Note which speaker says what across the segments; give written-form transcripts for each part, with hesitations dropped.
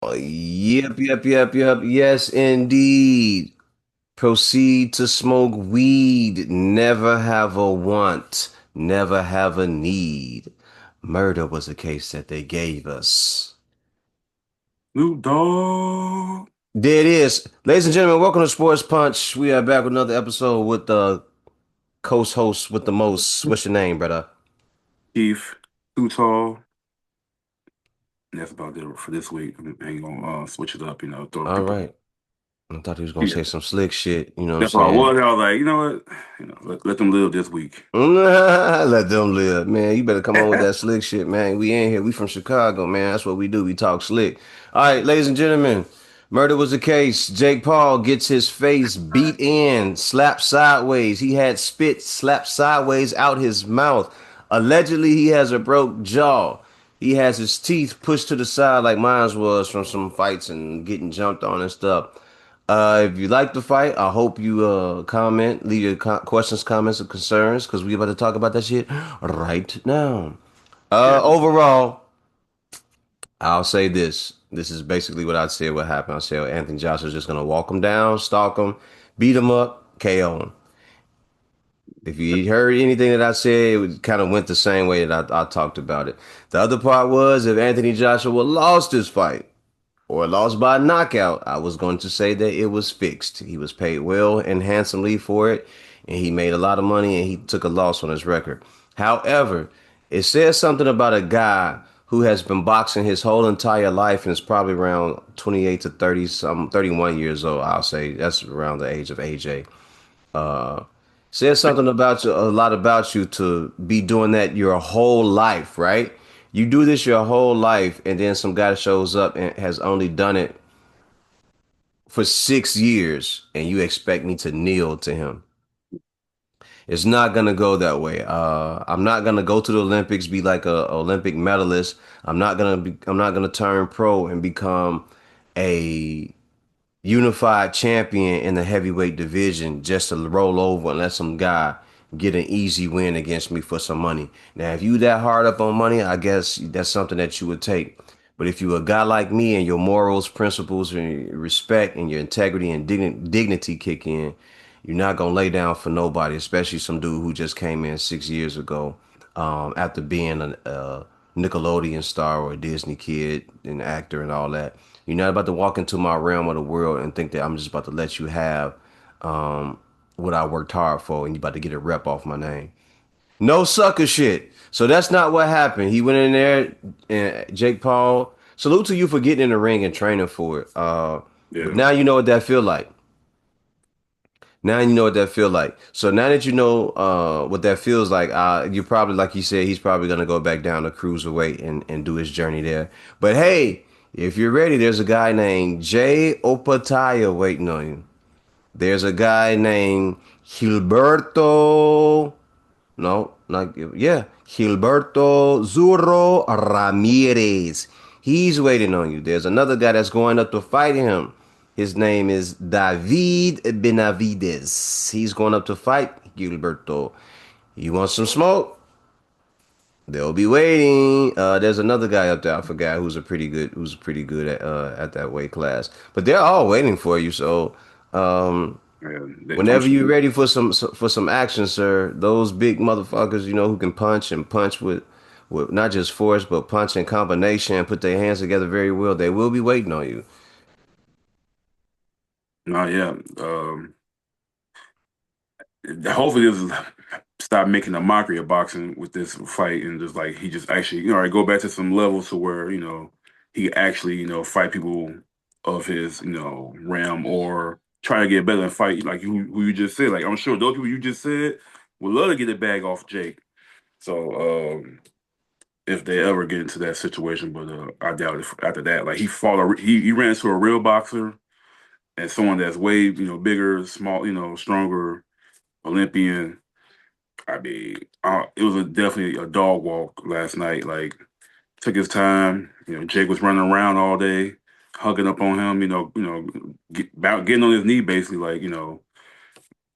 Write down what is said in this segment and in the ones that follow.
Speaker 1: Yep. Yes, indeed. Proceed to smoke weed. Never have a want. Never have a need. Murder was a case that they gave us.
Speaker 2: Snoop Dogg,
Speaker 1: There it is. Ladies and gentlemen, welcome to Sports Punch. We are back with another episode with the host with the most. What's your name, brother?
Speaker 2: Keith, Too Tall. And that's about it for this week. I ain't gonna switch it up, throw
Speaker 1: All
Speaker 2: people.
Speaker 1: right. I thought he was gonna
Speaker 2: Yeah,
Speaker 1: say some slick shit. You know what I'm
Speaker 2: that's all I
Speaker 1: saying?
Speaker 2: was. I was like, you know what? Let them live this week.
Speaker 1: Let them live, man. You better come on with that slick shit, man. We ain't here. We from Chicago, man. That's what we do. We talk slick. All right, ladies and gentlemen, murder was the case. Jake Paul gets his face beat in, slapped sideways. He had spit slapped sideways out his mouth. Allegedly, he has a broke jaw. He has his teeth pushed to the side like mine was from some fights and getting jumped on and stuff. If you like the fight, I hope you comment, leave your questions, comments, and concerns, because we about to talk about that shit right now.
Speaker 2: Yeah,
Speaker 1: Overall, I'll say this. This is basically what I'd say what happened. I said Anthony Joshua's just gonna walk him down, stalk him, beat him up, KO him. If you heard anything that I said, it kind of went the same way that I talked about it. The other part was if Anthony Joshua lost his fight, or lost by knockout, I was going to say that it was fixed. He was paid well and handsomely for it, and he made a lot of money and he took a loss on his record. However, it says something about a guy who has been boxing his whole entire life and is probably around 28 to 30, some 31 years old, I'll say. That's around the age of AJ. Says something about you, a lot about you to be doing that your whole life, right? You do this your whole life, and then some guy shows up and has only done it for 6 years, and you expect me to kneel to him. It's not gonna go that way. I'm not gonna go to the Olympics, be like a Olympic medalist. I'm not gonna turn pro and become a unified champion in the heavyweight division just to roll over and let some guy get an easy win against me for some money. Now, if you that hard up on money, I guess that's something that you would take. But if you a guy like me and your morals, principles, and your respect and your integrity and dignity kick in, you're not gonna lay down for nobody, especially some dude who just came in 6 years ago after being a Nickelodeon star or a Disney kid and actor and all that. You're not about to walk into my realm of the world and think that I'm just about to let you have um, what I worked hard for and you about to get a rep off my name. No sucker shit. So that's not what happened. He went in there and Jake Paul, salute to you for getting in the ring and training for it. But
Speaker 2: yeah.
Speaker 1: now you know what that feel like. Now you know what that feel like. So now that you know what that feels like, you probably, like you said, he's probably gonna go back down to cruiserweight and do his journey there. But hey, if you're ready, there's a guy named Jay Opataya waiting on you. There's a guy named Gilberto. No, not yeah, Gilberto Zurro Ramirez. He's waiting on you. There's another guy that's going up to fight him. His name is David Benavides. He's going up to fight Gilberto. You want some smoke? They'll be waiting. There's another guy up there. I forgot who's pretty good at that weight class. But they're all waiting for you. So um,
Speaker 2: Yeah, they
Speaker 1: whenever
Speaker 2: punch
Speaker 1: you're
Speaker 2: you.
Speaker 1: ready for some action, sir, those big motherfuckers, who can punch and punch with not just force, but punch and combination and put their hands together very well, they will be waiting on you.
Speaker 2: No, yeah. Hopefully, this is stop making a mockery of boxing with this fight and just like he just actually, go back to some levels to where he actually fight people of his realm or try to get better and fight like who you just said. Like I'm sure those people you just said would love to get the bag off Jake. So if they ever get into that situation, but I doubt it. After that, like he ran into a real boxer and someone that's way bigger, small, stronger Olympian. I mean, it was definitely a dog walk last night. Like, took his time. Jake was running around all day, hugging up on him. About getting on his knee, basically. Like,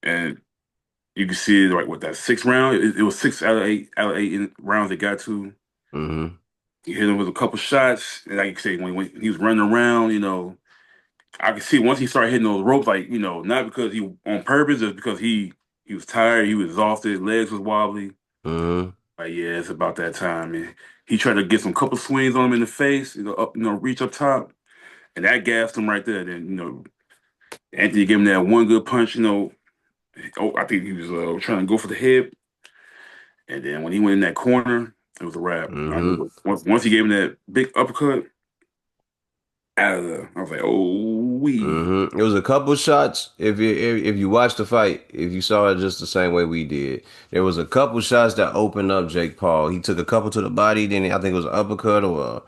Speaker 2: and you can see like what that sixth round. It was 6 out of 8 rounds they got to.
Speaker 1: Mm-hmm.
Speaker 2: He hit him with a couple shots, and like you say, when he was running around, I could see once he started hitting those ropes, like not because he on purpose, just because he was tired, he was exhausted, legs was wobbly.
Speaker 1: Hmm.
Speaker 2: Like, yeah, it's about that time. And he tried to get some couple swings on him in the face, up, reach up top, and that gassed him right there. Then Anthony gave him that one good punch. Oh, I think he was trying to go for the head, and then when he went in that corner, it was a wrap. I
Speaker 1: Hmm.
Speaker 2: knew it. Once he gave him that big uppercut out of there, I was like, oh we,
Speaker 1: It was a couple shots. If you watched the fight, if you saw it just the same way we did, there was a couple shots that opened up Jake Paul. He took a couple to the body, then I think it was an uppercut or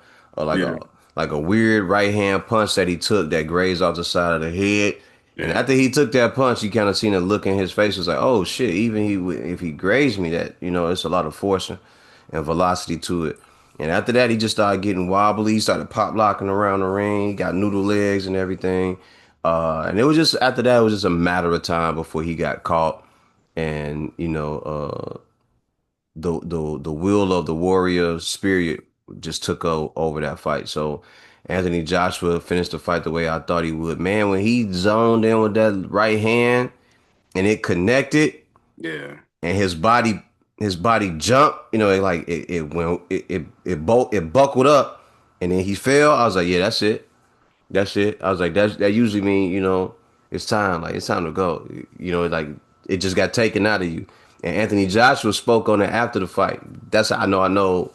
Speaker 2: yeah,
Speaker 1: like a weird right hand punch that he took that grazed off the side of the head. And
Speaker 2: yeah,
Speaker 1: after he took that punch, you kind of seen a look in his face. It was like, oh shit, even if he grazed me, that it's a lot of force and velocity to it. And after that, he just started getting wobbly. He started pop locking around the ring. He got noodle legs and everything. And it was just after that, it was just a matter of time before he got caught. And the will of the warrior spirit just took over that fight. So Anthony Joshua finished the fight the way I thought he would. Man, when he zoned in with that right hand and it connected,
Speaker 2: yeah,
Speaker 1: and his body jumped. It went it buckled up, and then he fell. I was like, yeah, that's it, that's it. I was like, that usually mean it's time, like it's time to go. Like it just got taken out of you. And Anthony Joshua spoke on it after the fight. That's how I know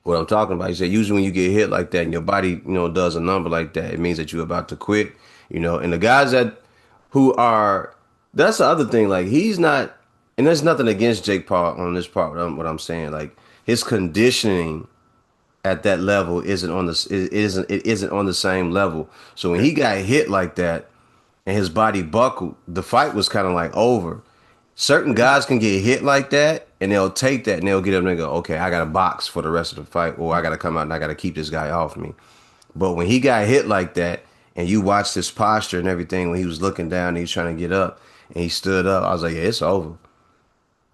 Speaker 1: what I'm talking about. He said usually when you get hit like that and your body, does a number like that, it means that you're about to quit. And the guys that who are that's the other thing. Like he's not, and there's nothing against Jake Paul on this part. What I'm saying, like his conditioning at that level isn't on the it isn't on the same level. So when
Speaker 2: yeah,
Speaker 1: he got hit like that and his body buckled, the fight was kind of like over. Certain
Speaker 2: yeah,
Speaker 1: guys can get hit like that and they'll take that and they'll get up and they go, okay, I got to box for the rest of the fight, or I got to come out and I got to keep this guy off me. But when he got hit like that and you watched his posture and everything when he was looking down and he was trying to get up and he stood up, I was like, yeah, it's over.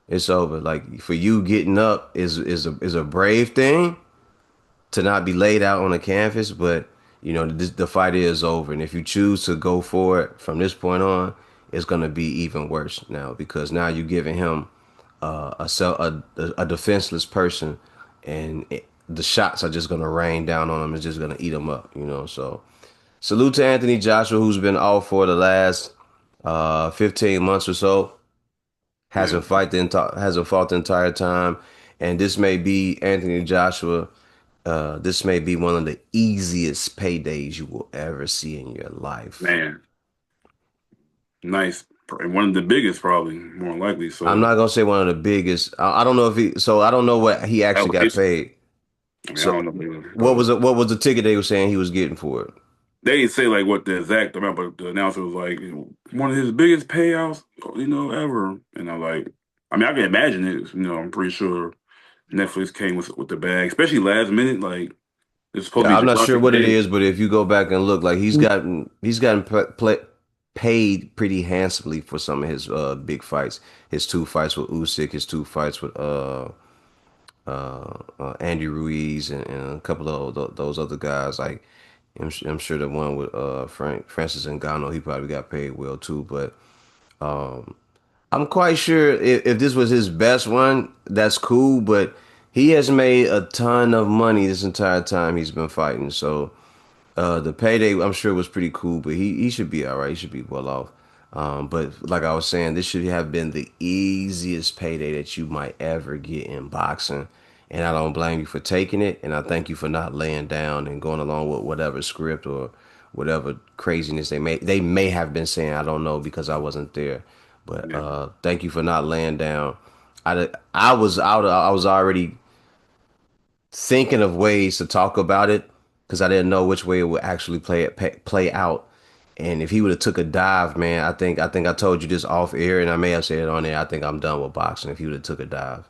Speaker 1: It's over. Like for you getting up is a brave thing to not be laid out on the canvas, but the fight is over. And if you choose to go for it from this point on, it's gonna be even worse now because now you're giving him a defenseless person, and the shots are just gonna rain down on him. It's just gonna eat him up. So salute to Anthony Joshua, who's been out for the last 15 months or so.
Speaker 2: yeah.
Speaker 1: Hasn't fought the entire time, and this may be Anthony Joshua. This may be one of the easiest paydays you will ever see in your life.
Speaker 2: Man, nice. And one of the biggest, probably more likely.
Speaker 1: I'm
Speaker 2: So
Speaker 1: not gonna say one of the biggest. I don't know if he. So I don't know what he actually got
Speaker 2: elevation.
Speaker 1: paid.
Speaker 2: I mean, I
Speaker 1: So
Speaker 2: don't know, either,
Speaker 1: what
Speaker 2: but
Speaker 1: was it? What was the ticket they were saying he was getting for it?
Speaker 2: they didn't say like what the exact amount, but the announcer was like, one of his biggest payouts, ever. And I'm like, I mean, I can imagine it. I'm pretty sure Netflix came with the bag, especially last minute. Like it's supposed
Speaker 1: Yeah,
Speaker 2: to
Speaker 1: I'm
Speaker 2: be
Speaker 1: not sure
Speaker 2: Javante
Speaker 1: what it
Speaker 2: Day.
Speaker 1: is, but if you go back and look, like he's gotten paid pretty handsomely for some of his big fights. His two fights with Usyk, his two fights with Andy Ruiz, and a couple of those other guys. Like I'm sure the one with Francis Ngannou, he probably got paid well too. But I'm quite sure if this was his best one, that's cool. But he has made a ton of money this entire time he's been fighting. So the payday, I'm sure, was pretty cool, but he should be all right. He should be well off. But like I was saying, this should have been the easiest payday that you might ever get in boxing. And I don't blame you for taking it. And I thank you for not laying down and going along with whatever script or whatever craziness they may have been saying. I don't know because I wasn't there. But
Speaker 2: Yeah,
Speaker 1: thank you for not laying down. I was out. I was already thinking of ways to talk about it because I didn't know which way it would actually play out. And if he would have took a dive, man, I think I told you this off air, and I may have said it on there. I think I'm done with boxing if he would have took a dive.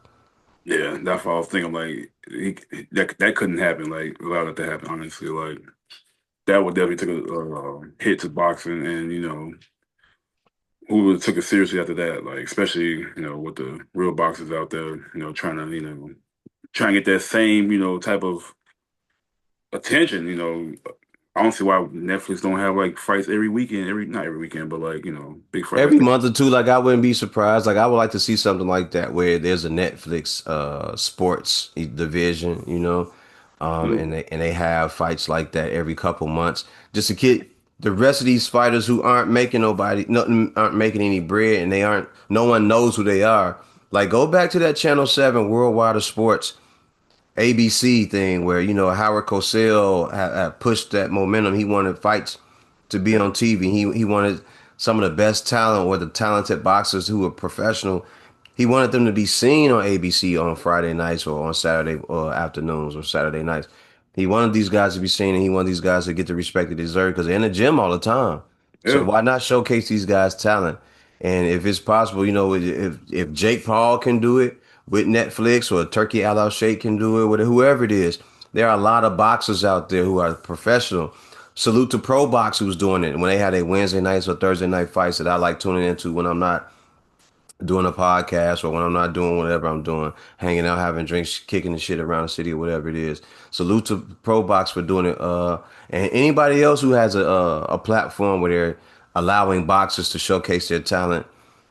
Speaker 2: yeah. That's what I was thinking. Like that couldn't happen. Like allow that to happen. Honestly, like that would definitely take a hit to boxing, and who would have took it seriously after that? Like especially with the real boxers out there, trying to trying to get that same, type of attention. I don't see why Netflix don't have like fights every weekend, every not every weekend, but like, big fights like
Speaker 1: Every
Speaker 2: that.
Speaker 1: month or two, like I wouldn't be surprised. Like I would like to see something like that where there's a Netflix sports division,
Speaker 2: Mm.
Speaker 1: and they have fights like that every couple months just to get the rest of these fighters who aren't making nobody nothing aren't making any bread and they aren't no one knows who they are. Like go back to that Channel 7 Worldwide of Sports ABC thing where Howard Cosell had pushed that momentum. He wanted fights to be on TV. He wanted some of the best talent or the talented boxers who were professional. He wanted them to be seen on ABC on Friday nights or on Saturday or afternoons or Saturday nights. He wanted these guys to be seen and he wanted these guys to get the respect they deserve because they're in the gym all the time. So
Speaker 2: Yeah.
Speaker 1: why not showcase these guys' talent? And if it's possible, if Jake Paul can do it with Netflix or Turkey Al Sheikh can do it with whoever it is, there are a lot of boxers out there who are professional. Salute to Pro Box who's doing it when they had their Wednesday nights or Thursday night fights that I like tuning into when I'm not doing a podcast or when I'm not doing whatever I'm doing, hanging out, having drinks, kicking the shit around the city or whatever it is. Salute to Pro Box for doing it. And anybody else who has a platform where they're allowing boxers to showcase their talent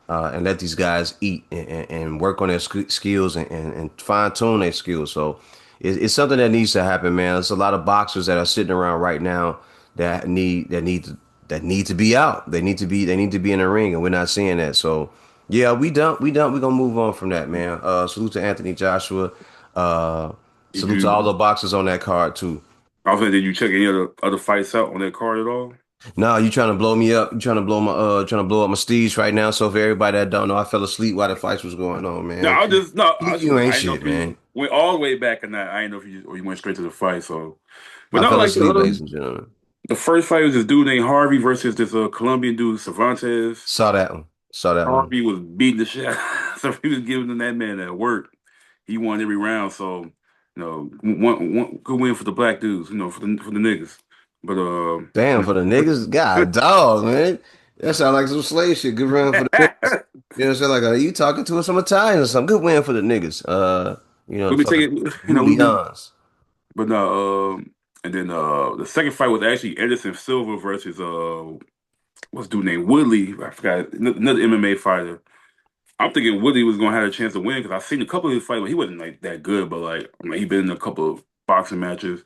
Speaker 1: and let these guys eat and work on their skills and fine tune their skills. So it's something that needs to happen, man. There's a lot of boxers that are sitting around right now that need to be out. They need to be in the ring, and we're not seeing that. So yeah, we gonna move on from that, man. Salute to Anthony Joshua. Uh,
Speaker 2: Did
Speaker 1: salute to all
Speaker 2: you
Speaker 1: the boxers on that card too.
Speaker 2: I was like, did you check any other fights out on that card at all?
Speaker 1: Now you trying to blow me up? You trying to blow up my steez right now? So for everybody that don't know, I fell asleep while the fights was going on,
Speaker 2: No,
Speaker 1: man.
Speaker 2: I just no,
Speaker 1: You
Speaker 2: I
Speaker 1: ain't
Speaker 2: didn't know
Speaker 1: shit,
Speaker 2: if you
Speaker 1: man.
Speaker 2: went all the way back or not. I didn't know if you went straight to the fight. So, but
Speaker 1: I
Speaker 2: no,
Speaker 1: fell
Speaker 2: like
Speaker 1: asleep, ladies and gentlemen.
Speaker 2: the first fight was this dude named Harvey versus this Colombian dude Cervantes.
Speaker 1: Saw that one. Saw that one.
Speaker 2: Harvey was beating the shit. So he was giving that man that work. He won every round. So one good win for the black dudes. For the niggas. But
Speaker 1: Damn, for the niggas, god dog, man. That sound like some slave shit. Good run for the niggas. You know what I'm saying? Like, are you talking to some Italians or something? Good win for the niggas.
Speaker 2: we'll be
Speaker 1: For the
Speaker 2: taking. We'll be.
Speaker 1: Julians.
Speaker 2: But no. And then the second fight was actually Anderson Silva versus what's dude named Woodley. I forgot another MMA fighter. I'm thinking Woodley was gonna have a chance to win because I've seen a couple of his fights, but he wasn't like that good. But like, I mean, he been in a couple of boxing matches.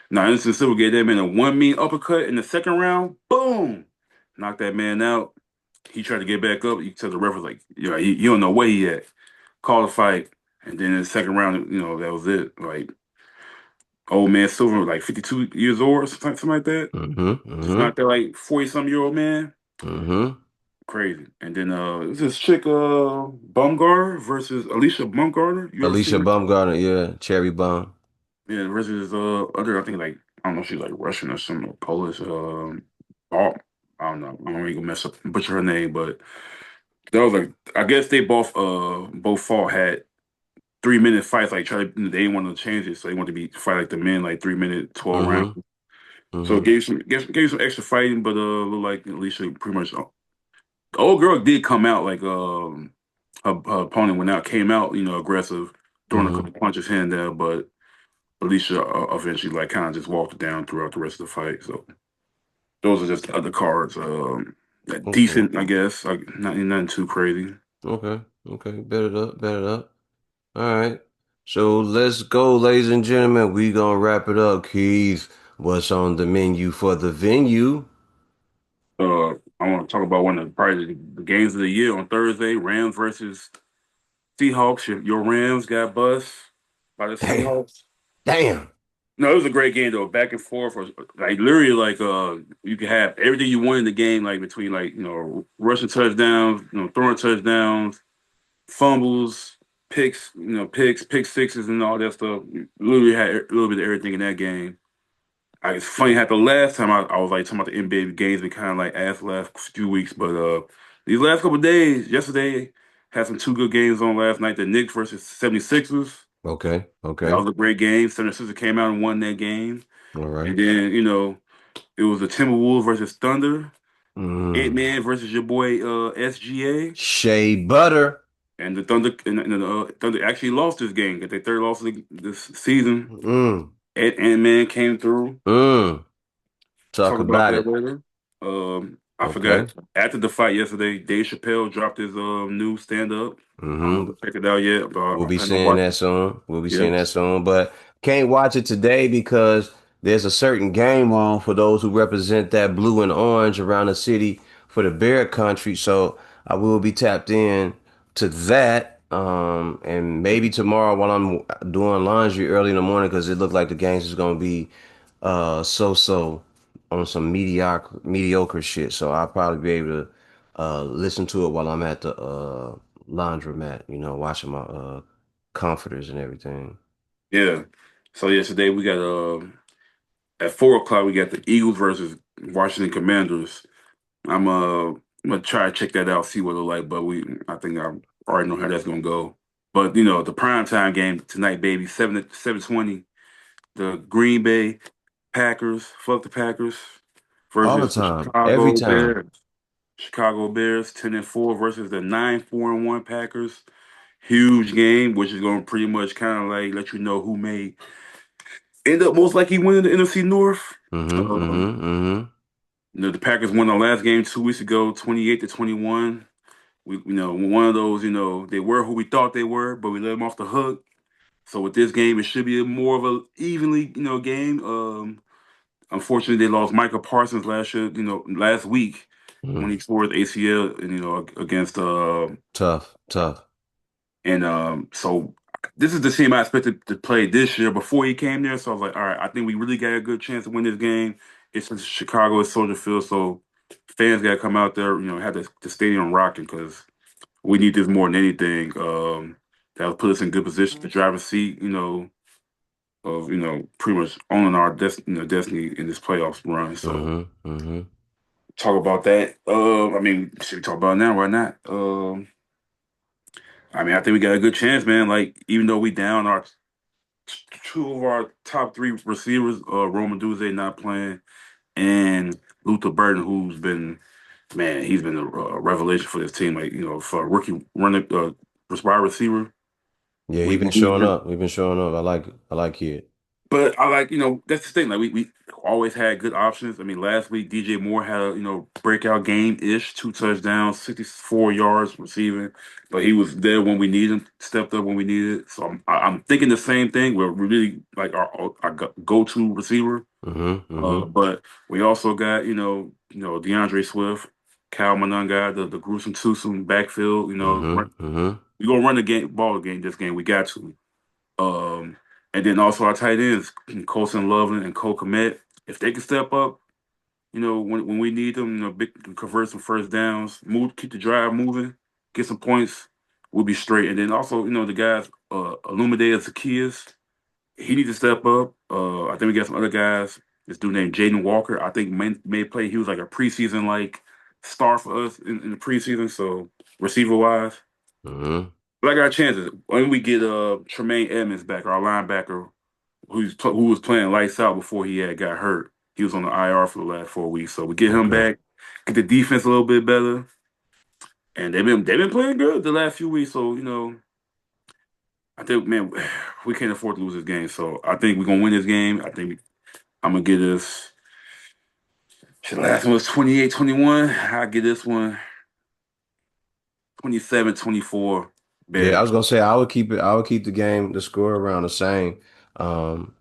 Speaker 2: Now, Anderson Silva gave that man a one mean uppercut in the second round. Boom, knocked that man out. He tried to get back up. He said the ref was like, "Yeah, you don't know where he at." Call the fight, and then in the second round, that was it. Like old man Silva, was like 52 years old or something like that.
Speaker 1: Mm-hmm.
Speaker 2: Just
Speaker 1: Mm-hmm.
Speaker 2: knocked that like 40-some-year-old man.
Speaker 1: Mm-hmm.
Speaker 2: Crazy. And then this chick Bumgar versus Alicia Bumgarner. You ever
Speaker 1: Alicia
Speaker 2: seen her?
Speaker 1: Baumgartner, yeah. Cherry Bomb.
Speaker 2: Yeah, versus other I think like I don't know if she's like Russian or some Polish oh, I don't know. I don't even gonna mess up butcher her name, but that was like I guess they both fought had 3 minute fights, like they didn't want to change it, so they wanted to be fight like the men like 3 minute 12 rounds.
Speaker 1: Mm-hmm.
Speaker 2: So it
Speaker 1: Mm-hmm.
Speaker 2: gave some extra fighting, but looked like Alicia pretty much the old girl did come out like her opponent went out, came out, aggressive, throwing a
Speaker 1: Mm-hmm.
Speaker 2: couple punches here and there, but Alicia eventually like kind of just walked it down throughout the rest of the fight. So those are just the other cards.
Speaker 1: Okay.
Speaker 2: Decent, I guess. Like nothing too crazy.
Speaker 1: Okay. Okay. Bet it up. Bet it up. All right. So let's go, ladies and gentlemen. We gonna wrap it up, Keith. What's on the menu for the venue?
Speaker 2: I want to talk about one of probably the games of the year on Thursday. Rams versus Seahawks. Your Rams got bust by the
Speaker 1: Damn.
Speaker 2: Seahawks.
Speaker 1: Damn.
Speaker 2: No, it was a great game though, back and forth. Like literally, like you could have everything you want in the game, like between like rushing touchdowns, throwing touchdowns, fumbles, picks, pick sixes, and all that stuff. Literally had a little bit of everything in that game. It's funny how the last time I was like talking about the NBA games been kind of like ass last few weeks, but these last couple of days, yesterday had some two good games on last night. The Knicks versus 76ers.
Speaker 1: Okay.
Speaker 2: That
Speaker 1: Okay.
Speaker 2: was a great game. 76ers came out and won that game.
Speaker 1: All right.
Speaker 2: And then, it was the Timberwolves versus Thunder.
Speaker 1: Mm.
Speaker 2: Ant-Man versus your boy SGA.
Speaker 1: Shea butter.
Speaker 2: And the Thunder and the Thunder actually lost this game. Got their third loss of this season.
Speaker 1: Mm,
Speaker 2: Ant-Man came through.
Speaker 1: mm. Talk
Speaker 2: Talk about
Speaker 1: about
Speaker 2: that
Speaker 1: it.
Speaker 2: later. I
Speaker 1: Okay.
Speaker 2: forgot after the fight yesterday, Dave Chappelle dropped his new stand up. I don't know
Speaker 1: Mm-hmm.
Speaker 2: if you checked it out yet, but
Speaker 1: We'll
Speaker 2: I
Speaker 1: be
Speaker 2: plan on
Speaker 1: seeing that
Speaker 2: watching.
Speaker 1: soon. We'll be seeing
Speaker 2: Yep.
Speaker 1: that soon. But can't watch it today because there's a certain game on for those who represent that blue and orange around the city for the Bear Country. So I will be tapped in to that. And maybe tomorrow while I'm doing laundry early in the morning because it looked like the games is gonna be so on some mediocre shit. So I'll probably be able to listen to it while I'm at the laundromat, washing my comforters and everything.
Speaker 2: Yeah. So yesterday we got at 4 o'clock we got the Eagles versus Washington Commanders. I'm gonna try to check that out, see what it like. But I think I already know how that's gonna go. But the primetime game tonight, baby, 7:20. The Green Bay Packers, fuck the Packers,
Speaker 1: All the
Speaker 2: versus the
Speaker 1: time, every
Speaker 2: Chicago
Speaker 1: time.
Speaker 2: Bears. Chicago Bears 10-4 versus the 9-4-1 Packers. Huge game, which is going to pretty much kind of like let you know who may end up most likely winning the NFC North.
Speaker 1: Mm-hmm,
Speaker 2: Um,
Speaker 1: mm-hmm, mm-hmm.
Speaker 2: the Packers won the last game 2 weeks ago, 28-21. One of those, they were who we thought they were, but we let them off the hook. So with this game, it should be more of a evenly, game. Unfortunately, they lost Michael Parsons last week when
Speaker 1: Mm-hmm.
Speaker 2: he tore his ACL, and against
Speaker 1: Tough, tough.
Speaker 2: and so this is the team I expected to play this year before he came there. So I was like, all right, I think we really got a good chance to win this game. It's in Chicago, it's Soldier Field, so fans got to come out there, have the stadium rocking because we need this more than anything. That'll put us in good position to drive a seat, of pretty much owning our destiny in this playoffs run. So
Speaker 1: Mm-hmm, mm-hmm.
Speaker 2: talk about that. I mean, should we talk about it now? Why not? I mean, I think we got a good chance, man. Like, even though we down our two of our top three receivers, Roman Duze not playing, and Luther Burden, who's been, man, he's been a revelation for this team. Like, for a rookie running wide receiver,
Speaker 1: Yeah, he
Speaker 2: we
Speaker 1: been
Speaker 2: need
Speaker 1: showing
Speaker 2: him.
Speaker 1: up. He been showing up. I like it.
Speaker 2: But I like, that's the thing. Like we always had good options. I mean, last week DJ Moore had a breakout game ish, 2 touchdowns, 64 yards receiving. But he was there when we needed him, stepped up when we needed it. So I'm thinking the same thing. We're really like our go to receiver.
Speaker 1: Mm-hmm, mm-hmm,
Speaker 2: But we also got DeAndre Swift, Cal Monangai, the gruesome twosome backfield.
Speaker 1: mm-hmm, mm-hmm,
Speaker 2: We gonna run the game ball game this game. We got to. Um, and then also our tight ends, Colson Loveland and Cole Kmet. If they can step up, when we need them, convert some first downs, keep the drive moving, get some points, we'll be straight. And then also, the guys, Illuminated Zacchaeus, he needs to step up. I think we got some other guys. This dude named Jaden Walker, I think may play. He was like a preseason star for us in the preseason. So receiver wise.
Speaker 1: mm-hmm.
Speaker 2: But I got chances. When we get Tremaine Edmonds back, our linebacker, who was playing lights out before he had got hurt. He was on the IR for the last 4 weeks. So we get him
Speaker 1: Okay.
Speaker 2: back, get the defense a little bit better, and they've been playing good the last few weeks. So I think, man, we can't afford to lose this game. So I think we're gonna win this game. I'm gonna get this. The last one was 28-21. I get this one 27-24.
Speaker 1: Yeah, I
Speaker 2: Bears.
Speaker 1: was gonna say I would keep it. I would keep the score around the same. Um,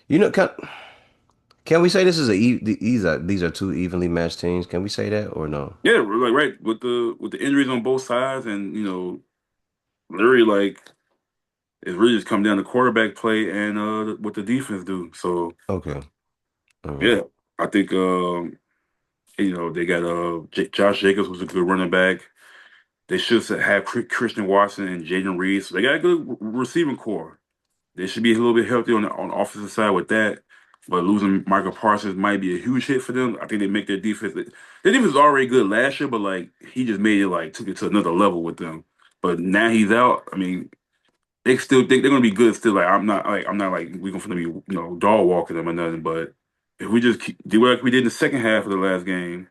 Speaker 1: you know, can we say this is these are two evenly matched teams? Can we say that or no?
Speaker 2: Yeah, like right with the injuries on both sides, and literally like it's really just come down to quarterback play and what the defense do. So
Speaker 1: Okay. All right.
Speaker 2: yeah, I think they got Josh Jacobs was a good running back. They should have Christian Watson and Jaden Reed. So they got a good receiving core. They should be a little bit healthy on the offensive side with that. But losing Michael Parsons might be a huge hit for them. I think they make their defense. Their defense was already good last year, but like he just made it took it to another level with them. But now he's out. I mean, they still think they're gonna be good still. Like I'm not like we're gonna be dog walking them or nothing. But if we just do like we did in the second half of the last game,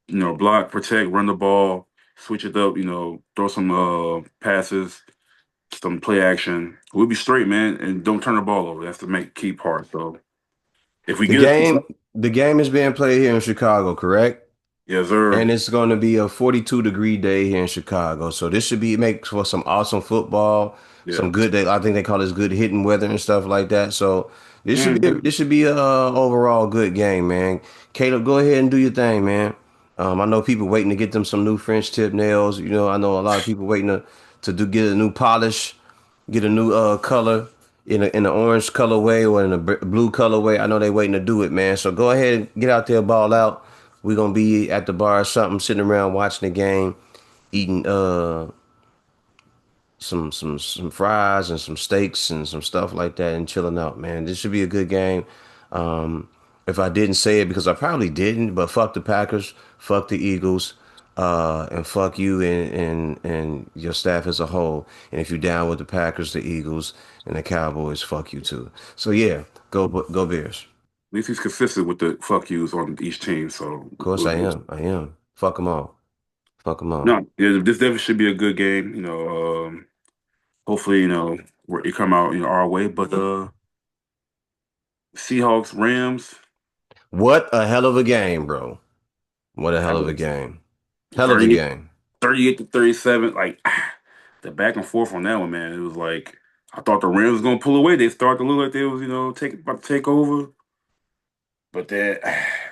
Speaker 2: block, protect, run the ball, switch it up, throw some passes, some play action. We'll be straight, man, and don't turn the ball over. That's the main key part. So if we
Speaker 1: The
Speaker 2: get it,
Speaker 1: game, the game is being played here in Chicago, correct?
Speaker 2: yes, sir.
Speaker 1: And it's going to be a 42-degree day here in Chicago. So this should be make for some awesome football,
Speaker 2: Yeah.
Speaker 1: some good. I think they call this good hitting weather and stuff like that. So
Speaker 2: Hmm.
Speaker 1: this should be a overall good game, man. Caleb, go ahead and do your thing, man. I know people waiting to get them some new French tip nails. You know, I know a lot of people waiting to get a new polish, get a new color in an orange colorway or in a blue colorway. I know they waiting to do it, man. So go ahead and get out there, ball out. We're gonna be at the bar or something, sitting around watching the game, eating some fries and some steaks and some stuff like that and chilling out, man. This should be a good game. Um, if I didn't say it because I probably didn't, but fuck the Packers, fuck the Eagles, and fuck you and your staff as a whole. And if you're down with the Packers, the Eagles, and the Cowboys, fuck you too. So yeah, go Bears.
Speaker 2: At least he's consistent with the fuck yous on each team. So
Speaker 1: Of course
Speaker 2: we'll
Speaker 1: I
Speaker 2: do.
Speaker 1: am. I am. Fuck them all. Fuck them all.
Speaker 2: No, yeah, this definitely should be a good game. Hopefully, it come out, our way. But Seahawks, Rams,
Speaker 1: What a hell of a game, bro. What a
Speaker 2: that
Speaker 1: hell of a
Speaker 2: was
Speaker 1: game. Hell of a
Speaker 2: 38,
Speaker 1: game.
Speaker 2: 38 to 37. Like the back and forth on that one, man. It was like I thought the Rams was gonna pull away. They started to look like they was, about to take over. But then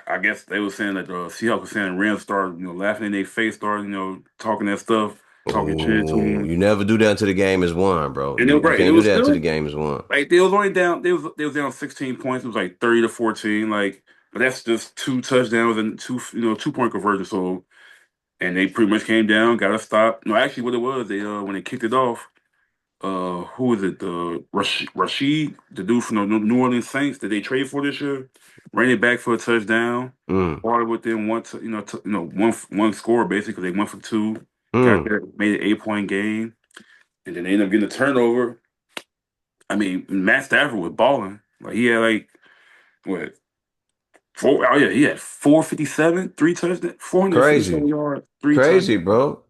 Speaker 2: I guess they were saying that the Seahawks were saying Rams started, laughing in their face, started, talking that stuff, talking shit to
Speaker 1: Oh,
Speaker 2: them.
Speaker 1: you never do that until the game is won, bro.
Speaker 2: And they were
Speaker 1: You
Speaker 2: right. It
Speaker 1: can't do
Speaker 2: was
Speaker 1: that until the
Speaker 2: still
Speaker 1: game is won.
Speaker 2: like they was only down. They was down 16 points. It was like 30 to 14. Like, but that's just two touchdowns and two 2 point conversions. So and they pretty much came down, got a stop. No, actually, what it was, they when they kicked it off, who was it? The Rashid, the dude from the New Orleans Saints that they traded for this year, ran it back for a touchdown.
Speaker 1: Mm,
Speaker 2: Started within one score basically. They went for two, got
Speaker 1: mm.
Speaker 2: there, made an 8 point game, and then they ended up getting a turnover. I mean, Matt Stafford was balling. Like he had like what four? Oh yeah, he had 457, three touchdowns, 457
Speaker 1: Crazy.
Speaker 2: yards, three
Speaker 1: Crazy,
Speaker 2: touchdowns.
Speaker 1: bro.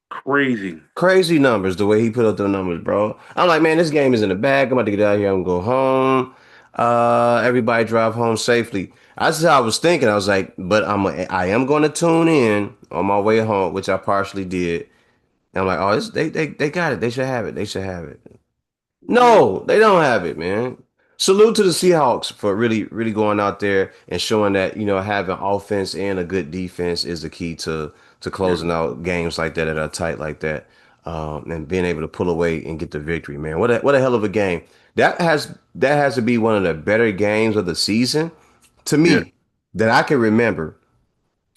Speaker 2: Crazy.
Speaker 1: Crazy numbers, the way he put up the numbers, bro. I'm like, man, this game is in the bag. I'm about to get out of here. I'm gonna go home. Everybody drive home safely. That's how I was thinking. I was like, but I am going to tune in on my way home, which I partially did. And I'm like, oh, they got it. They should have it. They should have it.
Speaker 2: Yeah.
Speaker 1: No, they don't have it, man. Salute to the Seahawks for really, really going out there and showing that, having offense and a good defense is the key to
Speaker 2: Yeah.
Speaker 1: closing out games like that are tight like that, and being able to pull away and get the victory, man. What a hell of a game. That has to be one of the better games of the season to
Speaker 2: Yeah.
Speaker 1: me that I can remember.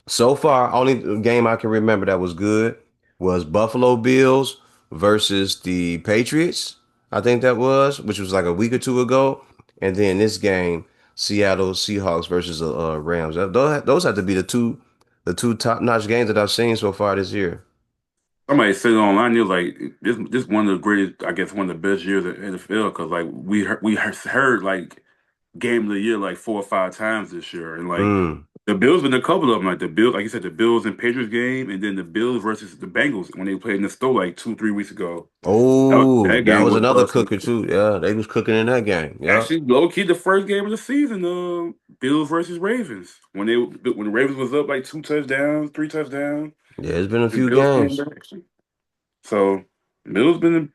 Speaker 1: So far, only game I can remember that was good was Buffalo Bills versus the Patriots. I think that was, which was like a week or two ago. And then this game, Seattle Seahawks versus the Rams. Those have to be the two top-notch games that I've seen so far this year.
Speaker 2: Somebody said it online. It was like this one of the greatest, I guess, one of the best years in the NFL because like we heard like game of the year like 4 or 5 times this year, and like
Speaker 1: Mm.
Speaker 2: the Bills been a couple of them. Like the Bills, like you said, the Bills and Patriots game, and then the Bills versus the Bengals when they played in the store like 2 3 weeks ago.
Speaker 1: Oh,
Speaker 2: That
Speaker 1: that
Speaker 2: game
Speaker 1: was
Speaker 2: was
Speaker 1: another
Speaker 2: awesome.
Speaker 1: cooker too. Yeah, they was cooking in that game. Yeah.
Speaker 2: Actually, low key, the first game of the season, Bills versus Ravens. When the Ravens was up like 2 touchdowns, 3 touchdowns,
Speaker 1: Yeah, it's been a
Speaker 2: the
Speaker 1: few
Speaker 2: Bills came
Speaker 1: games.
Speaker 2: back. So Bills been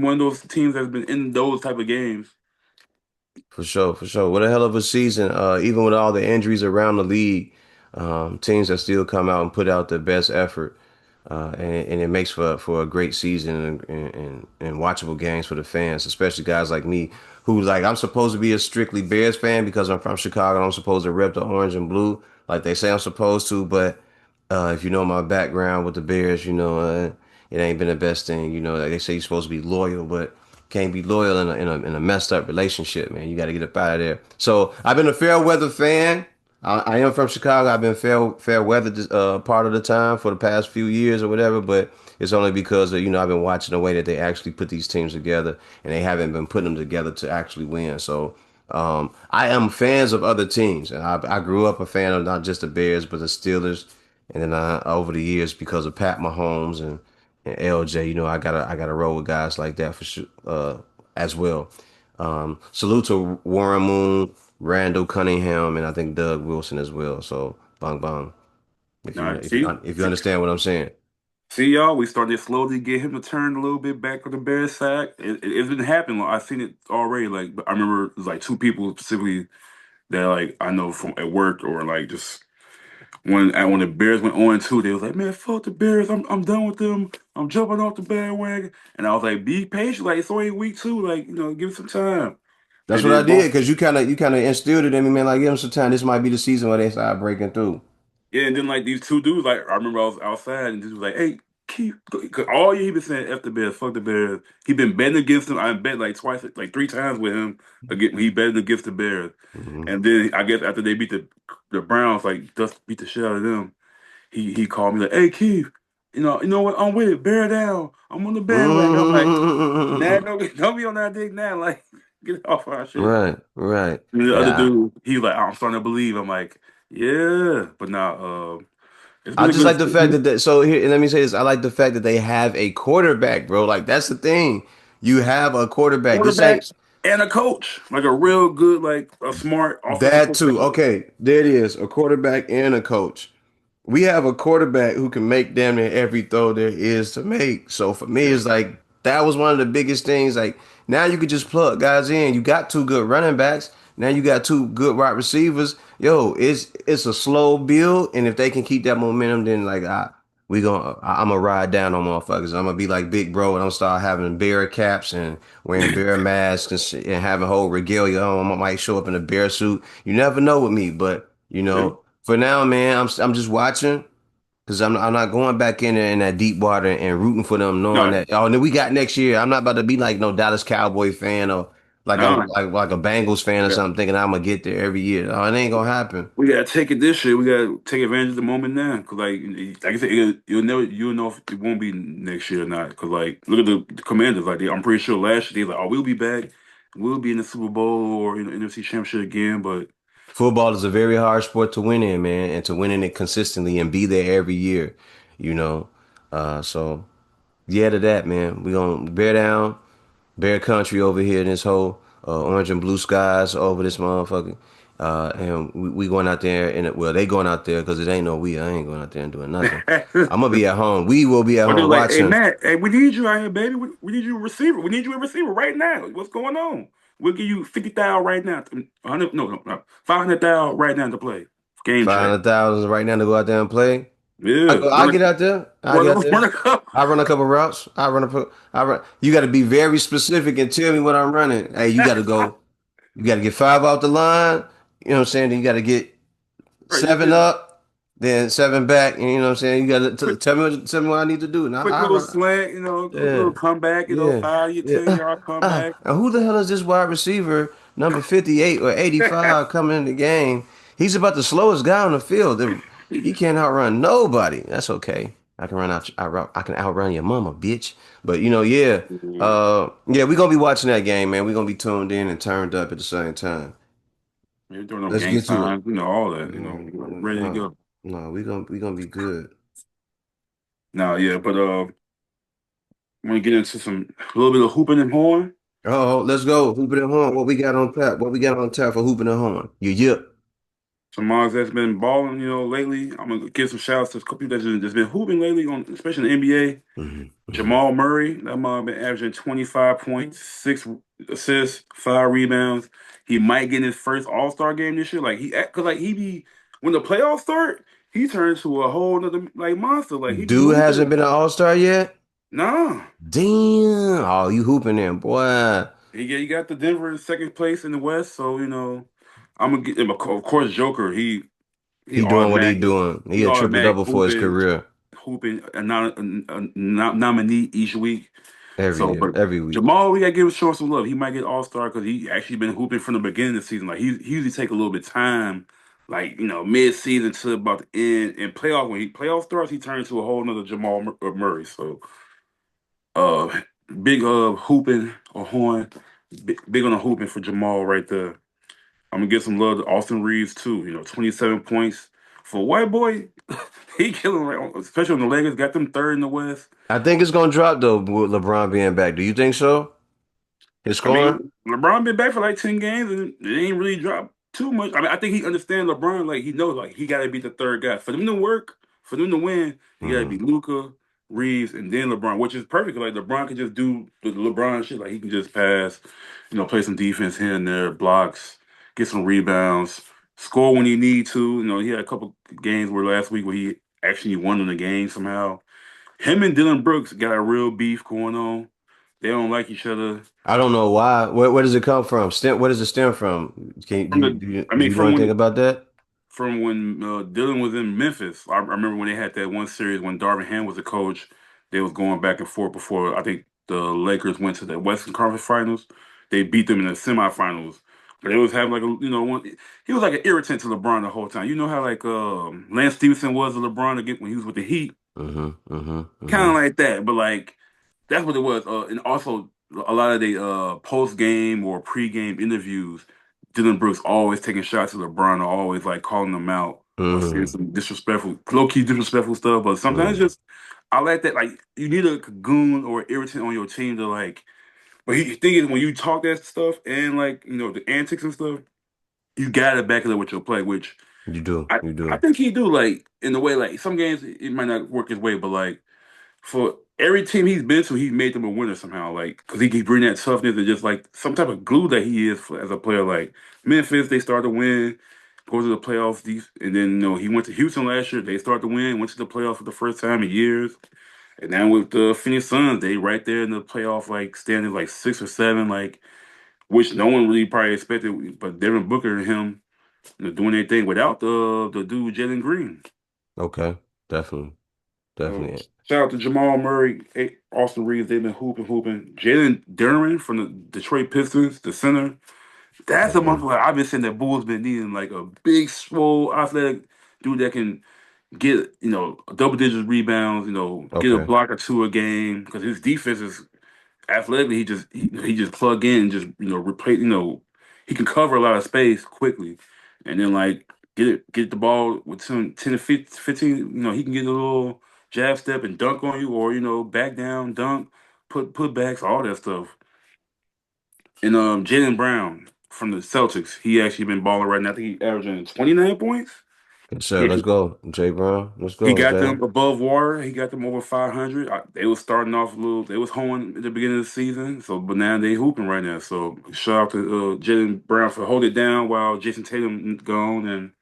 Speaker 2: one of those teams that's been in those type of games.
Speaker 1: For sure, for sure. What a hell of a season. Even with all the injuries around the league, teams that still come out and put out their best effort. And it makes for a great season and watchable games for the fans, especially guys like me who like I'm supposed to be a strictly Bears fan because I'm from Chicago. I'm supposed to rep the orange and blue like they say I'm supposed to, but if you know my background with the Bears, it ain't been the best thing. Like they say you're supposed to be loyal, but can't be loyal in a messed up relationship, man. You got to get up out of there. So I've been a fair weather fan. I am from Chicago. I've been fair weather part of the time for the past few years or whatever, but it's only because I've been watching the way that they actually put these teams together, and they haven't been putting them together to actually win. So I am fans of other teams, and I grew up a fan of not just the Bears, but the Steelers And then over the years, because of Pat Mahomes and LJ, I gotta roll with guys like that for sure, as well. Salute to Warren Moon, Randall Cunningham, and I think Doug Wilson as well. So bang bang. If you
Speaker 2: Now,
Speaker 1: if you if you understand what I'm saying.
Speaker 2: see, y'all, we started to slowly get him to turn a little bit back on the Bears side. It's been happening. Like, I've seen it already. Like, I remember it was like two people specifically that like I know from at work or like just when the Bears went on 2, they was like, "Man, fuck the Bears. I'm done with them. I'm jumping off the bandwagon." And I was like, "Be patient. Like, it's only week 2. Like, give it some time."
Speaker 1: That's
Speaker 2: And
Speaker 1: what I
Speaker 2: then
Speaker 1: did because you kind of instilled it in me, man. Like, give them some time. This might be the season where they start breaking through.
Speaker 2: yeah, and then like these two dudes, like I remember I was outside and this was like, "Hey, keep," cause all year he been saying "F the Bears, fuck the Bears." He been betting against them. I bet like twice, like 3 times with him. Again, he betting against the Bears,
Speaker 1: Hmm.
Speaker 2: and then I guess after they beat the Browns, like just beat the shit out of them. He called me like, "Hey, Keith, you know what? I'm with it. Bear down. I'm on the bandwagon." I'm like, "Nah, don't be on that dick now. Like, get off our shit."
Speaker 1: Right, right.
Speaker 2: And the other
Speaker 1: Yeah.
Speaker 2: dude, he's like, "I'm starting to believe." I'm like, "Yeah," but now, it's
Speaker 1: I
Speaker 2: been a
Speaker 1: just
Speaker 2: good
Speaker 1: like the fact
Speaker 2: season.
Speaker 1: that so here, and let me say this. I like the fact that they have a quarterback, bro. Like that's the thing. You have a quarterback. This ain't
Speaker 2: Quarterback and a coach, like a real good, like a smart offensive
Speaker 1: that too.
Speaker 2: coordinator.
Speaker 1: Okay, there it is. A quarterback and a coach. We have a quarterback who can make damn near every throw there is to make. So for me,
Speaker 2: Yeah.
Speaker 1: it's like that was one of the biggest things. Like now you could just plug guys in. You got two good running backs. Now you got two good wide receivers. Yo, it's a slow build, and if they can keep that momentum, then I'm gonna ride down on motherfuckers. I'm gonna be like Big Bro, and I'm gonna start having bear caps and wearing bear masks and, shit, and having whole regalia on. I might show up in a bear suit. You never know with me, but
Speaker 2: Yeah.
Speaker 1: for now, man, I'm just watching because I'm not going back in there in that deep water and rooting for them, knowing
Speaker 2: No,
Speaker 1: that and then we got next year. I'm not about to be like no Dallas Cowboy fan or like I'm
Speaker 2: no.
Speaker 1: like a Bengals fan or something, thinking I'm gonna get there every year. Oh, it ain't gonna happen.
Speaker 2: We gotta take it this year. We gotta take advantage of the moment now. Cause like I said, you'll know if it won't be next year or not. Cause like look at the Commanders. Like I'm pretty sure last year they like, oh, we'll be back. We'll be in the Super Bowl or NFC Championship again. But
Speaker 1: Football is a very hard sport to win in, man, and to win in it consistently and be there every year. You know, so yeah, to that, man, we gonna bear down. Bear country over here in this whole orange and blue skies over this motherfucker. And we going out there and well, they going out there because it ain't no we. I ain't going out there and doing nothing. I'm gonna be at home. We will be at
Speaker 2: or they're
Speaker 1: home
Speaker 2: like, hey
Speaker 1: watching
Speaker 2: Matt, hey, we need you out here, baby. We need you a receiver. We need you a receiver right now. What's going on? We'll give you 50,000 right now. 100, no, 500,000 right now to play. Game check.
Speaker 1: 500,000 right now to go out there and play. I
Speaker 2: Yeah,
Speaker 1: go. I get out there. I get out there.
Speaker 2: run a cup.
Speaker 1: I run a couple routes. I run a. I run. You got to be very specific and tell me what I'm running. Hey, you got to go. You got to get five off the line. You know what I'm saying? Then you got to get
Speaker 2: Right, just
Speaker 1: seven up, then seven back, and you know what I'm saying? You got to
Speaker 2: quick,
Speaker 1: tell me what I need to do. And
Speaker 2: quick
Speaker 1: I
Speaker 2: little
Speaker 1: run.
Speaker 2: slant, quick little
Speaker 1: Yeah,
Speaker 2: comeback,
Speaker 1: yeah,
Speaker 2: 5
Speaker 1: yeah.
Speaker 2: 10 yard comeback.
Speaker 1: And who the hell is this wide receiver, number 58 or 85, coming in the game? He's about the slowest guy on the field. He can't outrun nobody. That's okay. I can run out. I can outrun your mama, bitch. But yeah,
Speaker 2: Yeah,
Speaker 1: yeah, we're gonna be watching that game, man. We're gonna be tuned in and turned up at the same time.
Speaker 2: you're doing them
Speaker 1: Let's
Speaker 2: gang
Speaker 1: get to it.
Speaker 2: signs, all that, ready to
Speaker 1: No,
Speaker 2: go.
Speaker 1: no, we gonna be good.
Speaker 2: Now, yeah, but want to get into a little bit of hooping and horn.
Speaker 1: Oh, let's go. Hooping and horn. What we got on tap? What we got on tap for hooping and horn? You yip.
Speaker 2: Some mods that's been balling, lately. I'm gonna give some shout outs to a couple people that's been hooping lately, especially in the NBA.
Speaker 1: Hmm. Hmm.
Speaker 2: Jamal Murray, that man been averaging 25 points, 6 assists, 5 rebounds. He might get in his first All Star game this year. Like cause like he be when the playoffs start, he turns to a whole nother like monster. Like he be
Speaker 1: Dude hasn't
Speaker 2: hooping.
Speaker 1: been an all-star yet.
Speaker 2: Nah,
Speaker 1: Damn. Oh, you hooping in, boy.
Speaker 2: he got the Denver in second place in the West. So I'm gonna get him. Of course, Joker. He
Speaker 1: He doing what he
Speaker 2: automatic.
Speaker 1: doing. He
Speaker 2: He
Speaker 1: a triple
Speaker 2: automatic
Speaker 1: double for his
Speaker 2: hooping,
Speaker 1: career
Speaker 2: nominee each week.
Speaker 1: every
Speaker 2: So,
Speaker 1: year,
Speaker 2: but
Speaker 1: every week.
Speaker 2: Jamal, we gotta give him short some love. He might get All Star because he actually been hooping from the beginning of the season. Like he usually take a little bit of time, like mid season to about the end and playoff. When he playoff starts, he turns to a whole nother Murray. So, uh, big hooping or horn, big on the hooping for Jamal right there. I'm gonna give some love to Austin Reeves too. 27 points for a white boy. He killing right, especially when the Lakers got them third in the West.
Speaker 1: I think it's gonna drop though with LeBron being back. Do you think so? His
Speaker 2: I
Speaker 1: scoring?
Speaker 2: mean, LeBron been back for like 10 games and it ain't really dropped too much. I mean, I think he understands LeBron, like he knows like he gotta be the third guy. For them to work, for them to win, he gotta be
Speaker 1: Hmm.
Speaker 2: Luca, Reeves, and then LeBron, which is perfect. Like LeBron can just do the LeBron shit. Like he can just pass, play some defense here and there, blocks, get some rebounds, score when he need to. He had a couple games where last week where he actually won in the game somehow. Him and Dylan Brooks got a real beef going on. They don't like each other.
Speaker 1: I don't know why. Where does it come from? Where does it stem from? Can
Speaker 2: From I
Speaker 1: do
Speaker 2: mean,
Speaker 1: you know anything about that?
Speaker 2: from when Dylan was in Memphis. I remember when they had that one series when Darvin Ham was the coach. They was going back and forth before I think the Lakers went to the Western Conference Finals. They beat them in the semifinals. But they was having like one. He was like an irritant to LeBron the whole time. You know how like Lance Stevenson was to LeBron again when he was with the Heat, kind of
Speaker 1: Hmm.
Speaker 2: like that. But like that's what it was. And also a lot of the post game or pre game interviews, Dylan Brooks always taking shots at LeBron, or always like calling him out or saying
Speaker 1: Hmm.
Speaker 2: some disrespectful, low key disrespectful stuff. But sometimes
Speaker 1: Hmm.
Speaker 2: just I like that. Like you need a goon or irritant on your team to like. But he thing is when you talk that stuff and like the antics and stuff, you gotta back it up with your play, which
Speaker 1: You do.
Speaker 2: I
Speaker 1: You
Speaker 2: I
Speaker 1: do.
Speaker 2: think he do like in the way like some games it might not work his way, but like for every team he's been to, he's made them a winner somehow. Like, because he can bring that toughness and just like some type of glue that he is as a player. Like Memphis, they start to win, go to the playoffs, and then he went to Houston last year. They start to win, went to the playoffs for the first time in years. And now with the Phoenix Suns, they right there in the playoff like standing like 6 or 7, like which no one really probably expected, but Devin Booker and him doing their thing without the dude Jalen Green.
Speaker 1: Okay. Definitely.
Speaker 2: Uh,
Speaker 1: Definitely.
Speaker 2: Shout out to Jamal Murray, Austin Reeves. They've been hooping. Jalen Duren from the Detroit Pistons, the center. That's a
Speaker 1: Okay.
Speaker 2: motherfucker. I've been saying that Bulls been needing like a big, swole, athletic dude that can get double digit rebounds. Get a
Speaker 1: Okay.
Speaker 2: block or two a game because his defense is athletically, he just plug in and just replace. He can cover a lot of space quickly, and then like get the ball with 10 to 15. He can get a little jab step and dunk on you, or back down dunk, put backs, all that stuff. And Jaylen Brown from the Celtics, he actually been balling right now. I think he averaging 29 points.
Speaker 1: Yes, sir. Let's go. Jay Brown. Let's
Speaker 2: He
Speaker 1: go,
Speaker 2: got
Speaker 1: Jay.
Speaker 2: them above water. He got them over 500. They was starting off a little. They was hoeing at the beginning of the season. So, but now they hooping right now. So, shout out to Jalen Brown for holding it down while Jason Tatum gone and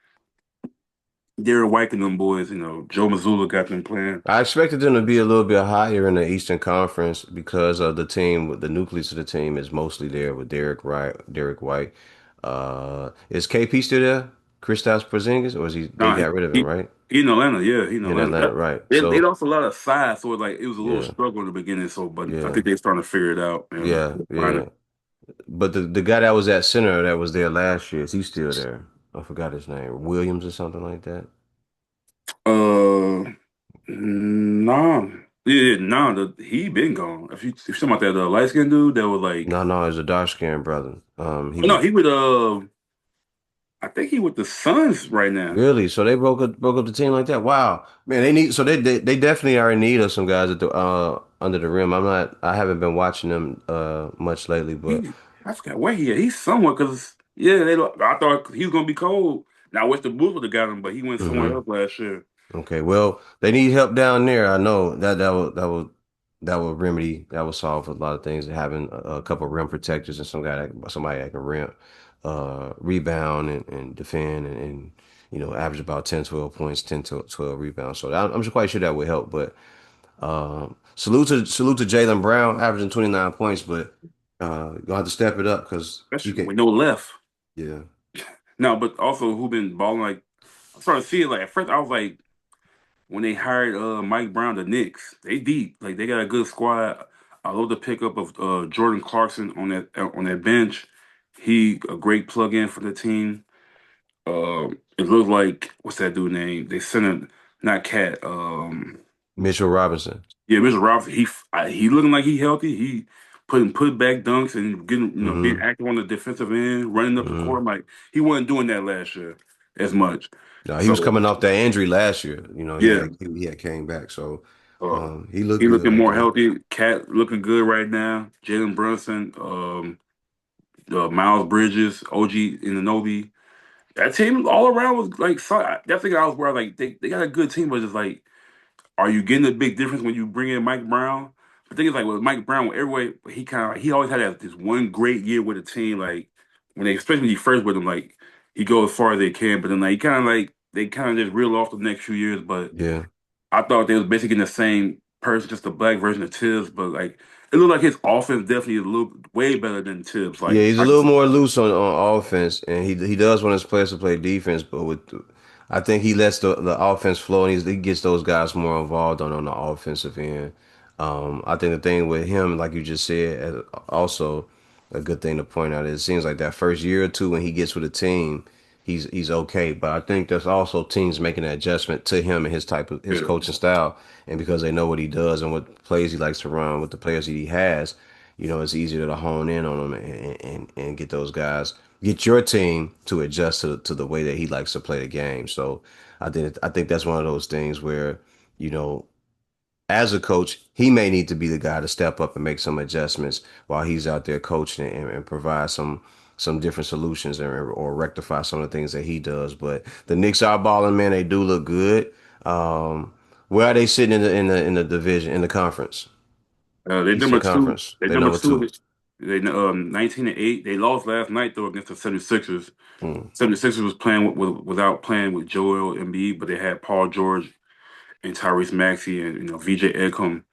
Speaker 2: Darren White and them boys. Joe Mazzulla got them playing.
Speaker 1: I expected them to be a little bit higher in the Eastern Conference because of the team, the nucleus of the team is mostly there with Derek White. Is KP still there? Kristaps Porzingis, or is they
Speaker 2: Nah,
Speaker 1: got rid of him,
Speaker 2: he
Speaker 1: right?
Speaker 2: he in Atlanta. Yeah, he in
Speaker 1: In
Speaker 2: Atlanta.
Speaker 1: Atlanta, right.
Speaker 2: They
Speaker 1: So,
Speaker 2: lost a lot of size, so it was a little
Speaker 1: yeah,
Speaker 2: struggle in the beginning. So, but I
Speaker 1: yeah,
Speaker 2: think they're starting to figure it out and
Speaker 1: yeah,
Speaker 2: find
Speaker 1: yeah.
Speaker 2: it.
Speaker 1: But the guy that was at center that was there last year, is he still there? I forgot his name. Williams or something like that?
Speaker 2: Uh, nah, yeah, nah. He been gone. If you're talking about that light skinned dude, that was like,
Speaker 1: No, no, it's a dark-skinned brother. He
Speaker 2: oh no,
Speaker 1: was
Speaker 2: he with I think he with the Suns right now.
Speaker 1: really, so they broke up the team like that. Wow, man, they definitely are in need of some guys at the under the rim. I haven't been watching them much lately, but
Speaker 2: I forgot where he at. He's somewhere because yeah, I thought he was gonna be cold. Now I wish the Bulls would have got him, but he went somewhere
Speaker 1: mhm.
Speaker 2: else last year.
Speaker 1: Okay, well, they need help down there. I know that will remedy that will solve a lot of things. Having a couple rim protectors and somebody that can rebound and defend and average about 10, 12 points, 10 to 12 rebounds. So I'm just quite sure that would help. But salute to Jaylen Brown averaging 29 points, but you'll have to step it up because you
Speaker 2: Especially
Speaker 1: can.
Speaker 2: with no left.
Speaker 1: Yeah,
Speaker 2: No, but also who been balling like I started seeing like at first I was like when they hired Mike Brown, the Knicks, they deep. Like they got a good squad. I love the pickup of Jordan Clarkson on that bench. He a great plug in for the team. It looked like what's that dude name? They sent him not Cat.
Speaker 1: Mitchell Robinson.
Speaker 2: Yeah, Mr. Robinson. He looking like he healthy. He put back dunks and getting being
Speaker 1: Hmm.
Speaker 2: active on the defensive end, running up the court.
Speaker 1: Hmm.
Speaker 2: Like he wasn't doing that last year. as much.
Speaker 1: No, he was
Speaker 2: So
Speaker 1: coming off that injury last year.
Speaker 2: yeah,
Speaker 1: He had came back, so
Speaker 2: uh,
Speaker 1: he looked
Speaker 2: he
Speaker 1: good
Speaker 2: looking
Speaker 1: out
Speaker 2: more
Speaker 1: there.
Speaker 2: healthy. Cat looking good right now. Jalen Brunson, Miles Bridges, OG Anunoby. That team all around was like that's the guy I was where like they got a good team, but it's like, are you getting a big difference when you bring in Mike Brown? The thing is like with Mike Brown, with everybody he always had this one great year with a team. Like when they especially when he first with them, like he goes as far as they can, but then like he kind of like they kind of just reel off the next few years. But
Speaker 1: Yeah.
Speaker 2: I thought they was basically getting the same person, just a black version of Tibbs. But like it looked like his offense definitely is a little way better than Tibbs.
Speaker 1: Yeah,
Speaker 2: Like
Speaker 1: he's a
Speaker 2: I can
Speaker 1: little
Speaker 2: see,
Speaker 1: more loose on offense, and he does want his players to play defense. But I think he lets the offense flow, and he gets those guys more involved on the offensive end. I think the thing with him, like you just said, also a good thing to point out is it seems like that first year or two when he gets with a team, he's okay. But I think there's also teams making an adjustment to him and his
Speaker 2: yeah,
Speaker 1: coaching style, and because they know what he does and what plays he likes to run with the players that he has, it's easier to hone in on them and get those guys, get your team to adjust to the way that he likes to play the game. So I think that's one of those things where, you know, as a coach, he may need to be the guy to step up and make some adjustments while he's out there coaching and provide some different solutions or rectify some of the things that he does. But the Knicks are balling, man. They do look good. Where are they sitting in the division in the conference?
Speaker 2: they
Speaker 1: Eastern
Speaker 2: number two.
Speaker 1: Conference.
Speaker 2: They
Speaker 1: They're
Speaker 2: number
Speaker 1: number
Speaker 2: two.
Speaker 1: two.
Speaker 2: They 19-8. They lost last night though against the 76ers.
Speaker 1: Mm.
Speaker 2: 76ers was playing without playing with Joel Embiid, but they had Paul George and Tyrese Maxey and VJ Edgecombe.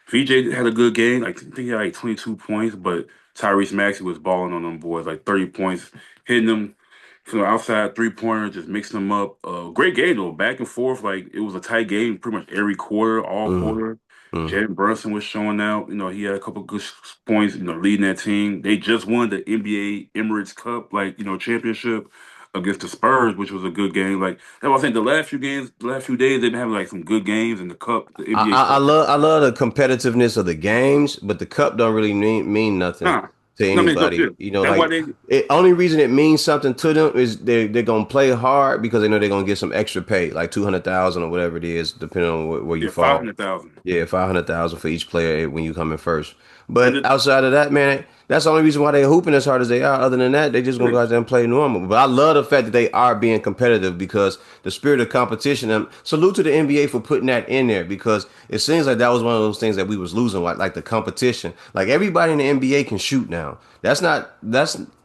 Speaker 2: VJ had a good game. I think he had like 22 points, but Tyrese Maxey was balling on them boys, like 30 points, hitting them from the outside 3-pointer, just mixing them up. Great game though, back and forth. Like it was a tight game pretty much every quarter, all
Speaker 1: Mm.
Speaker 2: quarter.
Speaker 1: Mm.
Speaker 2: Jalen Brunson was showing out. He had a couple good points, leading that team. They just won the NBA Emirates Cup, like, championship against the Spurs, which was a good game. Like that's what I think the last few games, the last few days, they've been having like some good games in the cup, the
Speaker 1: I,
Speaker 2: NBA
Speaker 1: I I
Speaker 2: Cup.
Speaker 1: love I love the competitiveness of the games, but the cup don't really mean nothing
Speaker 2: Nah,
Speaker 1: to
Speaker 2: no, I mean, yeah.
Speaker 1: anybody.
Speaker 2: That's why
Speaker 1: Like
Speaker 2: they,
Speaker 1: only reason it means something to them is they're gonna play hard because they know they're gonna get some extra pay, like 200,000 or whatever it is, depending on where you
Speaker 2: yeah, five
Speaker 1: fall.
Speaker 2: hundred thousand.
Speaker 1: Yeah, 500,000 for each player when you come in first.
Speaker 2: And
Speaker 1: But outside of that, man, that's the only reason why they're hooping as hard as they are. Other than that, they just gonna go out there and play normal. But I love the fact that they are being competitive because the spirit of competition. And salute to the NBA for putting that in there because it seems like that was one of those things that we was losing, like the competition. Like everybody in the NBA can shoot now. That's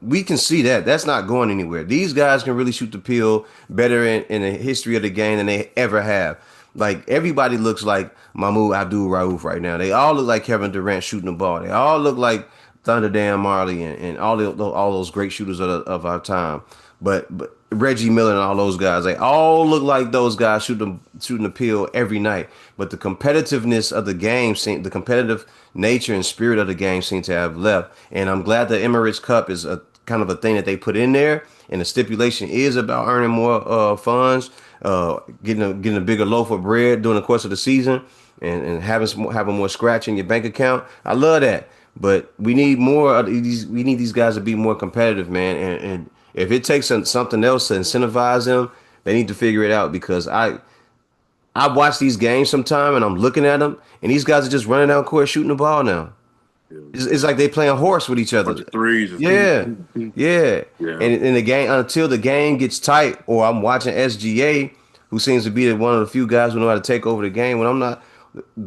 Speaker 1: we can see that. That's not going anywhere. These guys can really shoot the pill better in the history of the game than they ever have. Like everybody looks like Mahmoud Abdul Rauf right now. They all look like Kevin Durant shooting the ball. They all look like Thunder Dan Marley and all those great shooters of our time. But Reggie Miller and all those guys, they all look like those guys shooting the pill every night. But the competitiveness of the game, the competitive nature and spirit of the game seem to have left. And I'm glad the Emirates Cup is a kind of a thing that they put in there, and the stipulation is about earning more funds, getting a bigger loaf of bread during the course of the season, and having more scratch in your bank account. I love that, but we need more of these. We need these guys to be more competitive, man. And if it takes something else to incentivize them, they need to figure it out because I watch these games sometime and I'm looking at them, and these guys are just running down court shooting the ball now. It's like they playing horse with each
Speaker 2: bunch
Speaker 1: other.
Speaker 2: of threes, just
Speaker 1: Yeah, yeah.
Speaker 2: yeah,
Speaker 1: And in the game, until the game gets tight, or I'm watching SGA, who seems to be one of the few guys who know how to take over the game. When I'm not,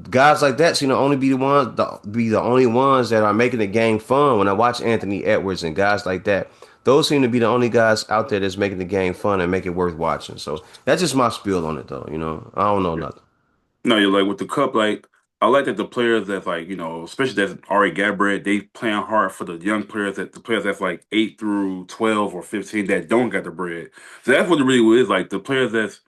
Speaker 1: guys like that seem to only be the only ones that are making the game fun. When I watch Anthony Edwards and guys like that, those seem to be the only guys out there that's making the game fun and make it worth watching. So that's just my spiel on it, though. I don't know
Speaker 2: yeah.
Speaker 1: nothing.
Speaker 2: No, you're like with the cup, like I like that the players that's like, especially that's Ari Gabriel, they playing hard for the young players the players that's like 8 through 12 or 15 that don't got the bread. So that's what it really is. Like the players that's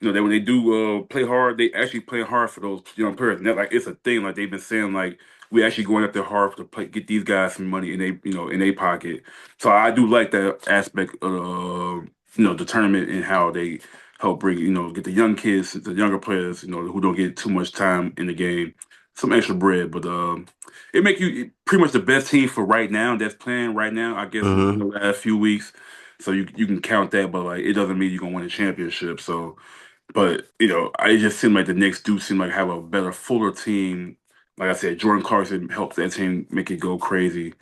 Speaker 2: that when they do play hard, they actually play hard for those young players. And that like it's a thing. Like they've been saying, like we actually going up there hard to play, get these guys some money in their pocket. So I do like that aspect of the tournament and how they help bring get the young kids, the younger players, who don't get too much time in the game, some extra bread. But it pretty much the best team for right now that's playing right now. I guess in
Speaker 1: Hmm.
Speaker 2: the last few weeks. So you can count that, but like it doesn't mean you're gonna win a championship. So, but it just seemed like the Knicks do seem like have a better, fuller team. Like I said, Jordan Clarkson helps that team make it go crazy.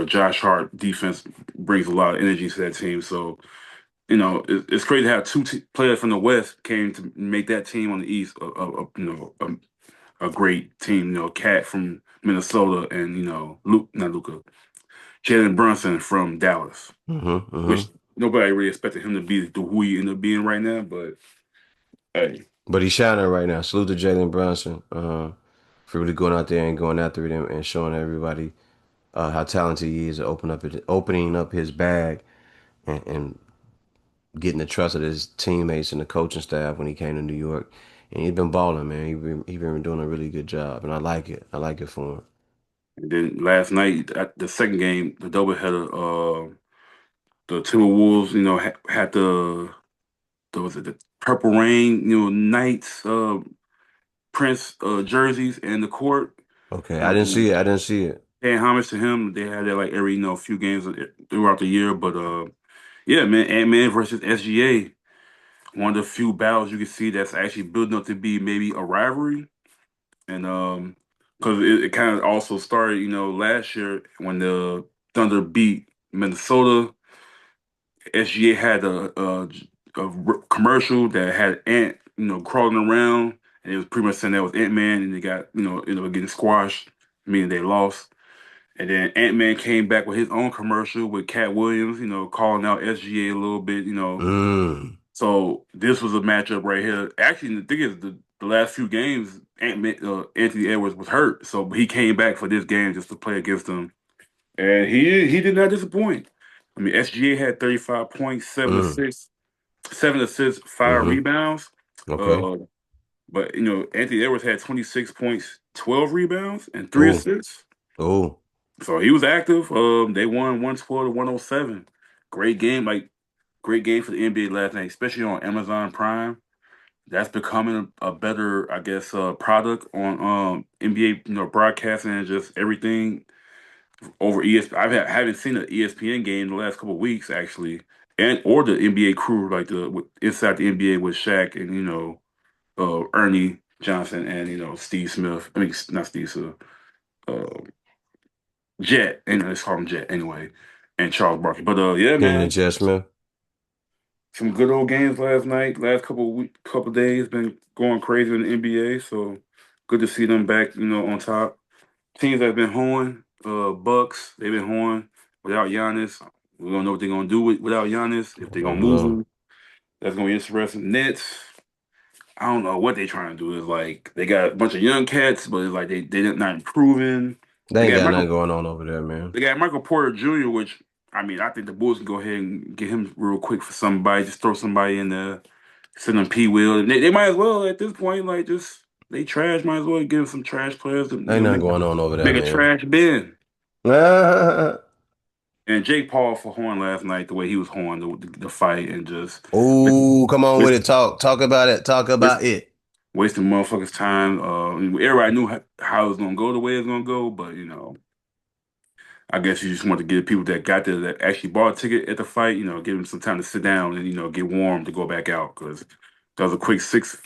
Speaker 2: Josh Hart defense brings a lot of energy to that team. So it's crazy to have players from the West came to make that team on the East a great team. Cat from Minnesota and Luke, not Luca, Jalen Brunson from Dallas,
Speaker 1: Hmm.
Speaker 2: which nobody really expected him to be who he ended up being right now. But hey,
Speaker 1: But he's shining right now. Salute to Jalen Brunson for really going out there and going after him and showing everybody how talented he is, opening up his bag and getting the trust of his teammates and the coaching staff when he came to New York. And he's been balling, man. He been doing a really good job, and I like it. I like it for him.
Speaker 2: and then last night at the second game, the doubleheader, the Timberwolves, had the Purple Rain, Knights, Prince jerseys in the court.
Speaker 1: Okay, I didn't see
Speaker 2: Um,
Speaker 1: it. I didn't see it.
Speaker 2: paying homage to him. They had that like every few games throughout the year. But yeah, man, Ant-Man versus SGA, one of the few battles you can see that's actually building up to be maybe a rivalry. And because it kind of also started, last year when the Thunder beat Minnesota. SGA had a commercial that had Ant, crawling around, and it was pretty much saying that was Ant Man, and they got, ended up getting squashed, meaning they lost. And then Ant Man came back with his own commercial with Cat Williams, calling out SGA a little bit.
Speaker 1: Mm,
Speaker 2: So this was a matchup right here. Actually, the thing is, the last few games, Anthony Edwards was hurt, so he came back for this game just to play against them, and he did not disappoint. I mean, SGA had 35 points,
Speaker 1: mm,
Speaker 2: 7 assists, five
Speaker 1: mm-hmm.
Speaker 2: rebounds.
Speaker 1: Okay.
Speaker 2: Uh, but Anthony Edwards had 26 points, 12 rebounds, and three
Speaker 1: Oh,
Speaker 2: assists.
Speaker 1: oh.
Speaker 2: So he was active. They won 112 to 107. Great game, like great game for the NBA last night, especially on Amazon Prime. That's becoming a better, I guess, product on NBA, broadcasting and just everything over ESPN. Haven't seen an ESPN game in the last couple of weeks actually, and or the NBA crew like inside the NBA with Shaq and Ernie Johnson and Steve Smith. I mean, not Steve Smith, uh, Jet, and let's call him Jet anyway, and Charles Barkley. But yeah,
Speaker 1: Kenny the
Speaker 2: man,
Speaker 1: Chessman.
Speaker 2: some good old games last night. Last couple days been going crazy in the NBA. So good to see them back. On top. Teams that have been hoeing, Bucks, they've been hoeing without Giannis. We don't know what they're gonna do without Giannis. If they're gonna
Speaker 1: Don't
Speaker 2: move
Speaker 1: know.
Speaker 2: him, that's gonna be interesting. Nets, I don't know what they're trying to do. Is like they got a bunch of young cats, but it's like they're not improving.
Speaker 1: They
Speaker 2: They
Speaker 1: ain't
Speaker 2: got
Speaker 1: got
Speaker 2: Michael
Speaker 1: nothing going on over there, man.
Speaker 2: they got Michael Porter Jr., which I mean I think the Bulls can go ahead and get him real quick for somebody. Just throw somebody in there, send them P Will. And they might as well at this point like just they trash. Might as well give them some trash players to
Speaker 1: Ain't nothing going on over there,
Speaker 2: make a
Speaker 1: man.
Speaker 2: trash bin.
Speaker 1: Ah,
Speaker 2: And Jake Paul for Horn last night, the way he was Horn, the fight, and just
Speaker 1: oh, come on with
Speaker 2: waste,
Speaker 1: it. Talk about it. Talk
Speaker 2: waste,
Speaker 1: about it.
Speaker 2: wasting motherfuckers' time. Everybody knew how it was gonna go the way it's gonna go, but I guess you just want to give people that got there that actually bought a ticket at the fight, give them some time to sit down and get warm to go back out because that was a quick six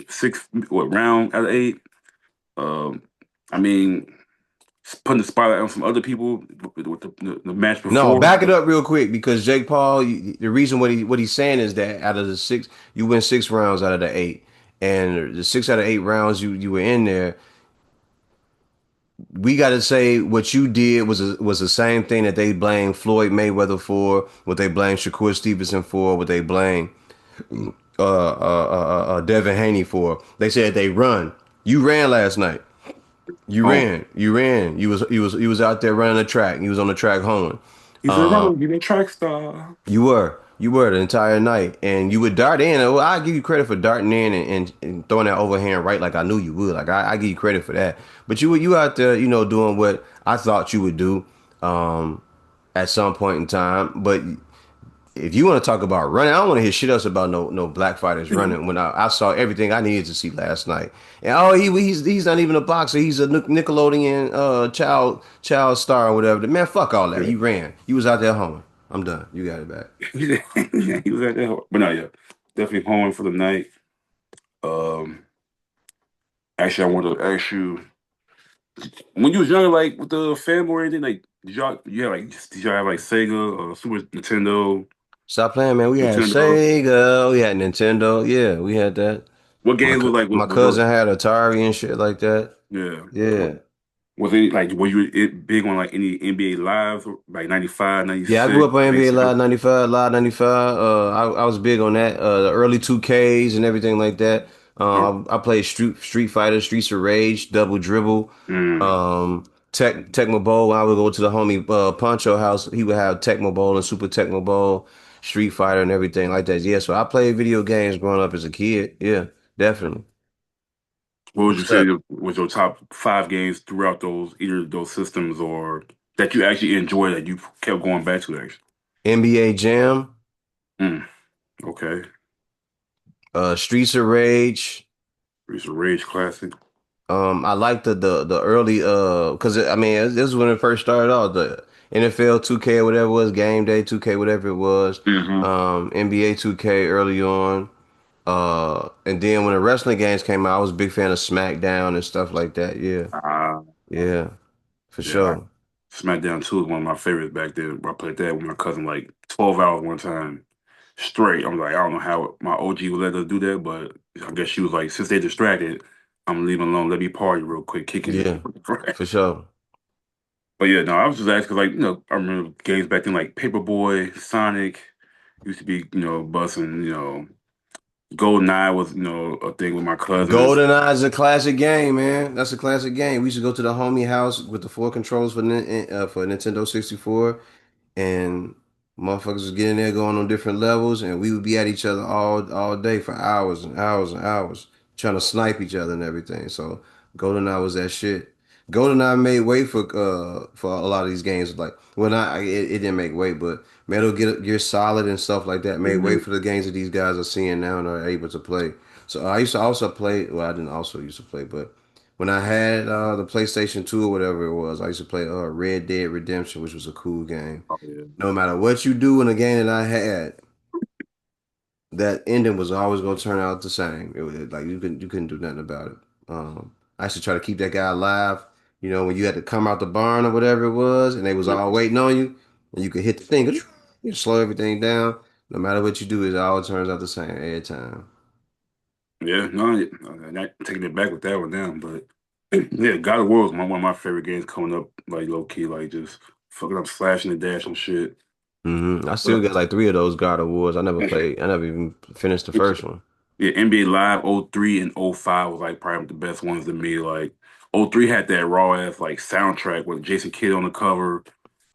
Speaker 2: round out of eight. Um, I mean, putting the spotlight on some other people with the match
Speaker 1: No,
Speaker 2: before.
Speaker 1: back it up real quick because Jake Paul. The reason what he's saying is that out of the six, you win 6 rounds out of the eight, and the 6 out of 8 rounds you were in there. We got to say what you did was the same thing that they blame Floyd Mayweather for, what they blame Shakur Stevenson for, what they blame Devin Haney for. They said they run. You ran last night. You
Speaker 2: Oh,
Speaker 1: ran. You ran. You was out there running the track. You was on the track home.
Speaker 2: he's a runner, he's a track star.
Speaker 1: You were. You were the entire night. And you would dart in. Well, I give you credit for darting in and throwing that overhand right like I knew you would. Like I give you credit for that. But you out there, doing what I thought you would do at some point in time. But if you want to talk about running, I don't want to hear shit else about no black fighters running when I saw everything I needed to see last night. And he's not even a boxer. He's a Nickelodeon child star or whatever. Man, fuck all that. You ran. You was out there home. I'm done. You got it back.
Speaker 2: Yeah, he was at that. But no, yeah, definitely home for the night. Um, Actually, I wanted to ask you when you was younger, like with the family or anything, like did y'all have like Sega or Super Nintendo,
Speaker 1: Stop playing, man. We had
Speaker 2: Nintendo?
Speaker 1: Sega, we had Nintendo. Yeah, we had that.
Speaker 2: What
Speaker 1: My
Speaker 2: games was like
Speaker 1: my
Speaker 2: was your
Speaker 1: cousin had Atari and shit like that.
Speaker 2: yeah?
Speaker 1: Yeah.
Speaker 2: Was it like were you big on like any NBA lives like 95,
Speaker 1: Yeah, I grew
Speaker 2: 96,
Speaker 1: up on NBA Live
Speaker 2: 97?
Speaker 1: 95, Live 95. I was big on that. The early 2Ks and everything like that.
Speaker 2: Oh,
Speaker 1: I played Street Fighter, Streets of Rage, Double Dribble,
Speaker 2: mm.
Speaker 1: Tecmo Bowl. I would go to the homie Poncho house. He would have Tecmo Bowl and Super Tecmo Bowl, Street Fighter and everything like that. Yeah, so I played video games growing up as a kid. Yeah, definitely.
Speaker 2: What would you
Speaker 1: What's
Speaker 2: say
Speaker 1: up?
Speaker 2: was your top five games throughout those either those systems or that you actually enjoyed that you kept going back to actually?
Speaker 1: NBA Jam,
Speaker 2: Mm, okay.
Speaker 1: Streets of Rage.
Speaker 2: It's a Rage classic.
Speaker 1: I like the early because I mean this is when it first started off the NFL 2K or whatever it was, Game Day 2K whatever it was,
Speaker 2: Hmm.
Speaker 1: NBA 2K early on, and then when the wrestling games came out, I was a big fan of SmackDown and stuff like that. Yeah,
Speaker 2: Uh,
Speaker 1: yeah, for
Speaker 2: yeah,
Speaker 1: sure.
Speaker 2: SmackDown 2 is one of my favorites back then. I played that with my cousin like 12 hours one time straight. I'm like, I don't know how my OG would let us do that, but I guess she was like, since they distracted, I'm gonna leave them alone. Let me party real quick, kicking
Speaker 1: Yeah,
Speaker 2: it.
Speaker 1: for sure.
Speaker 2: But yeah, no, I was just asking, like, I remember games back then, like Paperboy, Sonic, used to be, busting, GoldenEye was, a thing with my cousins.
Speaker 1: GoldenEye is a classic game, man. That's a classic game. We used to go to the homie house with the four controls for Nintendo 64. And motherfuckers was getting there going on different levels, and we would be at each other all day for hours and hours and hours trying to snipe each other and everything. So GoldenEye was that shit. GoldenEye made way for a lot of these games. Like well, not it didn't make way, but Gear Solid and stuff like that made way
Speaker 2: Hmm.
Speaker 1: for the games that these guys are seeing now and are able to play. So I used to also play. Well, I didn't also used to play, but when I had the PlayStation 2 or whatever it was, I used to play Red Dead Redemption, which was a cool game.
Speaker 2: Oh, yeah.
Speaker 1: No matter what you do in the game that I had, that ending was always gonna turn out the same. It was like you couldn't do nothing about it. I used to try to keep that guy alive. You know, when you had to come out the barn or whatever it was, and they was all waiting on you, and you could hit the thing, you slow everything down. No matter what you do, it always turns out the same every time.
Speaker 2: Yeah, no, I'm not taking it back with that one now, but yeah, God of War was one of my favorite games coming up, like low key, like just fucking up, slashing the dash and shit.
Speaker 1: I still
Speaker 2: But
Speaker 1: got like three of those God of Wars. I never played. I never even finished the first one.
Speaker 2: yeah, NBA Live '03 and '05 was like probably the best ones to me. Like '03 had that raw ass like soundtrack with Jason Kidd on the cover.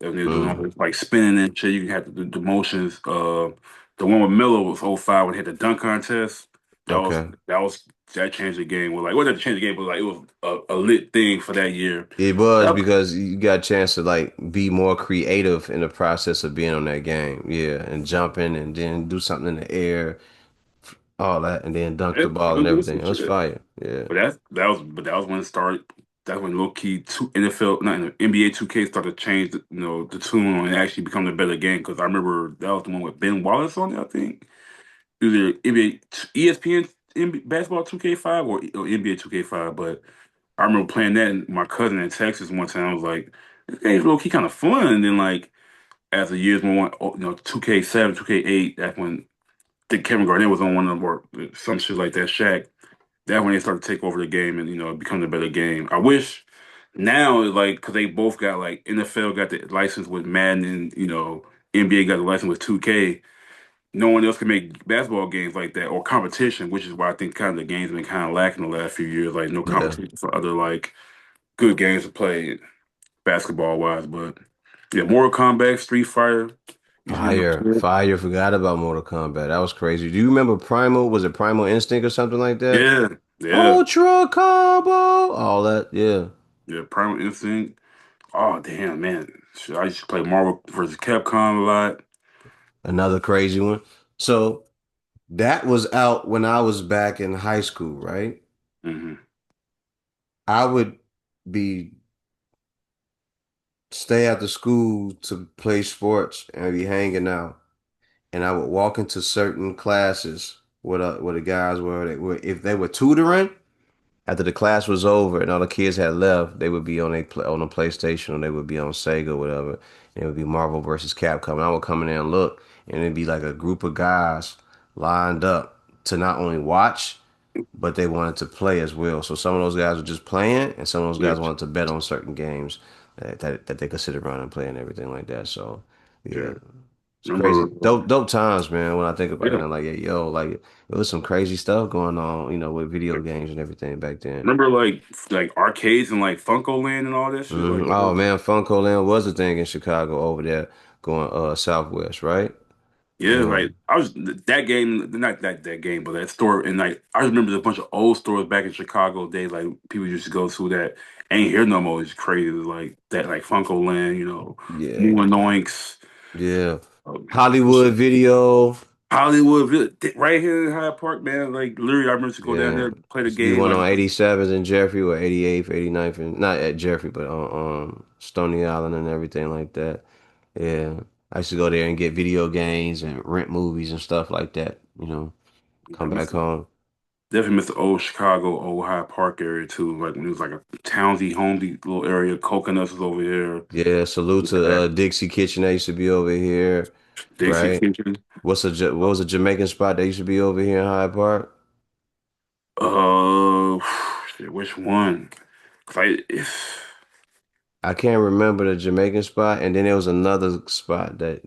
Speaker 2: And they were doing all
Speaker 1: Mm,
Speaker 2: this, like spinning and shit. You had the motions. The one with Melo was '05 when he had the dunk contest. That was
Speaker 1: okay.
Speaker 2: that was that changed the game. Well, like what did change the game? But like it was a lit thing for that year.
Speaker 1: It was
Speaker 2: Yep.
Speaker 1: because you got a chance to like be more creative in the process of being on that game. Yeah, and jumping and then do something in the air, all that, and then dunk the
Speaker 2: It
Speaker 1: ball and
Speaker 2: was doing
Speaker 1: everything.
Speaker 2: some
Speaker 1: It was
Speaker 2: shit.
Speaker 1: fire. Yeah.
Speaker 2: But that was when it started. That's when low key two NFL, not NBA 2K started to change the tune and actually become a better game. Because I remember that was the one with Ben Wallace on it. I think either NBA, ESPN basketball 2K5 or NBA 2K5. But I remember playing that and my cousin in Texas one time. I was like, this game's low key kind of fun. And then like as the years went on, 2K7, 2K8. That's when I think Kevin Garnett was on one of them or some shit like that. Shaq. That when they start to take over the game and it becomes a better game. I wish now like because they both got like NFL got the license with Madden and NBA got the license with 2K. No one else can make basketball games like that or competition, which is why I think kind of the game's been kind of lacking the last few years. Like no
Speaker 1: Yeah.
Speaker 2: competition for other like good games to play basketball wise. But yeah, Mortal Kombat, Street Fighter used to be my
Speaker 1: Fire.
Speaker 2: shit.
Speaker 1: Fire. Forgot about Mortal Kombat. That was crazy. Do you remember Primal? Was it Primal Instinct or something like that?
Speaker 2: Yeah, yeah,
Speaker 1: Ultra Combo. All that. Yeah.
Speaker 2: yeah. Primal Instinct. Oh damn, man! Shit, I used to play Marvel versus Capcom a lot.
Speaker 1: Another crazy one. So that was out when I was back in high school, right?
Speaker 2: Hmm.
Speaker 1: I would be stay after school to play sports and be hanging out. And I would walk into certain classes where the guys were if they were tutoring. After the class was over and all the kids had left, they would be on a PlayStation or they would be on Sega or whatever. And it would be Marvel versus Capcom. And I would come in there and look, and it'd be like a group of guys lined up to not only watch, but they wanted to play as well. So some of those guys were just playing, and some of those
Speaker 2: Yeah,
Speaker 1: guys wanted to bet on certain games that they could sit around and play and everything like that. So
Speaker 2: yeah.
Speaker 1: yeah, it's crazy.
Speaker 2: Remember,
Speaker 1: Dope times, man. When I think about it,
Speaker 2: yeah.
Speaker 1: I'm like, yeah, yo, like it was some crazy stuff going on, with video games and everything back then.
Speaker 2: Remember like arcades and like Funko Land and all that shit. Like,
Speaker 1: Oh man, Funko Land was a thing in Chicago over there going southwest, right?
Speaker 2: yeah,
Speaker 1: Yeah.
Speaker 2: like I was that game, not that game, but that store, and like I remember there's a bunch of old stores back in Chicago days, like people used to go to that ain't here no more. It's crazy, like that, like Funko Land,
Speaker 1: Yeah.
Speaker 2: Moo Anoinks,
Speaker 1: Yeah.
Speaker 2: what's
Speaker 1: Hollywood
Speaker 2: it?
Speaker 1: Video.
Speaker 2: Hollywood right here in Hyde Park, man. Like literally, I remember to go down
Speaker 1: Yeah.
Speaker 2: there, play the
Speaker 1: Used to be
Speaker 2: game,
Speaker 1: one
Speaker 2: like
Speaker 1: on 87th and Jeffrey or 88th, 89th and not at Jeffrey, but on Stony Island and everything like that. Yeah. I used to go there and get video games and rent movies and stuff like that,
Speaker 2: I
Speaker 1: come back
Speaker 2: miss
Speaker 1: home.
Speaker 2: definitely miss the old Chicago, old Hyde Park area too. Like when it was like a townsy, homey little area. Coconuts was over here.
Speaker 1: Yeah, salute to
Speaker 2: Yeah.
Speaker 1: Dixie Kitchen that used to be over here,
Speaker 2: Dixie
Speaker 1: right?
Speaker 2: Kitchen.
Speaker 1: What was a Jamaican spot that used to be over here in Hyde Park?
Speaker 2: Uh, shit, which one? 'Cause
Speaker 1: I can't remember the Jamaican spot, and then there was another spot that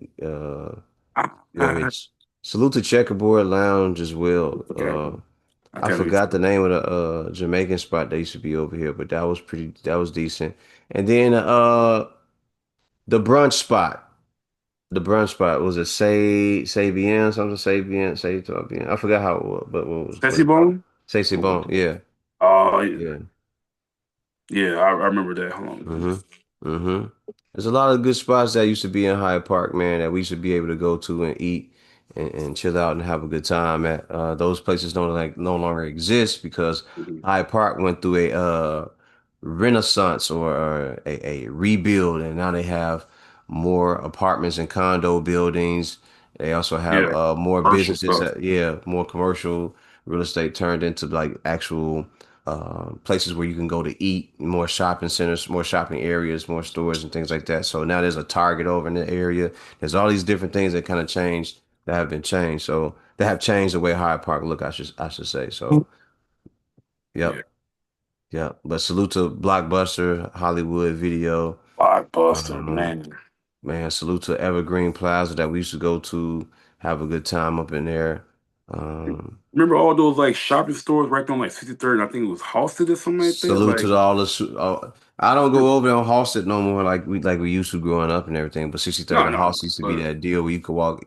Speaker 2: I,
Speaker 1: yeah,
Speaker 2: I,
Speaker 1: it's salute to Checkerboard Lounge as
Speaker 2: I
Speaker 1: well.
Speaker 2: forgot. I
Speaker 1: I
Speaker 2: can't really
Speaker 1: forgot the
Speaker 2: tell.
Speaker 1: name of the Jamaican spot that used to be over here, but that was decent. And then the brunch spot. The brunch spot was it Say Bien, something Say Bien, Say Todo Bien. I forgot how it was, but what
Speaker 2: Sassy
Speaker 1: it called.
Speaker 2: Bone?
Speaker 1: Say C'est Bon, yeah.
Speaker 2: Oh,
Speaker 1: Yeah.
Speaker 2: yeah, I remember that. Hold on.
Speaker 1: Mm-hmm. Mm-hmm. There's a lot of good spots that used to be in Hyde Park, man, that we should be able to go to and eat and chill out and have a good time at. Those places don't like no longer exist because
Speaker 2: Mhm.
Speaker 1: Hyde Park went through a renaissance or a rebuild, and now they have more apartments and condo buildings. They also have
Speaker 2: Yeah,
Speaker 1: more
Speaker 2: commercial
Speaker 1: businesses,
Speaker 2: stuff.
Speaker 1: yeah, more commercial real estate turned into like actual places where you can go to eat, more shopping centers, more shopping areas, more stores and things like that. So now there's a Target over in the area. There's all these different things that kind of changed that have been changed. So that have changed the way Hyde Park look, I should say. So
Speaker 2: Yeah,
Speaker 1: yep, yep. But salute to Blockbuster, Hollywood Video.
Speaker 2: Blockbuster,
Speaker 1: Um,
Speaker 2: man.
Speaker 1: Man, salute to Evergreen Plaza that we used to go to, have a good time up in there. Um,
Speaker 2: Remember all those like shopping stores right on like 63rd? I think it was Halsted or something like that.
Speaker 1: Salute
Speaker 2: Like,
Speaker 1: to all the. I don't go over there on Halsted no more like we used to growing up and everything. But 63rd
Speaker 2: no,
Speaker 1: and
Speaker 2: no,
Speaker 1: Halsted used to be
Speaker 2: but
Speaker 1: that deal where you could walk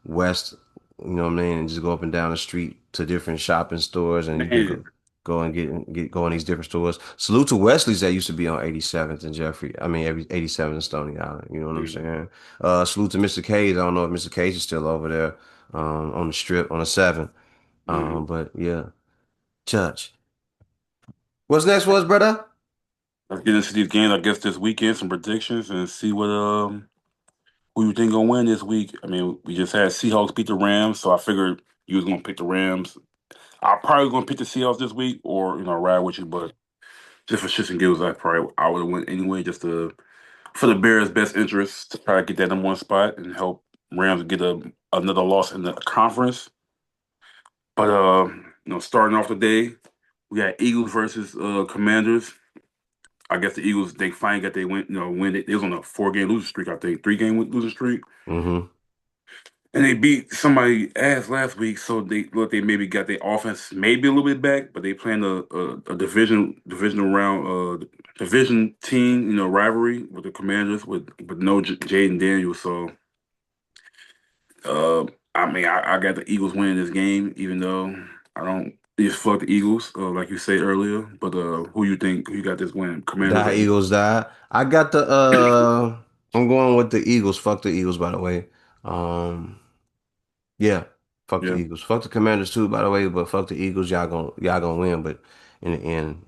Speaker 1: west, you know what I mean, and just go up and down the street to different shopping stores, and you can
Speaker 2: man,
Speaker 1: go and get go in these different stores. Salute to Wesley's that used to be on 87th and Jeffrey. I mean, every 87th and Stony Island. You know what I'm
Speaker 2: yeah.
Speaker 1: saying? Salute to Mr. Cage. I don't know if Mr. Cage is still over there, on the strip on the 7th.
Speaker 2: Mm.
Speaker 1: But yeah, Judge. What's next for us, brother?
Speaker 2: Let's get into these games, I guess, this weekend, some predictions, and see what who you think gonna win this week. I mean, we just had Seahawks beat the Rams, so I figured you was gonna pick the Rams. I probably gonna pick the Seahawks this week, or ride with you, but just for shits and giggles, I would have went anyway, just to for the Bears' best interest to try to get that number one spot and help Rams get another loss in the conference. But starting off the day, we got Eagles versus Commanders. I guess the Eagles they finally got they win. They was on a 4 game losing streak, I think 3 game losing streak,
Speaker 1: Mm-hmm.
Speaker 2: and they beat somebody ass last week. So they maybe got their offense maybe a little bit back, but they playing a divisional round division team rivalry with the Commanders with no Jaden Daniels. So uh, I mean I got the Eagles winning this game, even though I don't. Just fuck the Eagles, like you said earlier. But who you think who you got this win? Commanders
Speaker 1: Die
Speaker 2: or
Speaker 1: Eagles die. I got the I'm going with the Eagles. Fuck the Eagles, by the way. Um yeah, fuck the
Speaker 2: yeah.
Speaker 1: Eagles. Fuck the Commanders too, by the way, but fuck the Eagles. Y'all gonna win, but in the end,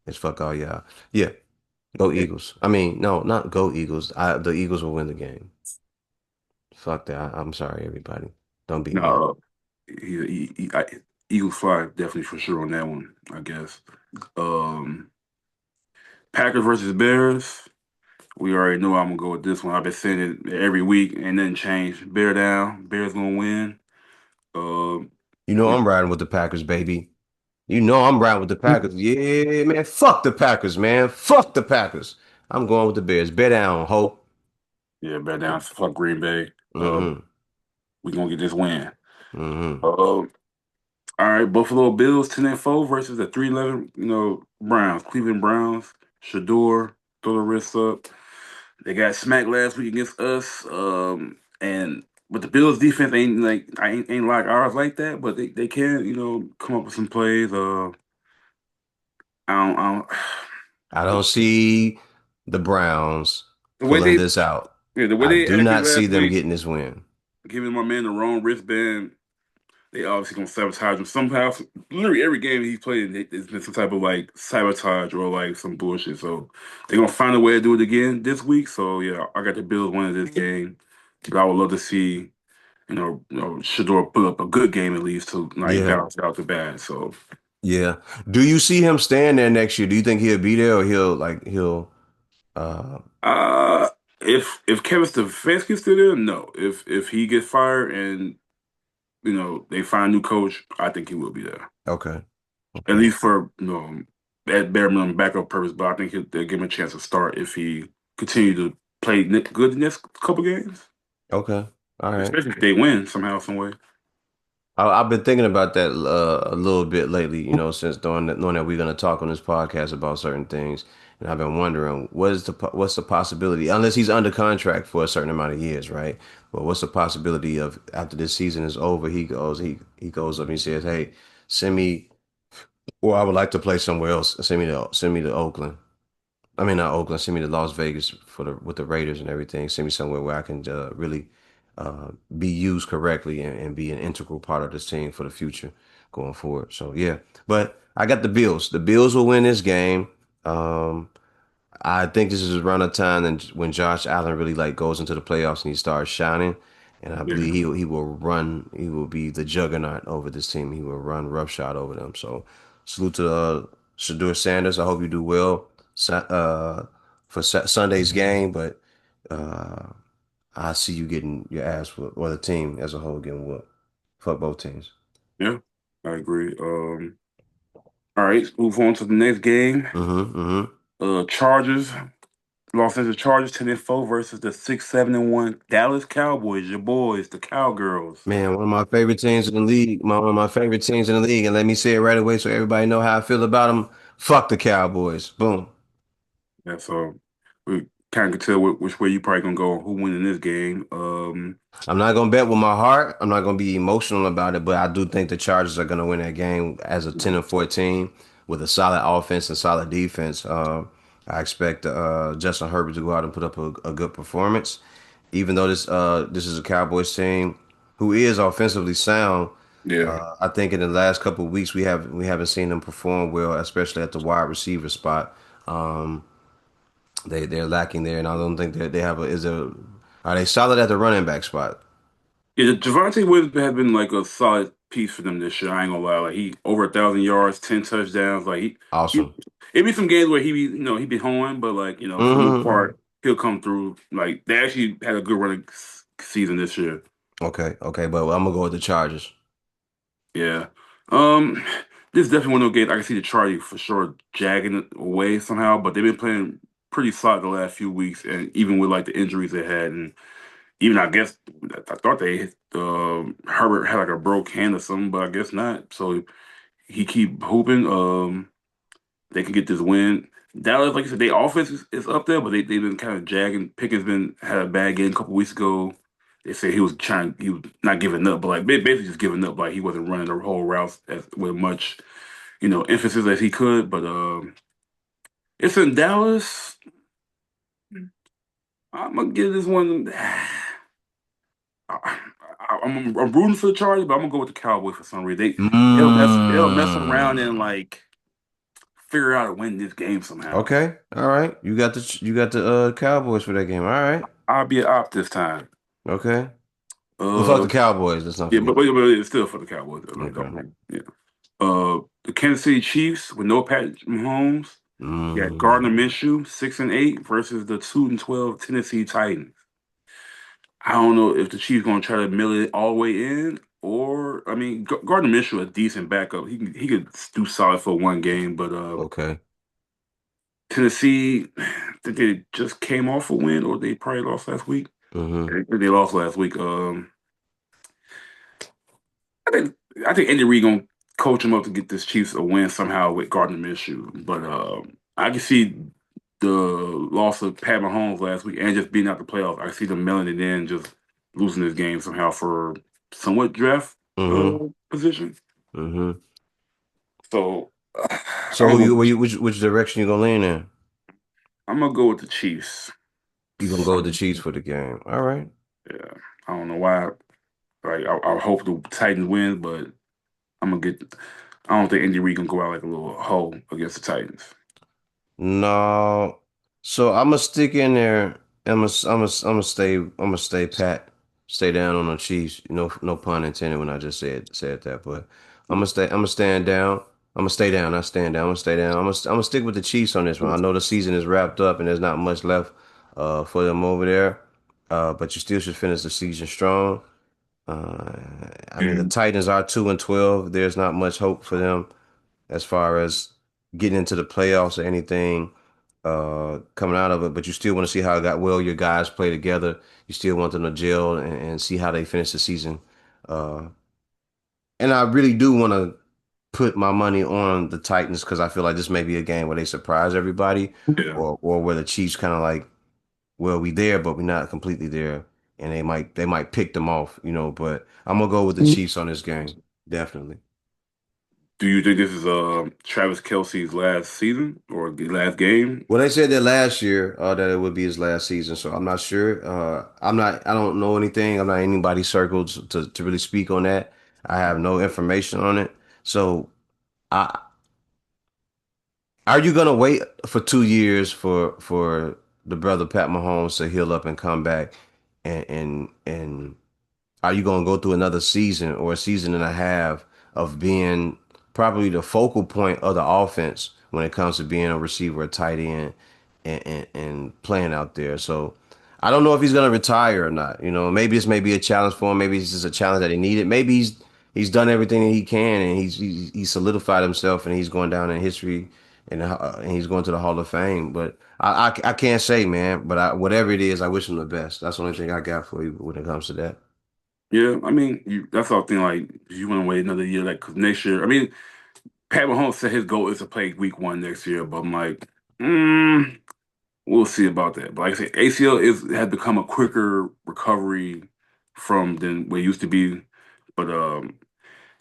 Speaker 1: it's fuck all y'all. Yeah. Go Eagles. I mean, no, not go Eagles. The Eagles will win the game. Fuck that. I'm sorry, everybody. Don't beat me up.
Speaker 2: No, Eagles fly definitely for sure on that one, I guess. Um, Packers versus Bears. We already know I'm gonna go with this one. I've been saying it every week, and nothing changed. Bear down. Bears gonna win. Um,
Speaker 1: You know
Speaker 2: we,
Speaker 1: I'm riding with the Packers, baby. You know I'm riding with the Packers. Yeah, man. Fuck the Packers, man. Fuck the Packers. I'm going with the Bears. Bet down, ho.
Speaker 2: yeah, bear down. Fuck Green Bay.
Speaker 1: Mm-hmm.
Speaker 2: We gonna get this win.
Speaker 1: Mm-hmm.
Speaker 2: All right, Buffalo Bills 10-4 versus the 3-11, Browns, Cleveland Browns. Shadeur, throw the wrist up. They got smacked last week against us. And but the Bills defense ain't like ours like that, but they can, come up with some plays. I don't
Speaker 1: I don't see the Browns
Speaker 2: the way
Speaker 1: pulling
Speaker 2: they
Speaker 1: this out.
Speaker 2: yeah, the way
Speaker 1: I
Speaker 2: they
Speaker 1: do
Speaker 2: executed
Speaker 1: not see
Speaker 2: last
Speaker 1: them
Speaker 2: week,
Speaker 1: getting this win.
Speaker 2: giving my man the wrong wristband. They obviously gonna sabotage him somehow. Literally every game he's played, it's been some type of like sabotage or like some bullshit. So they're gonna find a way to do it again this week. So yeah, I got the Bills winning this game. But I would love to see Shador put up a good game at least to like
Speaker 1: Yeah.
Speaker 2: balance out the bad. So
Speaker 1: Yeah. Do you see him staying there next year? Do you think he'll be there or he'll uh
Speaker 2: uh, if Kevin Stefanski's still there, no. If he gets fired and they find a new coach, I think he will be there.
Speaker 1: okay.
Speaker 2: At
Speaker 1: Okay.
Speaker 2: least for at bare minimum backup purpose. But I think they'll give him a chance to start if he continue to play good the next couple games,
Speaker 1: Okay. All right.
Speaker 2: especially if they win somehow, some way.
Speaker 1: I've been thinking about that a little bit lately, since knowing that we're going to talk on this podcast about certain things, and I've been wondering what's the possibility, unless he's under contract for a certain amount of years, right? But what's the possibility of after this season is over, he goes up and he says, "Hey, send me, or I would like to play somewhere else. Send me to Oakland. I mean, not Oakland. Send me to Las Vegas for the with the Raiders and everything. Send me somewhere where I can really be used correctly and be an integral part of this team for the future going forward. So yeah, but I got the Bills. The Bills will win this game. Um, I think this is around the time when Josh Allen really like goes into the playoffs and he starts shining. And I
Speaker 2: Yeah,
Speaker 1: believe he will run. He will be the juggernaut over this team. He will run roughshod over them. So salute to Shadeur Sanders. I hope you do well for Sunday's game. But uh, I see you getting your ass whooped, or the team as a whole getting whooped. Fuck both teams.
Speaker 2: yeah, I agree. All right, let's move on to the next game.
Speaker 1: Mm-hmm. Mm-hmm.
Speaker 2: Chargers, Los Angeles Chargers 10-4 versus the 6-7-1 Dallas Cowboys. Your boys, the Cowgirls.
Speaker 1: Man, one of my favorite teams in the league. One of my favorite teams in the league. And let me say it right away so everybody know how I feel about them. Fuck the Cowboys. Boom.
Speaker 2: Yeah, so we kind of can tell which way you probably gonna go. Who win in this game?
Speaker 1: I'm not gonna bet with my heart. I'm not gonna be emotional about it, but I do think the Chargers are gonna win that game as a 10 and 14 with a solid offense and solid defense. I expect Justin Herbert to go out and put up a good performance, even though this is a Cowboys team who is offensively sound.
Speaker 2: Yeah.
Speaker 1: I think in the last couple of weeks we haven't seen them perform well, especially at the wide receiver spot. Um, they're lacking there, and I don't think that they have a is a are they solid at the running back spot?
Speaker 2: Yeah, Javante Williams has been like a solid piece for them this year. I ain't gonna lie. Like he over 1,000 yards, 10 touchdowns. Like he
Speaker 1: Awesome.
Speaker 2: it be some games where he be hoeing, but like for the most
Speaker 1: Hmm.
Speaker 2: part, he'll come through. Like they actually had a good running season this year.
Speaker 1: Okay, okay, but I'm gonna go with the Chargers.
Speaker 2: Yeah. Um, this is definitely one of those games I can see the Chargers for sure jagging it away somehow, but they've been playing pretty solid the last few weeks, and even with like the injuries they had, and even I guess I thought they Herbert had like a broke hand or something, but I guess not. So he keep hooping. They can get this win. Dallas, like you said, their offense is up there, but they've been kind of jagging. Pickens been had a bad game a couple weeks ago. They said he was not giving up, but like basically just giving up. Like he wasn't running the whole route with much, emphasis as he could. But it's in Dallas. I'm gonna give this one. I'm rooting for the Chargers, but I'm gonna go with the Cowboys for some reason. They'll mess around and
Speaker 1: Mm.
Speaker 2: like figure out to win this game somehow.
Speaker 1: Okay. All right. You got the Cowboys for that game. All right.
Speaker 2: I'll be an op this time.
Speaker 1: Okay. Well, fuck
Speaker 2: Uh,
Speaker 1: the Cowboys. Let's not
Speaker 2: yeah,
Speaker 1: forget
Speaker 2: but
Speaker 1: that.
Speaker 2: it's still for the Cowboys. Like,
Speaker 1: Okay.
Speaker 2: don't yeah. The Kansas City Chiefs with no Pat Mahomes. You got Gardner
Speaker 1: Mm,
Speaker 2: Minshew, 6-8 versus the 2-12 Tennessee Titans. I don't know if the Chiefs gonna try to mill it all the way in, or I mean, Gardner Minshew a decent backup. He could do solid for one game, but
Speaker 1: okay.
Speaker 2: Tennessee, I think they just came off a win, or they probably lost last week.
Speaker 1: Mm-hmm.
Speaker 2: They lost last week. I think I think Andy Reid gonna coach him up to get this Chiefs a win somehow with Gardner Minshew. But I can see the loss of Pat Mahomes last week and just being out the playoffs. I can see them mailing it in, just losing this game somehow for somewhat draft
Speaker 1: Mm-hmm.
Speaker 2: position.
Speaker 1: Mm-hmm.
Speaker 2: So
Speaker 1: So
Speaker 2: I'm
Speaker 1: who
Speaker 2: gonna
Speaker 1: you,
Speaker 2: go.
Speaker 1: where you which direction you gonna lean in?
Speaker 2: I'm gonna go with the Chiefs.
Speaker 1: You gonna go with the Chiefs for the game. All right.
Speaker 2: Yeah, I don't know why. Like I hope the Titans win, but I'm gonna get. I don't think Andy Reid gonna go out like a little hoe against the Titans.
Speaker 1: No. So I'm gonna stick in there. I'm gonna stay pat, stay down on the Chiefs. No pun intended when I just said that, but I'm gonna stand down. I'm gonna stay down. Not stand down. I'm gonna stay down. I'm gonna stick with the Chiefs on this one. I know the season is wrapped up and there's not much left for them over there. But you still should finish the season strong. Uh, I mean the
Speaker 2: And
Speaker 1: Titans are 2-12. There's not much hope for them as far as getting into the playoffs or anything coming out of it, but you still want to see how your guys play together. You still want them to gel and see how they finish the season. Uh, and I really do want to put my money on the Titans because I feel like this may be a game where they surprise everybody,
Speaker 2: yeah.
Speaker 1: or where the Chiefs kind of like, well, we there, but we're not completely there, and they might pick them off. But I'm gonna go with the Chiefs on this game, definitely.
Speaker 2: Do you think this is Travis Kelce's last season or the last game?
Speaker 1: Well, they said that last year that it would be his last season, so I'm not sure. I don't know anything. I'm not in anybody's circles to really speak on that. I have no information on it. So, I are you gonna wait for 2 years for the brother Pat Mahomes to heal up and come back, and are you going to go through another season or a season and a half of being probably the focal point of the offense when it comes to being a receiver, a tight end, and playing out there? So I don't know if he's going to retire or not. Maybe this may be a challenge for him. Maybe it's just a challenge that he needed. Maybe he's done everything that he can and he's solidified himself and he's going down in history and he's going to the Hall of Fame. But I can't say, man. But whatever it is, I wish him the best. That's the only thing I got for you when it comes to that.
Speaker 2: Yeah, I mean, that's all thing. Like, you want to wait another year, like, 'cause next year. I mean, Pat Mahomes said his goal is to play Week 1 next year, but I'm like, we'll see about that. But like I said, ACL has become a quicker recovery from than what it used to be. But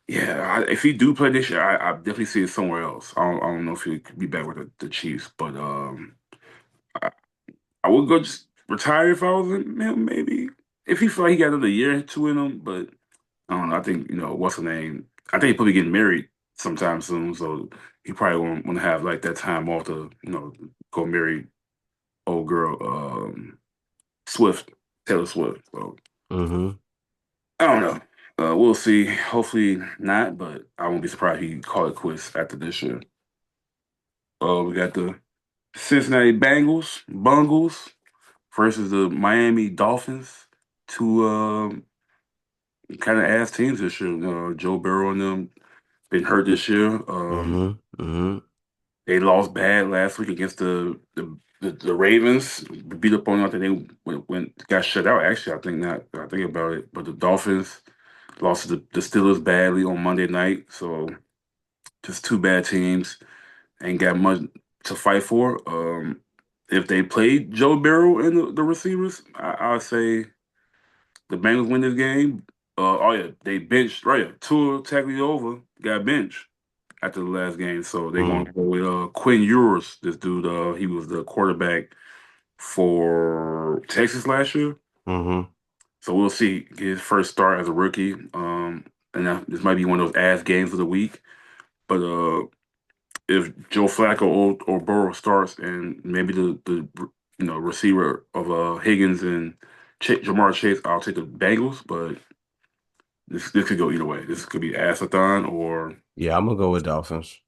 Speaker 2: yeah, if he do play this year, I definitely see it somewhere else. I don't know if he could be back with the Chiefs, but I, I would go just retire if I was him, maybe. If he feel like he got another year or two in him, but I don't know. I think, what's the name? I think he's probably getting married sometime soon, so he probably won't want to have like that time off to, go marry old girl, Swift, Taylor Swift. So
Speaker 1: Mm-hmm.
Speaker 2: I don't know. We'll see. Hopefully not, but I won't be surprised if he call it quits after this year. We got the Cincinnati Bungles versus the Miami Dolphins. Two kind of ass teams this year. Joe Burrow and them been hurt this year.
Speaker 1: Mm-hmm. Mm-hmm.
Speaker 2: They lost bad last week against the Ravens. Beat up on them. I think they got shut out. Actually, I think not. I think about it, but the Dolphins lost to the Steelers badly on Monday night. So just two bad teams. Ain't got much to fight for. If they played Joe Burrow and the receivers, I'd say the Bengals win this game. Oh yeah, they benched right. Yeah, Tua Tagovailoa got benched after the last game, so they're going to go with Quinn Ewers. This dude, he was the quarterback for Texas last year.
Speaker 1: Mm-hmm.
Speaker 2: So we'll see get his first start as a rookie. And this might be one of those ass games of the week. But if Joe Flacco or Burrow starts, and maybe the receiver of Higgins and Jamar Chase, I'll take the Bengals. But this could go either way. This could be Asathon or
Speaker 1: Yeah, I'm gonna go with Dolphins.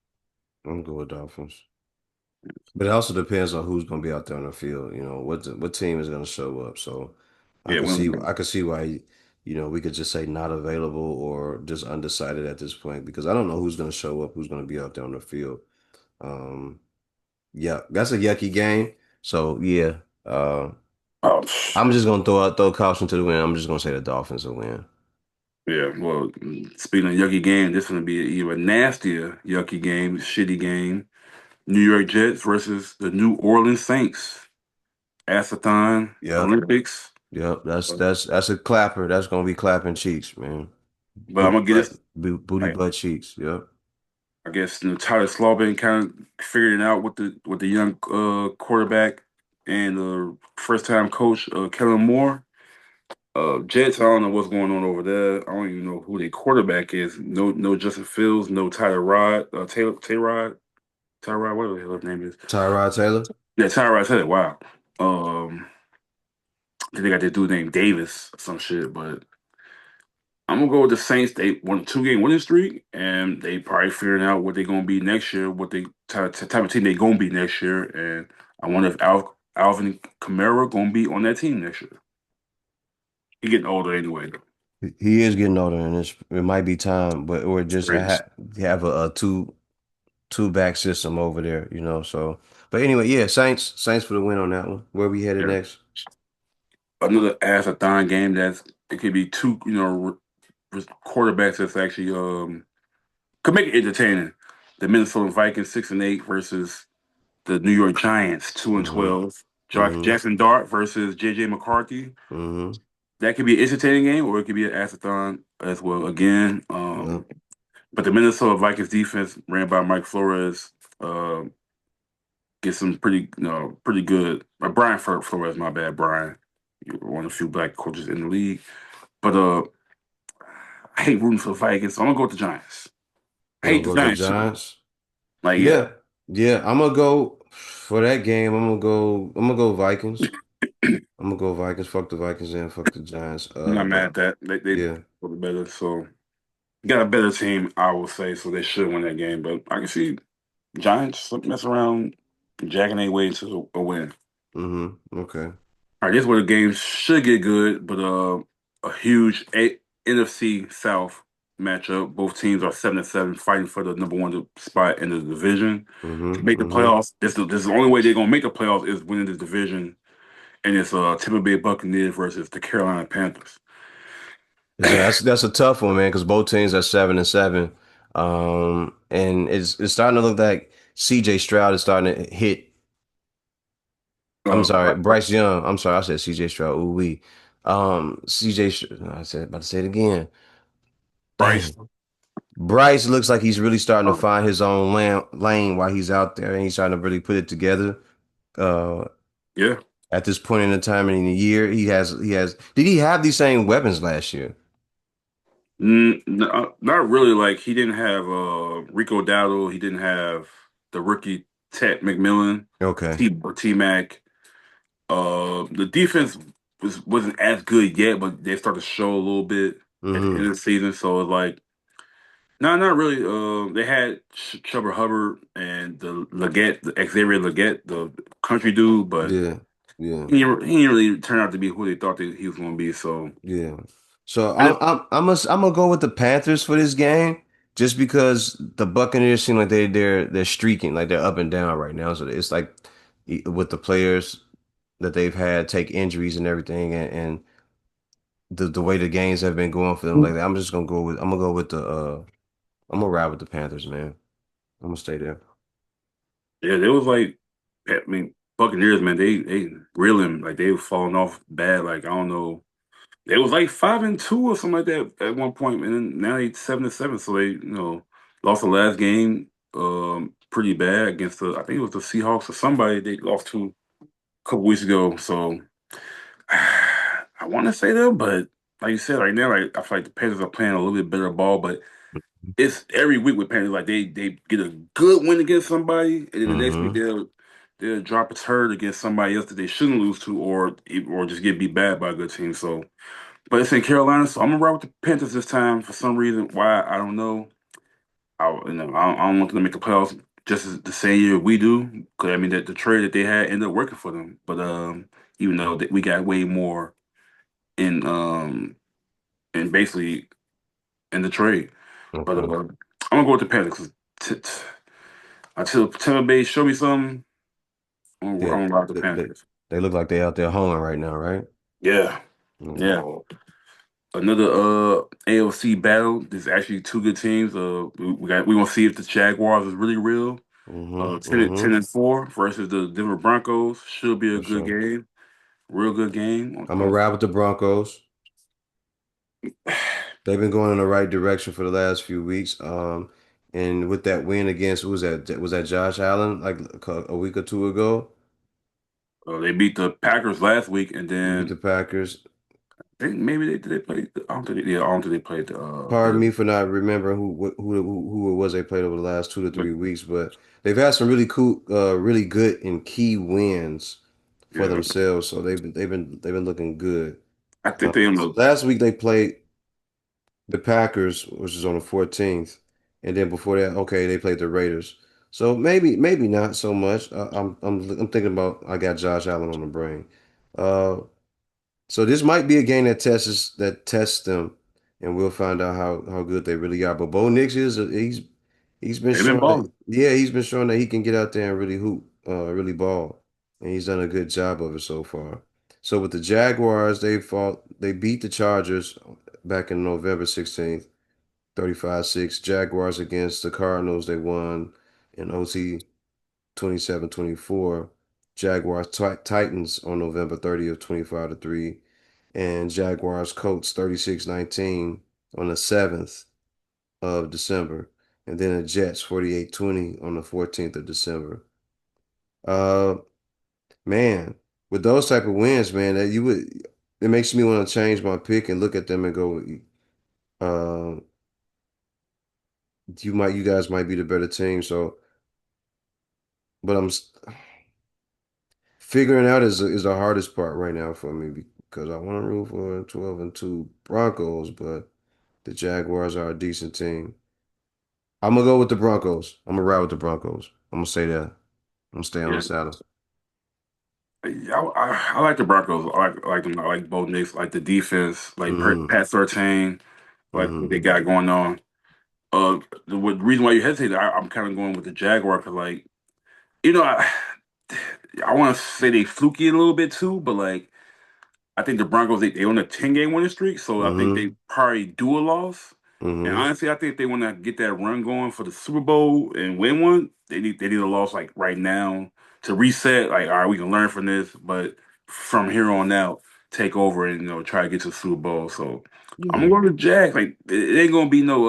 Speaker 1: I'm gonna go with Dolphins. But it also depends on who's going to be out there on the field. You know, what team is going to show up. So
Speaker 2: yeah.
Speaker 1: I could see why, we could just say not available or just undecided at this point because I don't know who's going to show up, who's going to be out there on the field. Um, yeah, that's a yucky game. So yeah,
Speaker 2: Oh,
Speaker 1: I'm just going to throw caution to the wind. I'm just going to say the Dolphins will win.
Speaker 2: yeah. Well, speaking of yucky game, this is gonna be an even nastier yucky game, shitty game. New York Jets versus the New Orleans Saints. Asathon
Speaker 1: Yep,
Speaker 2: Olympics.
Speaker 1: yep. That's a clapper. That's going to be clapping cheeks, man.
Speaker 2: But I'm gonna get this.
Speaker 1: Booty
Speaker 2: Like,
Speaker 1: butt cheeks. Yep.
Speaker 2: I guess Tyler Slaughter kind of figuring it out with the young quarterback and the first time coach Kellen Moore. Jets, I don't know what's going on over there. I don't even know who their quarterback is. No Justin Fields, no Tyler Rod, Tyrod, whatever the hell his name is.
Speaker 1: Tyrod Taylor.
Speaker 2: Yeah, Tyrod said it. Wow. Um, I think they got this dude named Davis or some shit, but I'm gonna go with the Saints. They won a 2 game winning streak, and they probably figuring out what they're gonna be next year, what they type of team they gonna be next year. And I wonder if Alvin Kamara gonna be on that team next year. He getting older anyway, though.
Speaker 1: He is getting older, and it might be time, but or just
Speaker 2: Right.
Speaker 1: have a two back system over there, So, but anyway, yeah, Saints for the win on that one. Where we headed
Speaker 2: Yeah.
Speaker 1: next?
Speaker 2: Another ass-a-thon game that's it could be two, quarterbacks that's actually could make it entertaining. The Minnesota Vikings 6-8 versus the New York Giants 2 and
Speaker 1: Mm-hmm.
Speaker 2: 12.
Speaker 1: Mm-hmm.
Speaker 2: Jackson Dart versus JJ McCarthy.
Speaker 1: Mm-hmm.
Speaker 2: That could be an entertaining game, or it could be an asathon as well. Again,
Speaker 1: Yep.
Speaker 2: but the Minnesota Vikings defense ran by Mike Flores uh, gets some pretty good. Brian Flores, my bad, Brian. You're one of the few black coaches in the league. But I hate rooting for the Vikings, so I'm gonna go with the Giants. I
Speaker 1: You gonna
Speaker 2: hate
Speaker 1: go
Speaker 2: the
Speaker 1: with the
Speaker 2: Giants too.
Speaker 1: Giants?
Speaker 2: Like, yeah,
Speaker 1: Yeah. Yeah, I'm gonna go for that game. I'm gonna go Vikings. I'm gonna go Vikings. Fuck the Vikings and fuck the Giants.
Speaker 2: I'm not mad
Speaker 1: But
Speaker 2: at that. They
Speaker 1: yeah.
Speaker 2: for the better, so got a better team, I will say, so they should win that game. But I can see Giants mess around, jacking their way to a win.
Speaker 1: Mm-hmm. Okay.
Speaker 2: All right, this is where the game should get good, but a huge NFC South matchup. Both teams are 7-7, fighting for the number one spot in the division to
Speaker 1: Mm-hmm.
Speaker 2: make the
Speaker 1: Mm-hmm.
Speaker 2: playoffs. This is the only way they're gonna make the playoffs is winning this division, and it's Tampa Bay Buccaneers versus the Carolina Panthers.
Speaker 1: That's a tough one, man, because both teams are 7-7. And it's starting to look like CJ Stroud is starting to hit. I'm sorry,
Speaker 2: Right.
Speaker 1: Bryce Young. I'm sorry, I said CJ Stroud. Ooh wee. I said about to say it again.
Speaker 2: Bryce.
Speaker 1: Dang. Bryce looks like he's really starting to
Speaker 2: Um,
Speaker 1: find his own lane while he's out there, and he's starting to really put it together. Uh,
Speaker 2: yeah.
Speaker 1: at this point in the time in the year, he has. Did he have these same weapons last year?
Speaker 2: Not really. Like he didn't have Rico Dowdle. He didn't have the rookie Ted McMillan,
Speaker 1: Okay.
Speaker 2: T Mac. The defense wasn't as good yet, but they started to show a little bit at the end
Speaker 1: Mm-hmm.
Speaker 2: of the season. So it's like, no, not really. They had Chuba Hubbard and the Leggett, the Xavier Leggett, the country dude, but
Speaker 1: Yeah. Yeah.
Speaker 2: he didn't really turn out to be who they thought that he was going to be. So
Speaker 1: Yeah. So
Speaker 2: I just,
Speaker 1: I'm gonna go with the Panthers for this game just because the Buccaneers seem like they're streaking, like they're up and down right now. So it's like with the players that they've had take injuries and everything and the way the games have been going for them, like I'm just gonna go with the I'm gonna ride with the Panthers, man. I'm gonna stay there.
Speaker 2: yeah, they was like, I mean, Buccaneers, man, they reeling like they were falling off bad. Like I don't know, they was like 5-2 or something like that at one point, and then now they 7-7. So they lost the last game pretty bad against the I think it was the Seahawks or somebody they lost to a couple weeks ago. So I want to say them, but like you said, right now, like I feel like the Panthers are playing a little bit better ball, but. it's every week with Panthers. Like they get a good win against somebody, and then the next week
Speaker 1: Mm-hmm.
Speaker 2: they'll drop a turd against somebody else that they shouldn't lose to, or just get beat bad by a good team. So, but it's in Carolina, so I'm gonna ride with the Panthers this time for some reason. Why I don't know. I don't want them to make the playoffs just as the same year we do. Because I mean, the trade that they had ended up working for them. But even though that we got way more in basically in the trade. But
Speaker 1: Okay.
Speaker 2: I'm gonna go with the Panthers 'cause until Tampa Bay show me something,
Speaker 1: Yeah,
Speaker 2: I'm gonna ride the
Speaker 1: they, they,
Speaker 2: Panthers.
Speaker 1: they look like they out there hoeing right now, right?
Speaker 2: Yeah,
Speaker 1: Mm-hmm.
Speaker 2: yeah. Another AOC battle. There's actually two good teams. We gonna see if the Jaguars is really real.
Speaker 1: Mm-hmm.
Speaker 2: 10-4 versus the Denver Broncos should be a
Speaker 1: For
Speaker 2: good
Speaker 1: sure.
Speaker 2: game. Real good game.
Speaker 1: I'm gonna ride with the Broncos.
Speaker 2: Uh,
Speaker 1: They've been going in the right direction for the last few weeks. And with that win against who was that? Was that Josh Allen like a week or two ago?
Speaker 2: they beat the Packers last week, and
Speaker 1: They beat the
Speaker 2: then
Speaker 1: Packers.
Speaker 2: I think maybe they played. I don't think. Yeah, I don't think they played
Speaker 1: Pardon
Speaker 2: the.
Speaker 1: me for not remembering who it was they played over the last 2 to 3 weeks, but they've had some really cool, really good and key wins for
Speaker 2: Yeah,
Speaker 1: themselves. So they've been looking good.
Speaker 2: I think they
Speaker 1: So
Speaker 2: ended
Speaker 1: last week they played the Packers, which is on the 14th, and then before that, okay, they played the Raiders. So maybe not so much. I'm thinking about I got Josh Allen on the brain. Uh, so this might be a game that tests them, and we'll find out how good they really are. But Bo Nix he's been
Speaker 2: they've been
Speaker 1: showing that
Speaker 2: balling.
Speaker 1: he's been showing that he can get out there and really hoop, really ball, and he's done a good job of it so far. So with the Jaguars, they beat the Chargers back in November 16th, 35-6. Jaguars against the Cardinals, they won in OT 27-24. Jaguars Titans on November 30th, 25-3, and Jaguars Colts 36-19 on the 7th of December, and then the Jets 48-20 on the 14th of December. Uh man, with those type of wins, man, that you would it makes me want to change my pick and look at them and go, uh, you guys might be the better team. So, but figuring out is the hardest part right now for me because I want to root for 12-2 Broncos, but the Jaguars are a decent team. I'm gonna go with the Broncos. I'm gonna ride with the Broncos. I'm gonna say that. I'm gonna stay on the
Speaker 2: Yeah,
Speaker 1: saddle.
Speaker 2: I like the Broncos. I like them. I like both Knicks. Like the defense. Like
Speaker 1: Mm-hmm.
Speaker 2: Pat 13. Like what
Speaker 1: Mm-hmm.
Speaker 2: they got going on. The reason why you hesitate, I'm kind of going with the Jaguar because like you know I want to say they fluky a little bit too, but like. I think the Broncos they on a 10 game winning streak, so I think
Speaker 1: Mm-hmm.
Speaker 2: they probably do a loss. And
Speaker 1: Mm-hmm.
Speaker 2: honestly, I think if they want to get that run going for the Super Bowl and win one, they need a loss like right now to reset. Like, all right, we can learn from this, but from here on out, take over and try to get to the Super Bowl. So I'm gonna
Speaker 1: Yeah.
Speaker 2: go to the Jags. Like it ain't gonna be no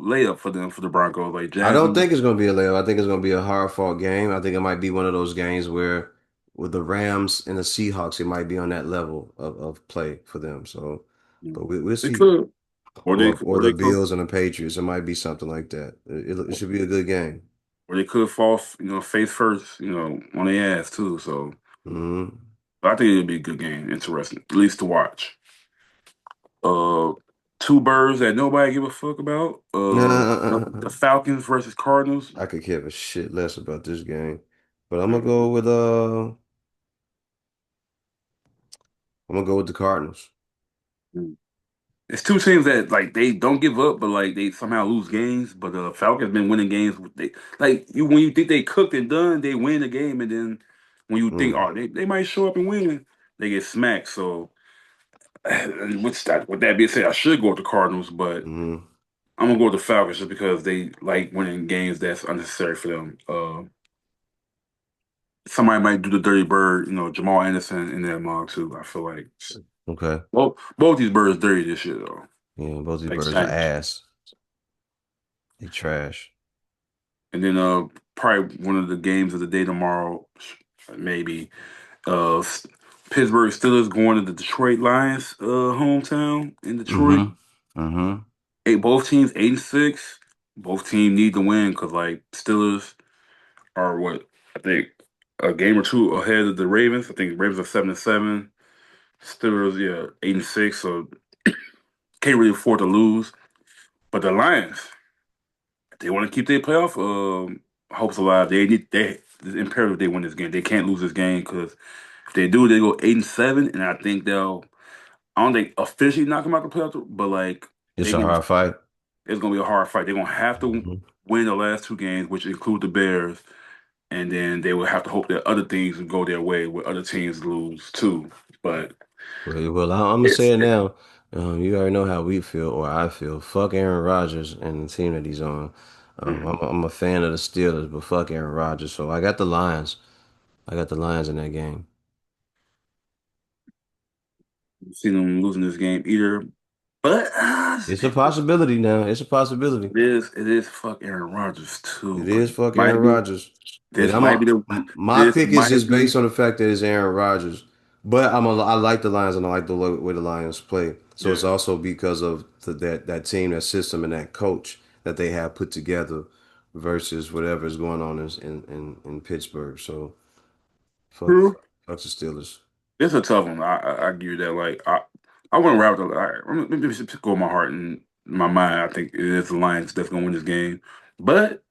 Speaker 2: layup for them for the Broncos. Like
Speaker 1: I
Speaker 2: Jags
Speaker 1: don't
Speaker 2: gonna
Speaker 1: think it's going to be a layup. I think it's going to be a hard fought game. I think it might be one of those games where with the Rams and the Seahawks, it might be on that level of play for them. So, but we'll
Speaker 2: they
Speaker 1: see.
Speaker 2: could
Speaker 1: Or
Speaker 2: or
Speaker 1: the
Speaker 2: they could
Speaker 1: Bills and the Patriots, it might be something like that. It should be a good game.
Speaker 2: or they could fall face first on their ass too. So.
Speaker 1: Hmm.
Speaker 2: But I think it'll be a good game, interesting, at least to watch. Uh, two birds that nobody give a fuck about. The Falcons versus Cardinals.
Speaker 1: I could give a shit less about this game, but I'm gonna go with the Cardinals.
Speaker 2: It's two teams that like they don't give up, but like they somehow lose games. But Falcons been winning games. They like you when you think they cooked and done, they win the game, and then when you think
Speaker 1: Mm.
Speaker 2: they might show up and win, they get smacked. So with that being said, I should go with the Cardinals, but
Speaker 1: Hmm.
Speaker 2: I'm gonna go with the Falcons just because they like winning games that's unnecessary for them. Somebody might do the dirty bird, Jamal Anderson in that mug too. I feel like
Speaker 1: Okay.
Speaker 2: both these birds dirty this year though.
Speaker 1: Yeah, both these
Speaker 2: Like
Speaker 1: birds are
Speaker 2: stank.
Speaker 1: ass. They trash.
Speaker 2: And then probably one of the games of the day tomorrow, maybe Pittsburgh Steelers going to the Detroit Lions hometown in Detroit.
Speaker 1: Hmm. Hmm.
Speaker 2: both teams 8-6. Both teams need to win because like Steelers are what I think a game or two ahead of the Ravens. I think Ravens are 7-7. Steelers, yeah, 8-6. So can't really afford to lose. But the Lions, they want to keep their playoff hopes alive. It's imperative they win this game. They can't lose this game because if they do, they go 8-7, and I think they'll. I don't think officially knock them out the playoffs, but like
Speaker 1: It's
Speaker 2: they
Speaker 1: a
Speaker 2: can.
Speaker 1: hard fight.
Speaker 2: It's gonna be a hard fight. They're gonna have to
Speaker 1: Mhm.
Speaker 2: win the last two games, which include the Bears, and then they will have to hope that other things will go their way where other teams lose too. But
Speaker 1: Well, I'm gonna say
Speaker 2: it's
Speaker 1: it now. You already know how we feel, or I feel. Fuck Aaron Rodgers and the team that he's on.
Speaker 2: mm,
Speaker 1: I'm a fan of the Steelers, but fuck Aaron Rodgers. So I got the Lions. I got the Lions in that game.
Speaker 2: see them losing this game either. But
Speaker 1: It's a possibility now. It's a possibility.
Speaker 2: it is fuck Aaron Rodgers
Speaker 1: It
Speaker 2: too. But
Speaker 1: is fuck Aaron Rodgers. But
Speaker 2: this might be the
Speaker 1: my
Speaker 2: this
Speaker 1: pick is
Speaker 2: might
Speaker 1: just
Speaker 2: be
Speaker 1: based on the fact that it's Aaron Rodgers. But I like the Lions and I like the way the Lions play. So it's
Speaker 2: yeah.
Speaker 1: also because of that team, that system, and that coach that they have put together versus whatever is going on in Pittsburgh. So
Speaker 2: True.
Speaker 1: fuck the Steelers.
Speaker 2: It's a tough one. I give you that. Like I wouldn't rather. Let me just go with my heart and my mind. I think it is the Lions that's gonna win this game. But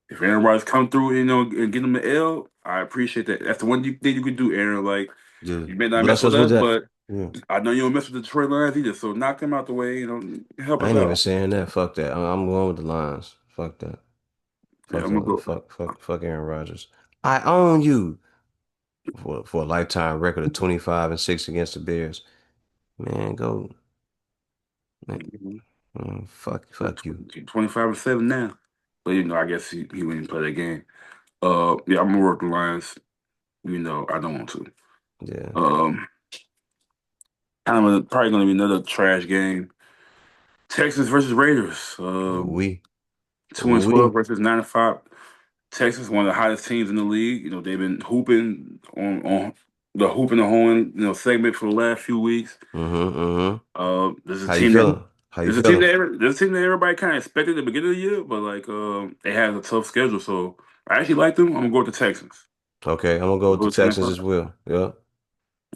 Speaker 2: if Aaron Rodgers come through, and get them the L, I appreciate that. That's the one thing you could do, Aaron. Like
Speaker 1: Yeah,
Speaker 2: you may not mess
Speaker 1: bless
Speaker 2: with
Speaker 1: us with
Speaker 2: us,
Speaker 1: that.
Speaker 2: but
Speaker 1: Yeah.
Speaker 2: I know you don't mess with the Detroit Lions either. So knock them out the way. Help
Speaker 1: I
Speaker 2: us
Speaker 1: ain't even
Speaker 2: out.
Speaker 1: saying that. Fuck that. I'm going with the Lions. Fuck that.
Speaker 2: Yeah, I'm gonna go.
Speaker 1: Fuck Aaron Rodgers. I own you for a lifetime record of 25-6 against the Bears. Man, go man,
Speaker 2: Mhm.
Speaker 1: fuck you.
Speaker 2: 25-7 now. But I guess he wouldn't play that game. Yeah, I'm gonna work the Lions. I don't want to.
Speaker 1: Yeah.
Speaker 2: Um, probably gonna be another trash game. Texans versus Raiders.
Speaker 1: We
Speaker 2: 2-12
Speaker 1: we.
Speaker 2: versus 9-5. Texas, one of the hottest teams in the league. They've been hooping on the hooping and hoeing segment for the last few weeks.
Speaker 1: Mm-hmm.
Speaker 2: This is a
Speaker 1: How you
Speaker 2: team that
Speaker 1: feeling? How you feeling?
Speaker 2: this is a team that everybody kind of expected at the beginning of the year, but like they had a tough schedule. So I actually like them. I'm gonna go with the Texans.
Speaker 1: Okay, I'm gonna go
Speaker 2: I'm
Speaker 1: with
Speaker 2: gonna
Speaker 1: the
Speaker 2: go with
Speaker 1: Texans as
Speaker 2: 25.
Speaker 1: well. Yeah.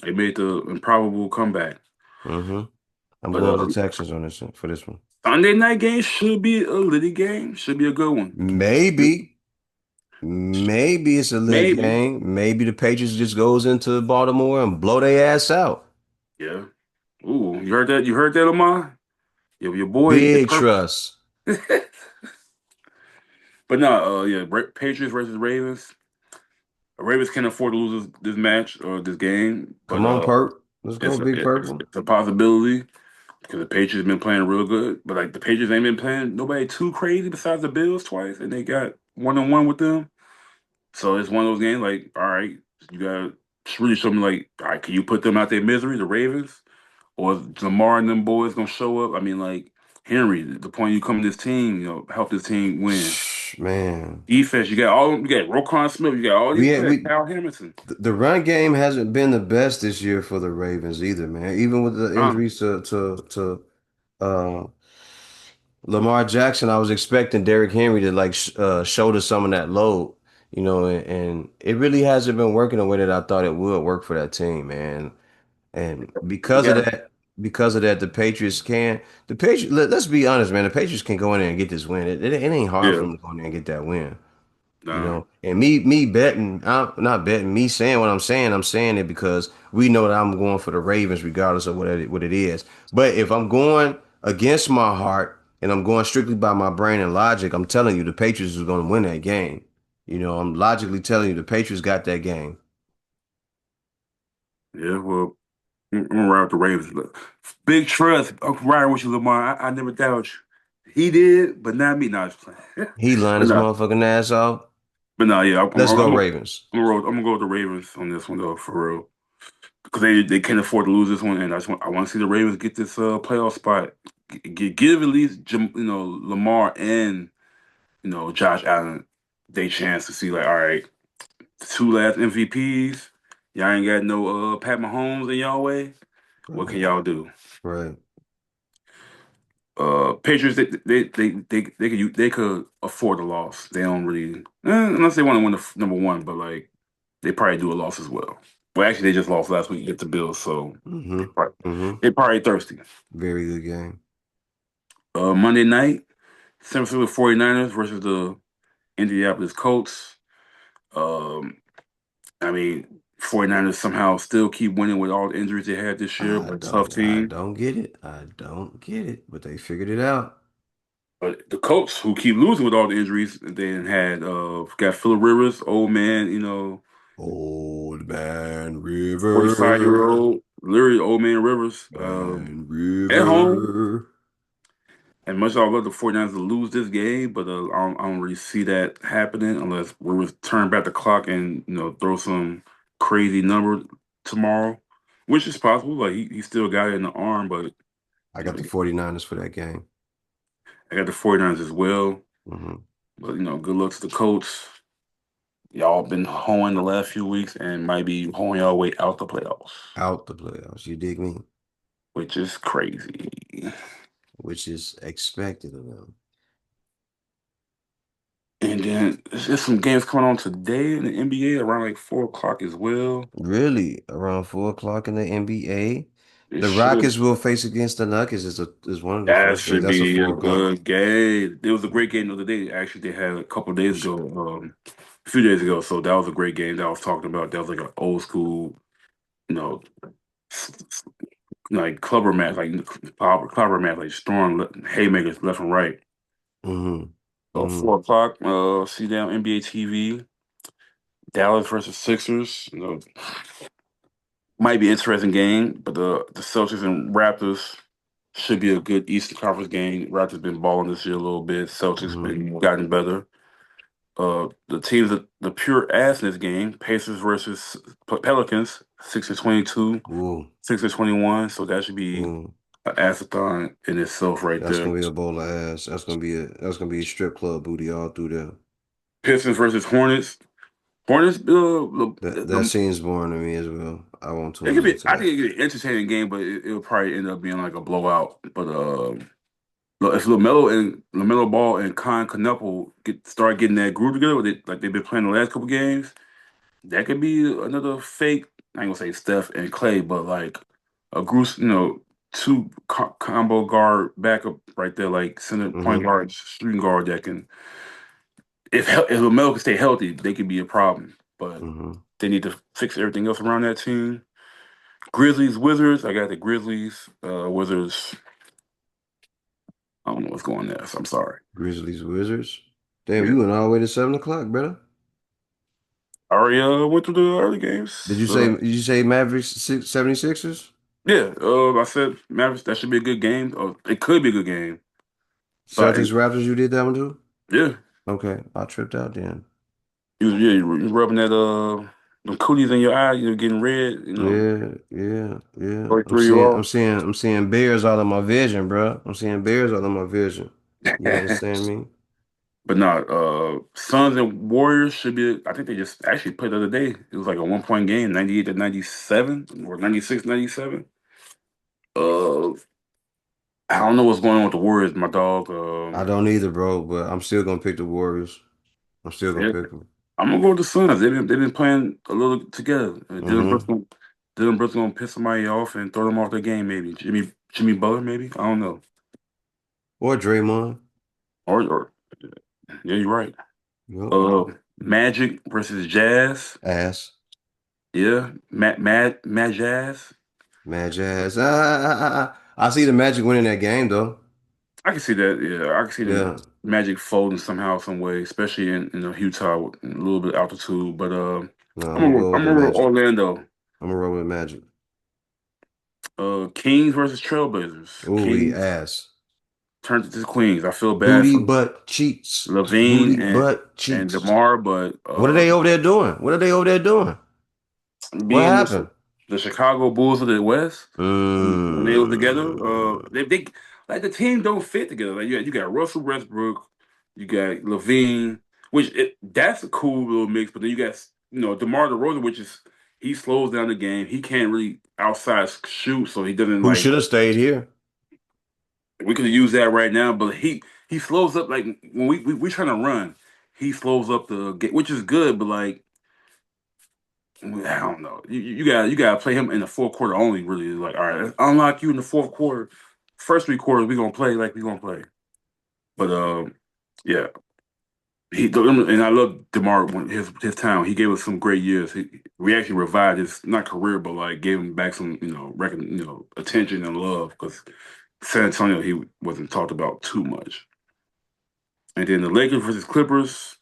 Speaker 2: They made the improbable comeback.
Speaker 1: Mm-hmm. I'm
Speaker 2: But
Speaker 1: going with the Texans on this one for this one.
Speaker 2: Sunday night game should be a litty game. Should be a good one.
Speaker 1: Maybe. Maybe it's a lit
Speaker 2: Maybe.
Speaker 1: game. Maybe the Patriots just goes into Baltimore and blow their ass out.
Speaker 2: Yeah. Ooh, you heard that? You heard that, Lamar? Your boy, the
Speaker 1: Big
Speaker 2: purple.
Speaker 1: trust.
Speaker 2: But no, yeah, Patriots versus Ravens. Ravens can't afford to lose this match or this game, but
Speaker 1: Come on, Perp. Let's go,
Speaker 2: it's a,
Speaker 1: Big
Speaker 2: it's,
Speaker 1: Purple.
Speaker 2: it's a possibility because the Patriots been playing real good. But like the Patriots ain't been playing nobody too crazy besides the Bills twice, and they got 1-on-1 with them. So it's one of those games. Like, all right, you got to really show me like, all right, can you put them out their misery, the Ravens, or is Lamar and them boys gonna show up? I mean, like Henry, the point you come to this team, help this team win.
Speaker 1: Man,
Speaker 2: Defense, you got all you got Roquan Smith, you got all these players,
Speaker 1: we
Speaker 2: Kyle Hamilton.
Speaker 1: the run game hasn't been the best this year for the Ravens either, man. Even with the
Speaker 2: Uh,
Speaker 1: injuries to uh, Lamar Jackson, I was expecting Derrick Henry to like shoulder some of that load, and it really hasn't been working the way that I thought it would work for that team, man. And
Speaker 2: you got
Speaker 1: because of that, the Patriots. Let's be honest, man. The Patriots can go in there and get this win. It ain't hard for
Speaker 2: yeah,
Speaker 1: them to go in there and get that win.
Speaker 2: nah,
Speaker 1: And me betting, I'm not betting, me saying what I'm saying it because we know that I'm going for the Ravens regardless of what it is. But if I'm going against my heart and I'm going strictly by my brain and logic, I'm telling you the Patriots is going to win that game. I'm logically telling you the Patriots got that game.
Speaker 2: yeah. Well, I'm gonna ride with the Ravens. Look, big trust. I'm riding with you, Lamar. I never doubt you. He did, but not me. Not just playing.
Speaker 1: He lined
Speaker 2: but
Speaker 1: his
Speaker 2: no,
Speaker 1: motherfucking ass off.
Speaker 2: but no, yeah.
Speaker 1: Let's go Ravens.
Speaker 2: I'm gonna go with the Ravens on this one though, for real, because they can't afford to lose this one, and I want to see the Ravens get this playoff spot. Give at least Lamar and Josh Allen they chance to see like, all right, the two last MVPs. Y'all ain't got no Pat Mahomes in y'all way. What can
Speaker 1: Right.
Speaker 2: y'all do?
Speaker 1: Right.
Speaker 2: Patriots they could afford a loss. They don't really unless they want to win the number one, but like they probably do a loss as well. Well, actually, they just lost last week against the Bills, so
Speaker 1: Mm-hmm.
Speaker 2: they probably,
Speaker 1: Mm-hmm.
Speaker 2: they probably thirsty.
Speaker 1: Very good game.
Speaker 2: Monday night, San Francisco 49ers versus the Indianapolis Colts. Um, I mean, 49ers somehow still keep winning with all the injuries they had this year, but tough
Speaker 1: I
Speaker 2: team.
Speaker 1: don't get it. I don't get it. But they figured it out.
Speaker 2: But the Colts, who keep losing with all the injuries, then had got Phillip Rivers, old man, 45 year
Speaker 1: River.
Speaker 2: old, literally old man Rivers,
Speaker 1: Man
Speaker 2: at home.
Speaker 1: River.
Speaker 2: And much as I love the 49ers to lose this game, but I don't really see that happening unless Rivers turn back the clock and throw some crazy number tomorrow, which is possible. Like he still got it in the arm, but
Speaker 1: I
Speaker 2: you know
Speaker 1: got the 49ers for that game.
Speaker 2: I got the 49ers as well.
Speaker 1: Hmm.
Speaker 2: But good luck to the Colts. Y'all been hoeing the last few weeks and might be hoeing y'all way out the playoffs,
Speaker 1: Out the playoffs. You dig me?
Speaker 2: which is crazy.
Speaker 1: Which is expected of them.
Speaker 2: And then there's some games coming on today in the NBA around like 4 o'clock as well.
Speaker 1: Really, around 4 o'clock in the NBA,
Speaker 2: It
Speaker 1: the
Speaker 2: should
Speaker 1: Rockets will face against the Nuggets is one of the
Speaker 2: That
Speaker 1: first games.
Speaker 2: should
Speaker 1: That's a
Speaker 2: be a
Speaker 1: 4 o'clock.
Speaker 2: good game. It was a great game the other day. Actually, they had a couple days ago, a few days ago. So that was a great game that I was talking about. That was like an old school, you know, like clubber match, like clubber match, like throwing haymakers left and right.
Speaker 1: Hmm.
Speaker 2: So
Speaker 1: Hmm.
Speaker 2: 4 o'clock, see down NBA TV, Dallas versus Sixers. Might be an interesting game, but the Celtics and Raptors should be a good Eastern Conference game. Raptors been balling this year a little bit. Celtics
Speaker 1: Hmm.
Speaker 2: been gotten better. The teams that the pure ass in this game, Pacers versus Pelicans, 6-22,
Speaker 1: Ooh,
Speaker 2: 6-21. So that should be
Speaker 1: ooh.
Speaker 2: an assathon in itself right
Speaker 1: That's
Speaker 2: there.
Speaker 1: gonna be a bowl of ass. That's gonna be a strip club booty all through there.
Speaker 2: Pistons versus Hornets. Hornets,
Speaker 1: That seems boring to me as well. I won't
Speaker 2: it
Speaker 1: tune
Speaker 2: could be.
Speaker 1: into
Speaker 2: I think
Speaker 1: that.
Speaker 2: it could be an entertaining game, but it'll probably end up being like a blowout. But if Lamelo Ball and Con Knuckle start getting that groove together, like they've been playing the last couple games, that could be another fake. I ain't gonna say Steph and Clay, but like a Bruce, two combo guard backup right there, like center point
Speaker 1: Hmm.
Speaker 2: guard, shooting guard that can. If Lamelo can stay healthy, they could be a problem. But
Speaker 1: Hmm.
Speaker 2: they need to fix everything else around that team. Grizzlies, Wizards. I got the Grizzlies, Wizards. I don't know what's going there, so I'm sorry.
Speaker 1: Grizzlies, Wizards. Damn,
Speaker 2: Yeah.
Speaker 1: you went all the way to 7 o'clock, brother.
Speaker 2: I already went through the early
Speaker 1: Did
Speaker 2: games.
Speaker 1: you say did you say Mavericks 76ers?
Speaker 2: Yeah, I said Mavericks. That should be a good game. It could be a good game. But
Speaker 1: Celtics, Raptors, you did that one too?
Speaker 2: yeah,
Speaker 1: Okay, I tripped out then.
Speaker 2: you rubbing that them cooties in your eye. You're getting red.
Speaker 1: Yeah, yeah, yeah.
Speaker 2: Probably
Speaker 1: I'm
Speaker 2: threw you
Speaker 1: seeing, I'm
Speaker 2: off.
Speaker 1: seeing, I'm seeing bears out of my vision, bro. I'm seeing bears out of my vision. You understand me?
Speaker 2: But no, Suns and Warriors should be. I think they just actually played the other day. It was like a 1 point game, 98-97 or 96-97. Uh, I don't know what's going on with the Warriors, my dog.
Speaker 1: I don't either, bro. But I'm still gonna pick the Warriors. I'm still gonna
Speaker 2: Yeah,
Speaker 1: pick them.
Speaker 2: I'm gonna go with the Suns. They've been playing a little together.
Speaker 1: Mm-hmm.
Speaker 2: Dylan Brooks gonna piss somebody off and throw them off their game. Maybe Jimmy Butler. Maybe I don't know.
Speaker 1: Or Draymond.
Speaker 2: Or yeah, you're right.
Speaker 1: Yep.
Speaker 2: Uh, Magic versus Jazz.
Speaker 1: Ass.
Speaker 2: Yeah, Mad Jazz.
Speaker 1: Mad Jazz. I see the Magic winning that game though.
Speaker 2: I can see that. Yeah, I can see the
Speaker 1: Yeah.
Speaker 2: Magic folding somehow, some way, especially in Utah with a little bit of altitude. But
Speaker 1: No, I'm gonna go with
Speaker 2: I'm
Speaker 1: the
Speaker 2: gonna roll
Speaker 1: Magic.
Speaker 2: Orlando.
Speaker 1: I'm gonna roll with Magic.
Speaker 2: Kings versus Trailblazers.
Speaker 1: Ooh, we
Speaker 2: Kings
Speaker 1: ass.
Speaker 2: turned it to Queens. I feel bad
Speaker 1: Booty
Speaker 2: for
Speaker 1: butt cheeks.
Speaker 2: Levine
Speaker 1: Booty butt
Speaker 2: and
Speaker 1: cheeks.
Speaker 2: DeMar, but
Speaker 1: What are they over there doing? What are they over there doing? What
Speaker 2: being
Speaker 1: happened?
Speaker 2: the Chicago Bulls of the West when they were together,
Speaker 1: Mm.
Speaker 2: they like the team don't fit together. Like you got Russell Westbrook, you got Levine, that's a cool little mix. But then you got DeMar DeRozan, which is he slows down the game. He can't really outside shoot, so he doesn't
Speaker 1: Who
Speaker 2: like.
Speaker 1: should have stayed here?
Speaker 2: We could use that right now, but he slows up like when we trying to run, he slows up the game, which is good, but like I don't know. You gotta play him in the fourth quarter only. Really, like all right, let's unlock you in the fourth quarter. First three quarters we gonna play like we gonna play. But yeah, and I love Demar when his time. He gave us some great years. We actually revived his not career, but like gave him back some attention and love because San Antonio he wasn't talked about too much. And then the Lakers versus Clippers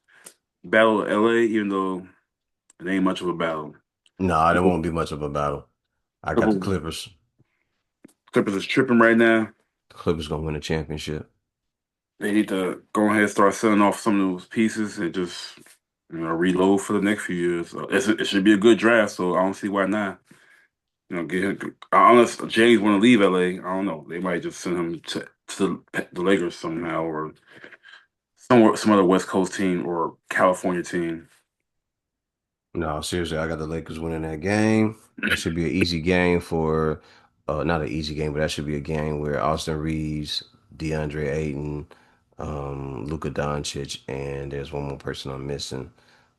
Speaker 2: battle of LA, even though it ain't much of a battle.
Speaker 1: Nah, there won't be much of a battle. I got the
Speaker 2: Clippers,
Speaker 1: Clippers.
Speaker 2: Clippers is tripping right now.
Speaker 1: The Clippers gonna win the championship.
Speaker 2: They need to go ahead and start selling off some of those pieces and just reload for the next few years. It should be a good draft, so I don't see why not. Get him. Unless James want to leave LA, I don't know. They might just send him to the Lakers somehow, or somewhere, some other West Coast team or California team.
Speaker 1: No, seriously, I got the Lakers winning that game. That should be an easy game for, not an easy game, but that should be a game where Austin Reeves, DeAndre Ayton, Luka Doncic, and there's one more person I'm missing.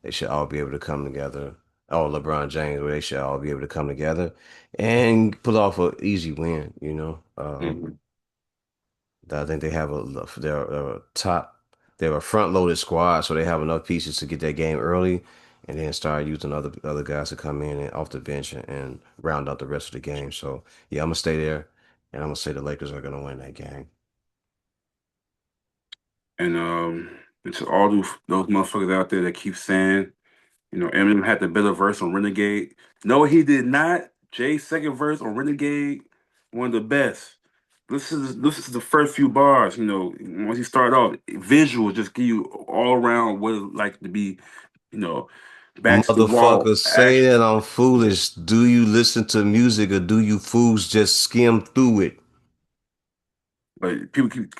Speaker 1: They should all be able to come together. Oh, LeBron James, where they should all be able to come together and pull off an easy win, you know.
Speaker 2: Mhm.
Speaker 1: I think they have they're a they're a front loaded squad, so they have enough pieces to get that game early, and then start using other guys to come in and off the bench and round out the rest of the game. So yeah, I'm gonna stay there, and I'm gonna say the Lakers are gonna win that game.
Speaker 2: And to all those motherfuckers out there that keep saying, Eminem had the better verse on Renegade. No, he did not. Jay's second verse on Renegade, one of the best. This is the first few bars. Once you start off, visual just give you all around what it's like to be, you know, back to the wall
Speaker 1: Motherfuckers say
Speaker 2: action.
Speaker 1: that I'm foolish. Do you listen to music or do you fools just skim through it?
Speaker 2: But people keep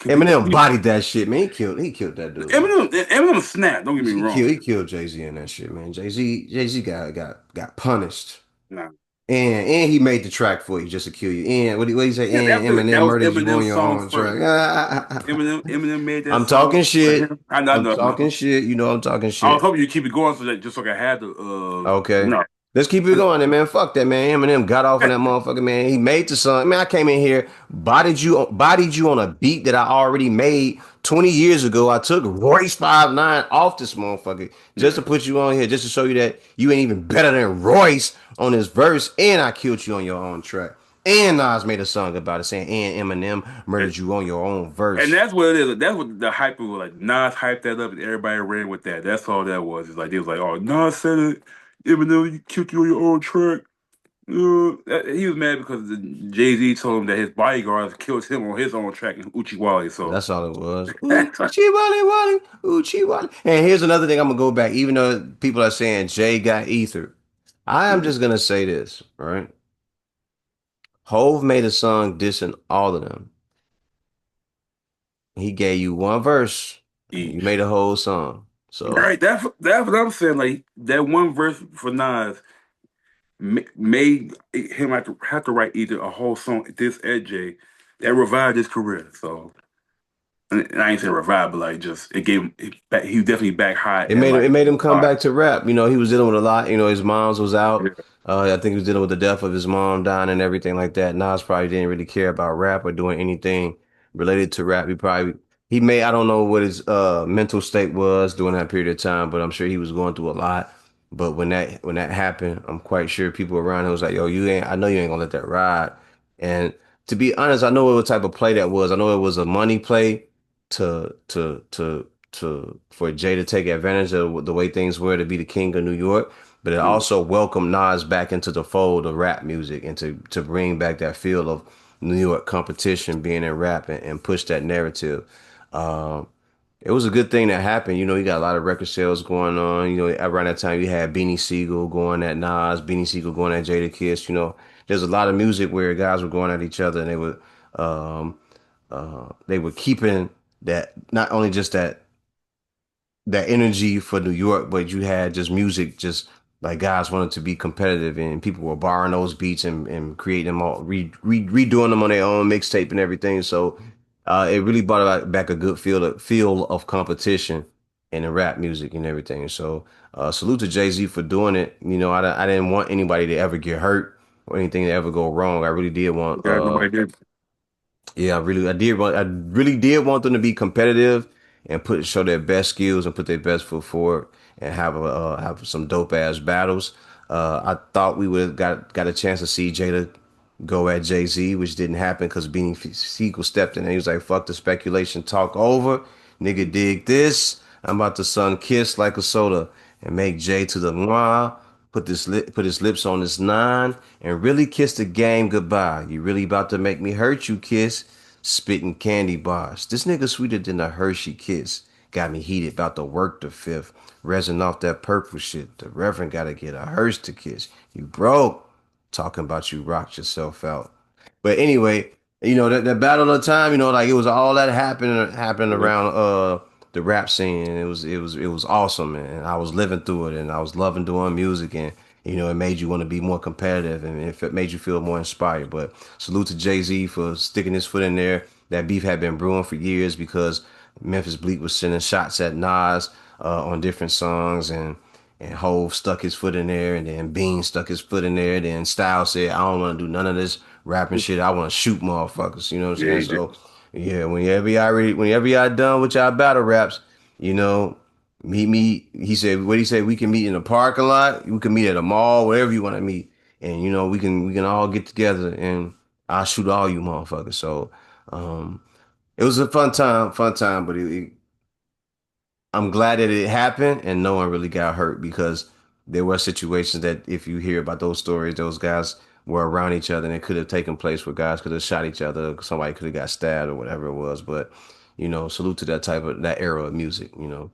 Speaker 1: Eminem bodied that shit, man. He killed that dude, man.
Speaker 2: Eminem snap. Don't get me wrong.
Speaker 1: He killed Jay-Z in that shit, man. Jay-Z got punished.
Speaker 2: Nah.
Speaker 1: And he made the track for you just to kill you. And what he say?
Speaker 2: Yeah,
Speaker 1: And
Speaker 2: that
Speaker 1: Eminem
Speaker 2: was
Speaker 1: murdered you on
Speaker 2: Eminem's
Speaker 1: your
Speaker 2: song
Speaker 1: own
Speaker 2: first.
Speaker 1: track.
Speaker 2: Eminem made that
Speaker 1: I'm
Speaker 2: song
Speaker 1: talking
Speaker 2: for
Speaker 1: shit.
Speaker 2: him. I know, I
Speaker 1: I'm
Speaker 2: know, I know.
Speaker 1: talking shit. You know I'm talking
Speaker 2: I was
Speaker 1: shit.
Speaker 2: hoping you keep it going just so I could have the
Speaker 1: Okay.
Speaker 2: no.
Speaker 1: Let's keep it going then, man. Fuck that, man. Eminem got off on that motherfucker, man. He made the song. Man, I came in here, bodied you on a beat that I already made 20 years ago. I took Royce 5'9" off this motherfucker just to
Speaker 2: Yeah.
Speaker 1: put you on here, just to show you that you ain't even better than Royce on this verse. And I killed you on your own track. And Nas made a song about it saying, and Eminem
Speaker 2: And,
Speaker 1: murdered you on your own
Speaker 2: and
Speaker 1: verse.
Speaker 2: that's what it is. That's what the hype was like. Nas hyped that up and everybody ran with that. That's all that was. It's like they was like, oh, Nas said it, even though you killed you on your own track. He was mad because Jay-Z told him that his bodyguards killed him on his own track in Uchiwali. So
Speaker 1: That's all it was. Ooh, chee wally wally, ooh, chee wally. And here's another thing I'm gonna go back, even though people are saying Jay got ether. I am
Speaker 2: Mhm.
Speaker 1: just gonna say this, right? Hove made a song dissing all of them. He gave you one verse, and you
Speaker 2: Each.
Speaker 1: made a whole song. So
Speaker 2: Right, that's what I'm saying. Like that one verse for Nas made him have to write either a whole song, this Ed J, that revived his career. So, and I ain't saying revived, but like just it gave him. He was definitely back high
Speaker 1: it
Speaker 2: and
Speaker 1: made him
Speaker 2: like
Speaker 1: it made him come
Speaker 2: high.
Speaker 1: back to rap. You know, he was dealing with a lot. You know, his mom's was out.
Speaker 2: Yeah.
Speaker 1: I think he was dealing with the death of his mom dying and everything like that. Nas probably didn't really care about rap or doing anything related to rap. I don't know what his mental state was during that period of time, but I'm sure he was going through a lot. But when that happened, I'm quite sure people around him was like, "Yo, I know you ain't gonna let that ride." And to be honest, I know what type of play that was. I know it was a money play to for Jay to take advantage of the way things were to be the king of New York, but it
Speaker 2: Mm.
Speaker 1: also welcomed Nas back into the fold of rap music and to bring back that feel of New York competition being in rap and push that narrative. Um, it was a good thing that happened. You know, you got a lot of record sales going on. You know, around that time you had Beanie Siegel going at Nas, Beanie Siegel going at Jada Kiss. You know, there's a lot of music where guys were going at each other and um, they were keeping that not only just that energy for New York, but you had just music just like guys wanted to be competitive, and people were borrowing those beats and creating them all, redoing them on their own mixtape and everything. So it really brought back a good feel of competition in the rap music and everything. So salute to Jay-Z for doing it. You know, I didn't want anybody to ever get hurt or anything to ever go wrong. I really did want
Speaker 2: Yeah, nobody did.
Speaker 1: yeah, I really did want them to be competitive and put show their best skills and put their best foot forward and have some dope ass battles. I thought we would have got a chance to see Jada go at Jay-Z, which didn't happen because Beanie Siegel stepped in and he was like, "Fuck the speculation, talk over, nigga, dig this. I'm about to sun kiss like a soda and make Jay to the mwah." Put his lips on his nine and really kiss the game goodbye. You really about to make me hurt you, kiss. Spitting candy bars. This nigga sweeter than a Hershey kiss. Got me heated about to work the fifth. Resin off that purple shit. The Reverend gotta get a hearse to kiss. You broke. Talking about you rocked yourself out. But anyway, you know that battle of the time, you know, like it was all that happening
Speaker 2: Yeah.
Speaker 1: around the rap scene, and it was awesome, and I was living through it, and I was loving doing music, and you know, it made you want to be more competitive, and it made you feel more inspired. But salute to Jay-Z for sticking his foot in there. That beef had been brewing for years because Memphis Bleak was sending shots at Nas on different songs, and Hove stuck his foot in there, and then Bean stuck his foot in there. Then Styles said, "I don't want to do none of this rapping shit. I want to shoot motherfuckers." You know what I'm
Speaker 2: Yeah,
Speaker 1: saying?
Speaker 2: he did.
Speaker 1: So, yeah, whenever y'all done with y'all battle raps, you know, meet me. He said, "What he said? We can meet in the parking lot. We can meet at a mall, wherever you want to meet, and you know, we can all get together, and I'll shoot all you motherfuckers." So, um, it was a fun time, but I'm glad that it happened and no one really got hurt because there were situations that if you hear about those stories, those guys were around each other and it could have taken place where guys could have shot each other, somebody could have got stabbed or whatever it was. But you know, salute to that era of music, you know.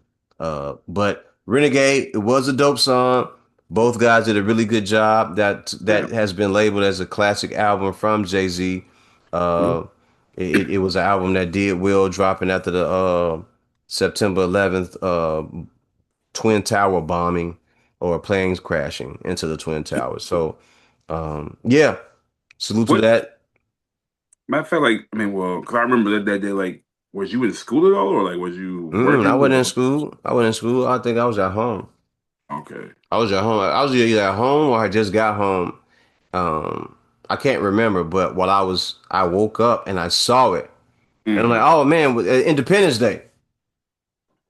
Speaker 1: But Renegade, it was a dope song. Both guys did a really good job. That
Speaker 2: Yeah.
Speaker 1: has been labeled as a classic album from Jay-Z.
Speaker 2: Mhm.
Speaker 1: Uh, it was an album that did well, dropping after the September 11th Twin Tower bombing or planes crashing into the Twin Towers. So, yeah, salute to
Speaker 2: What
Speaker 1: that.
Speaker 2: matter of fact, like I mean, well, because I remember that day, like, was you in school at all, or like was you
Speaker 1: I
Speaker 2: working?
Speaker 1: wasn't in school. I wasn't in school. I think I was at home.
Speaker 2: Okay.
Speaker 1: I was at home. I was either at home or I just got home. Um, I can't remember, but I woke up and I saw it. And I'm like,
Speaker 2: Hmm.
Speaker 1: oh man, Independence Day.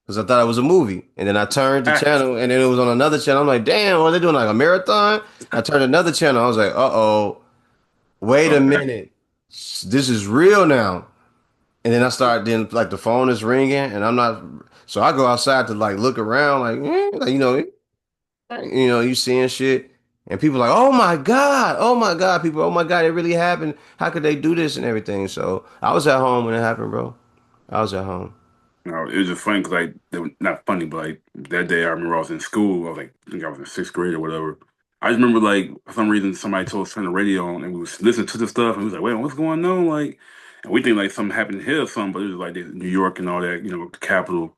Speaker 1: Because I thought it was a movie. And then I turned the channel and then it was on another channel. I'm like, damn, are they doing like a marathon? I turned another channel. I was like, uh-oh, wait a
Speaker 2: Okay.
Speaker 1: minute. This is real now. And then I started, then like the phone is ringing and I'm not, so I go outside to like look around, like you seeing shit. And people like, oh my God, people, oh my God, it really happened. How could they do this and everything? So I was at home when it happened, bro. I was at home.
Speaker 2: No, it was just funny because like they were not funny, but like that day I remember I was in school. I was like, I think I was in sixth grade or whatever. I just remember like for some reason somebody told us to turn the radio on and we was listening to the stuff and we was like, wait, what's going on? Like, and we think like something happened here or something, but it was like New York and all that, the capital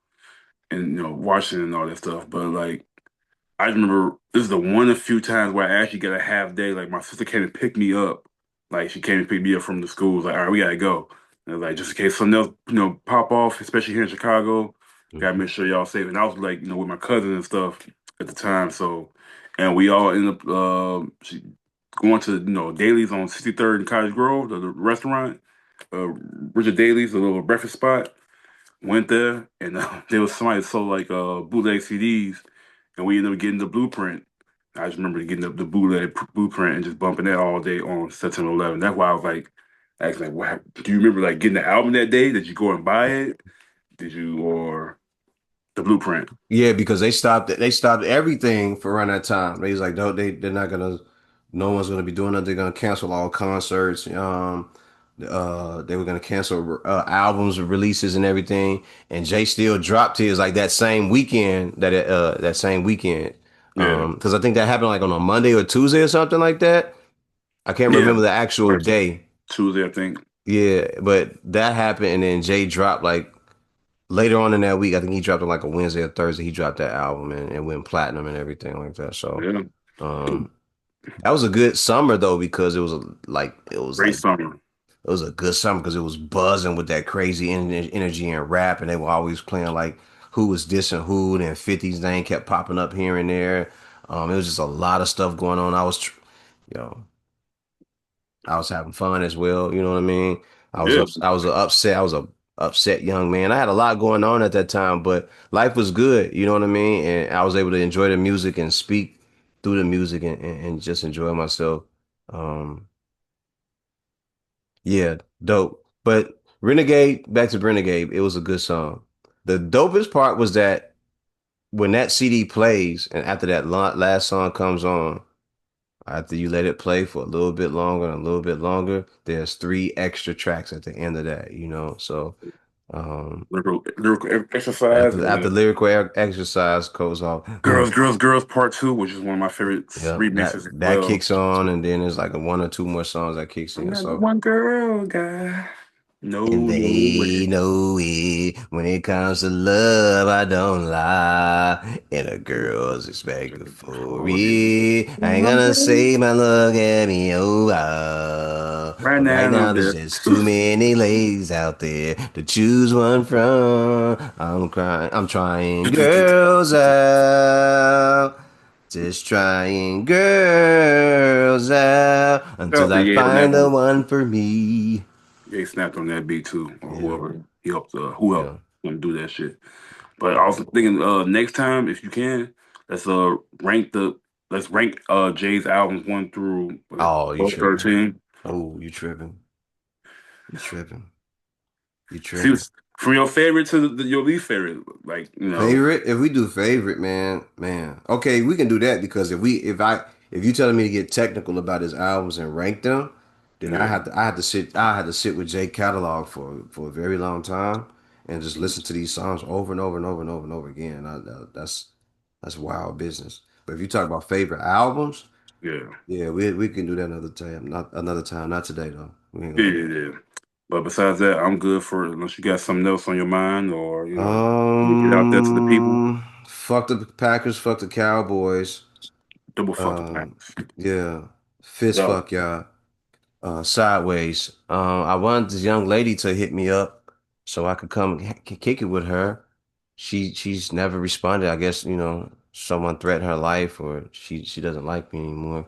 Speaker 2: and Washington and all that stuff. But like I remember this is the one of few times where I actually got a half day. Like my sister came and picked me up. Like she came and picked me up from the school. Was like, all right, we gotta go. And like just in case something else, pop off, especially here in Chicago, gotta
Speaker 1: Mhm.
Speaker 2: make sure y'all safe. And I was like, with my cousin and stuff at the time. So, and we all ended up going to Daly's on 63rd and Cottage Grove, the restaurant, uh, Richard Daly's, the little breakfast spot. Went there, and there was somebody that sold like bootleg CDs, and we ended up getting the Blueprint. I just remember getting the bootleg Blueprint and just bumping that all day on September 11th. That's why I was like, actually, like, do you remember like getting the album that day? Did you go and buy it? Did you or the Blueprint?
Speaker 1: Yeah, because they stopped everything for around that time. They was like, no, they're not gonna, no one's gonna be doing it. They're gonna cancel all concerts. They were gonna cancel albums releases and everything. And Jay still dropped his like that same weekend.
Speaker 2: Yeah,
Speaker 1: Because I think that happened like on a Monday or Tuesday or something like that. I can't
Speaker 2: yeah,
Speaker 1: remember the actual
Speaker 2: right.
Speaker 1: day.
Speaker 2: Tuesday, I think.
Speaker 1: Yeah, but that happened, and then Jay dropped like later on in that week, I think he dropped on like a Wednesday or Thursday. He dropped that album and it went platinum and everything like that. So,
Speaker 2: Yeah,
Speaker 1: um, that was a good summer though because
Speaker 2: great summer.
Speaker 1: it was a good summer because it was buzzing with that crazy energy and rap, and they were always playing like who was dissing who, and 50's name kept popping up here and there. It was just a lot of stuff going on. You know, I was having fun as well. You know what I mean?
Speaker 2: Yeah,
Speaker 1: I was upset. I was a upset young man. I had a lot going on at that time, but life was good. You know what I mean? And I was able to enjoy the music and speak through the music and just enjoy myself. Um, yeah, dope. But Renegade, back to Renegade, it was a good song. The dopest part was that when that CD plays and after that last song comes on, after you let it play for a little bit longer and a little bit longer, there's three extra tracks at the end of that, you know? So, um,
Speaker 2: lyrical exercise and
Speaker 1: after lyrical exercise goes off,
Speaker 2: Girls Part Two, which is one of my favorite
Speaker 1: yeah,
Speaker 2: remixes as
Speaker 1: that
Speaker 2: well.
Speaker 1: kicks on, and then there's like a one or two more songs that kicks
Speaker 2: I'm
Speaker 1: in.
Speaker 2: not the
Speaker 1: So,
Speaker 2: one girl guy.
Speaker 1: and
Speaker 2: No
Speaker 1: they
Speaker 2: way.
Speaker 1: know it. When it comes to love, I don't lie. And a girl's expected for
Speaker 2: For
Speaker 1: it. I ain't
Speaker 2: one
Speaker 1: gonna
Speaker 2: girl.
Speaker 1: say my love get me over.
Speaker 2: Right
Speaker 1: But right
Speaker 2: now,
Speaker 1: now,
Speaker 2: I'm
Speaker 1: there's
Speaker 2: there.
Speaker 1: just too many ladies out there to choose one from. I'm crying. I'm trying girls out. Just trying girls out
Speaker 2: Oh,
Speaker 1: until I
Speaker 2: yeah, on that
Speaker 1: find the
Speaker 2: one.
Speaker 1: one for me.
Speaker 2: Yeah, he snapped on that beat too, or
Speaker 1: Yeah.
Speaker 2: whoever he helped. Who helped
Speaker 1: Yeah.
Speaker 2: him do that shit? But I was thinking, next time if you can, let's rank the let's rank Jay's albums 1 through
Speaker 1: Oh, you
Speaker 2: 12,
Speaker 1: tripping.
Speaker 2: 13.
Speaker 1: Oh, you tripping. You tripping. You
Speaker 2: See,
Speaker 1: tripping.
Speaker 2: from your favorite to your least favorite, like
Speaker 1: Favorite? If we do favorite, man. Okay, we can do that because if you telling me to get technical about his albums and rank them, then
Speaker 2: yeah,
Speaker 1: I had to sit with Jay catalog for a very long time and just listen to these songs over and over and over and over and over again. That's wild business. But if you talk about favorite albums,
Speaker 2: yeah,
Speaker 1: yeah, we can do that another time. Not another time, not today though. We ain't
Speaker 2: yeah,
Speaker 1: gonna do
Speaker 2: yeah,
Speaker 1: that.
Speaker 2: yeah. But besides that, I'm good for unless you got something else on your mind or you get out there to the people.
Speaker 1: Fuck the Packers, fuck the Cowboys.
Speaker 2: Double fuck the
Speaker 1: Um,
Speaker 2: Packers.
Speaker 1: yeah, fist
Speaker 2: Yeah,
Speaker 1: fuck y'all. Sideways. I wanted this young lady to hit me up so I could come kick it with her. She's never responded. I guess, someone threatened her life or she doesn't like me anymore.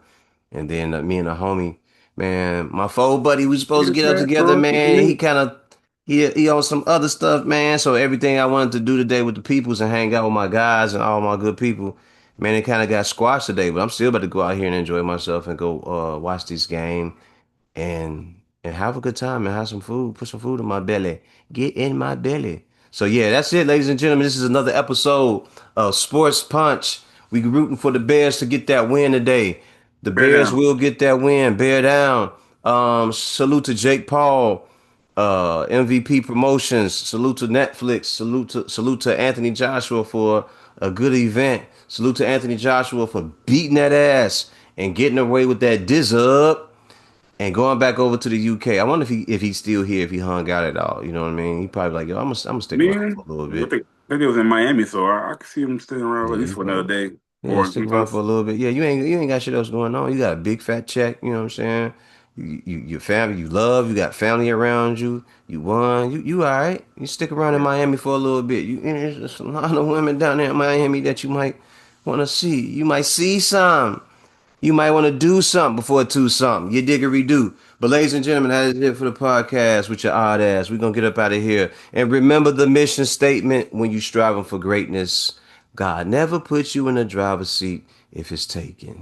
Speaker 1: And then me and the homie, man, my foe buddy, we supposed to
Speaker 2: get
Speaker 1: get up
Speaker 2: that
Speaker 1: together,
Speaker 2: girl.
Speaker 1: man. He on some other stuff, man. So everything I wanted to do today with the peoples and hang out with my guys and all my good people, man, it kind of got squashed today. But I'm still about to go out here and enjoy myself and go watch this game and have a good time and have some food, put some food in my belly, get in my belly. So yeah, that's it, ladies and gentlemen. This is another episode of Sports Punch. We rooting for the Bears to get that win today. The
Speaker 2: Bear
Speaker 1: Bears
Speaker 2: down.
Speaker 1: will get that win. Bear down. Salute to Jake Paul, MVP Promotions. Salute to Netflix. Salute to Anthony Joshua for a good event. Salute to Anthony Joshua for beating that ass and getting away with that diz up. And going back over to the UK, I wonder if he's still here, if he hung out at all. You know what I mean? He probably like, yo, I'm gonna stick around for
Speaker 2: Man,
Speaker 1: a little
Speaker 2: I
Speaker 1: bit.
Speaker 2: think it was in Miami, so I could see him staying around
Speaker 1: Yeah,
Speaker 2: at least
Speaker 1: he
Speaker 2: for another
Speaker 1: probably
Speaker 2: day
Speaker 1: yeah,
Speaker 2: or
Speaker 1: stick around for a little bit. Yeah, you ain't got shit else going on. You got a big fat check, you know what I'm saying? Your family you love, you got family around you, you won, you all right. You stick around in
Speaker 2: yeah.
Speaker 1: Miami for a little bit. There's a lot of women down there in Miami that you might want to see. You might see some. You might want to do something before do something. You diggery do. But ladies and gentlemen, that is it for the podcast with your odd ass. We're gonna get up out of here. And remember the mission statement when you striving for greatness. God never puts you in the driver's seat if it's taken.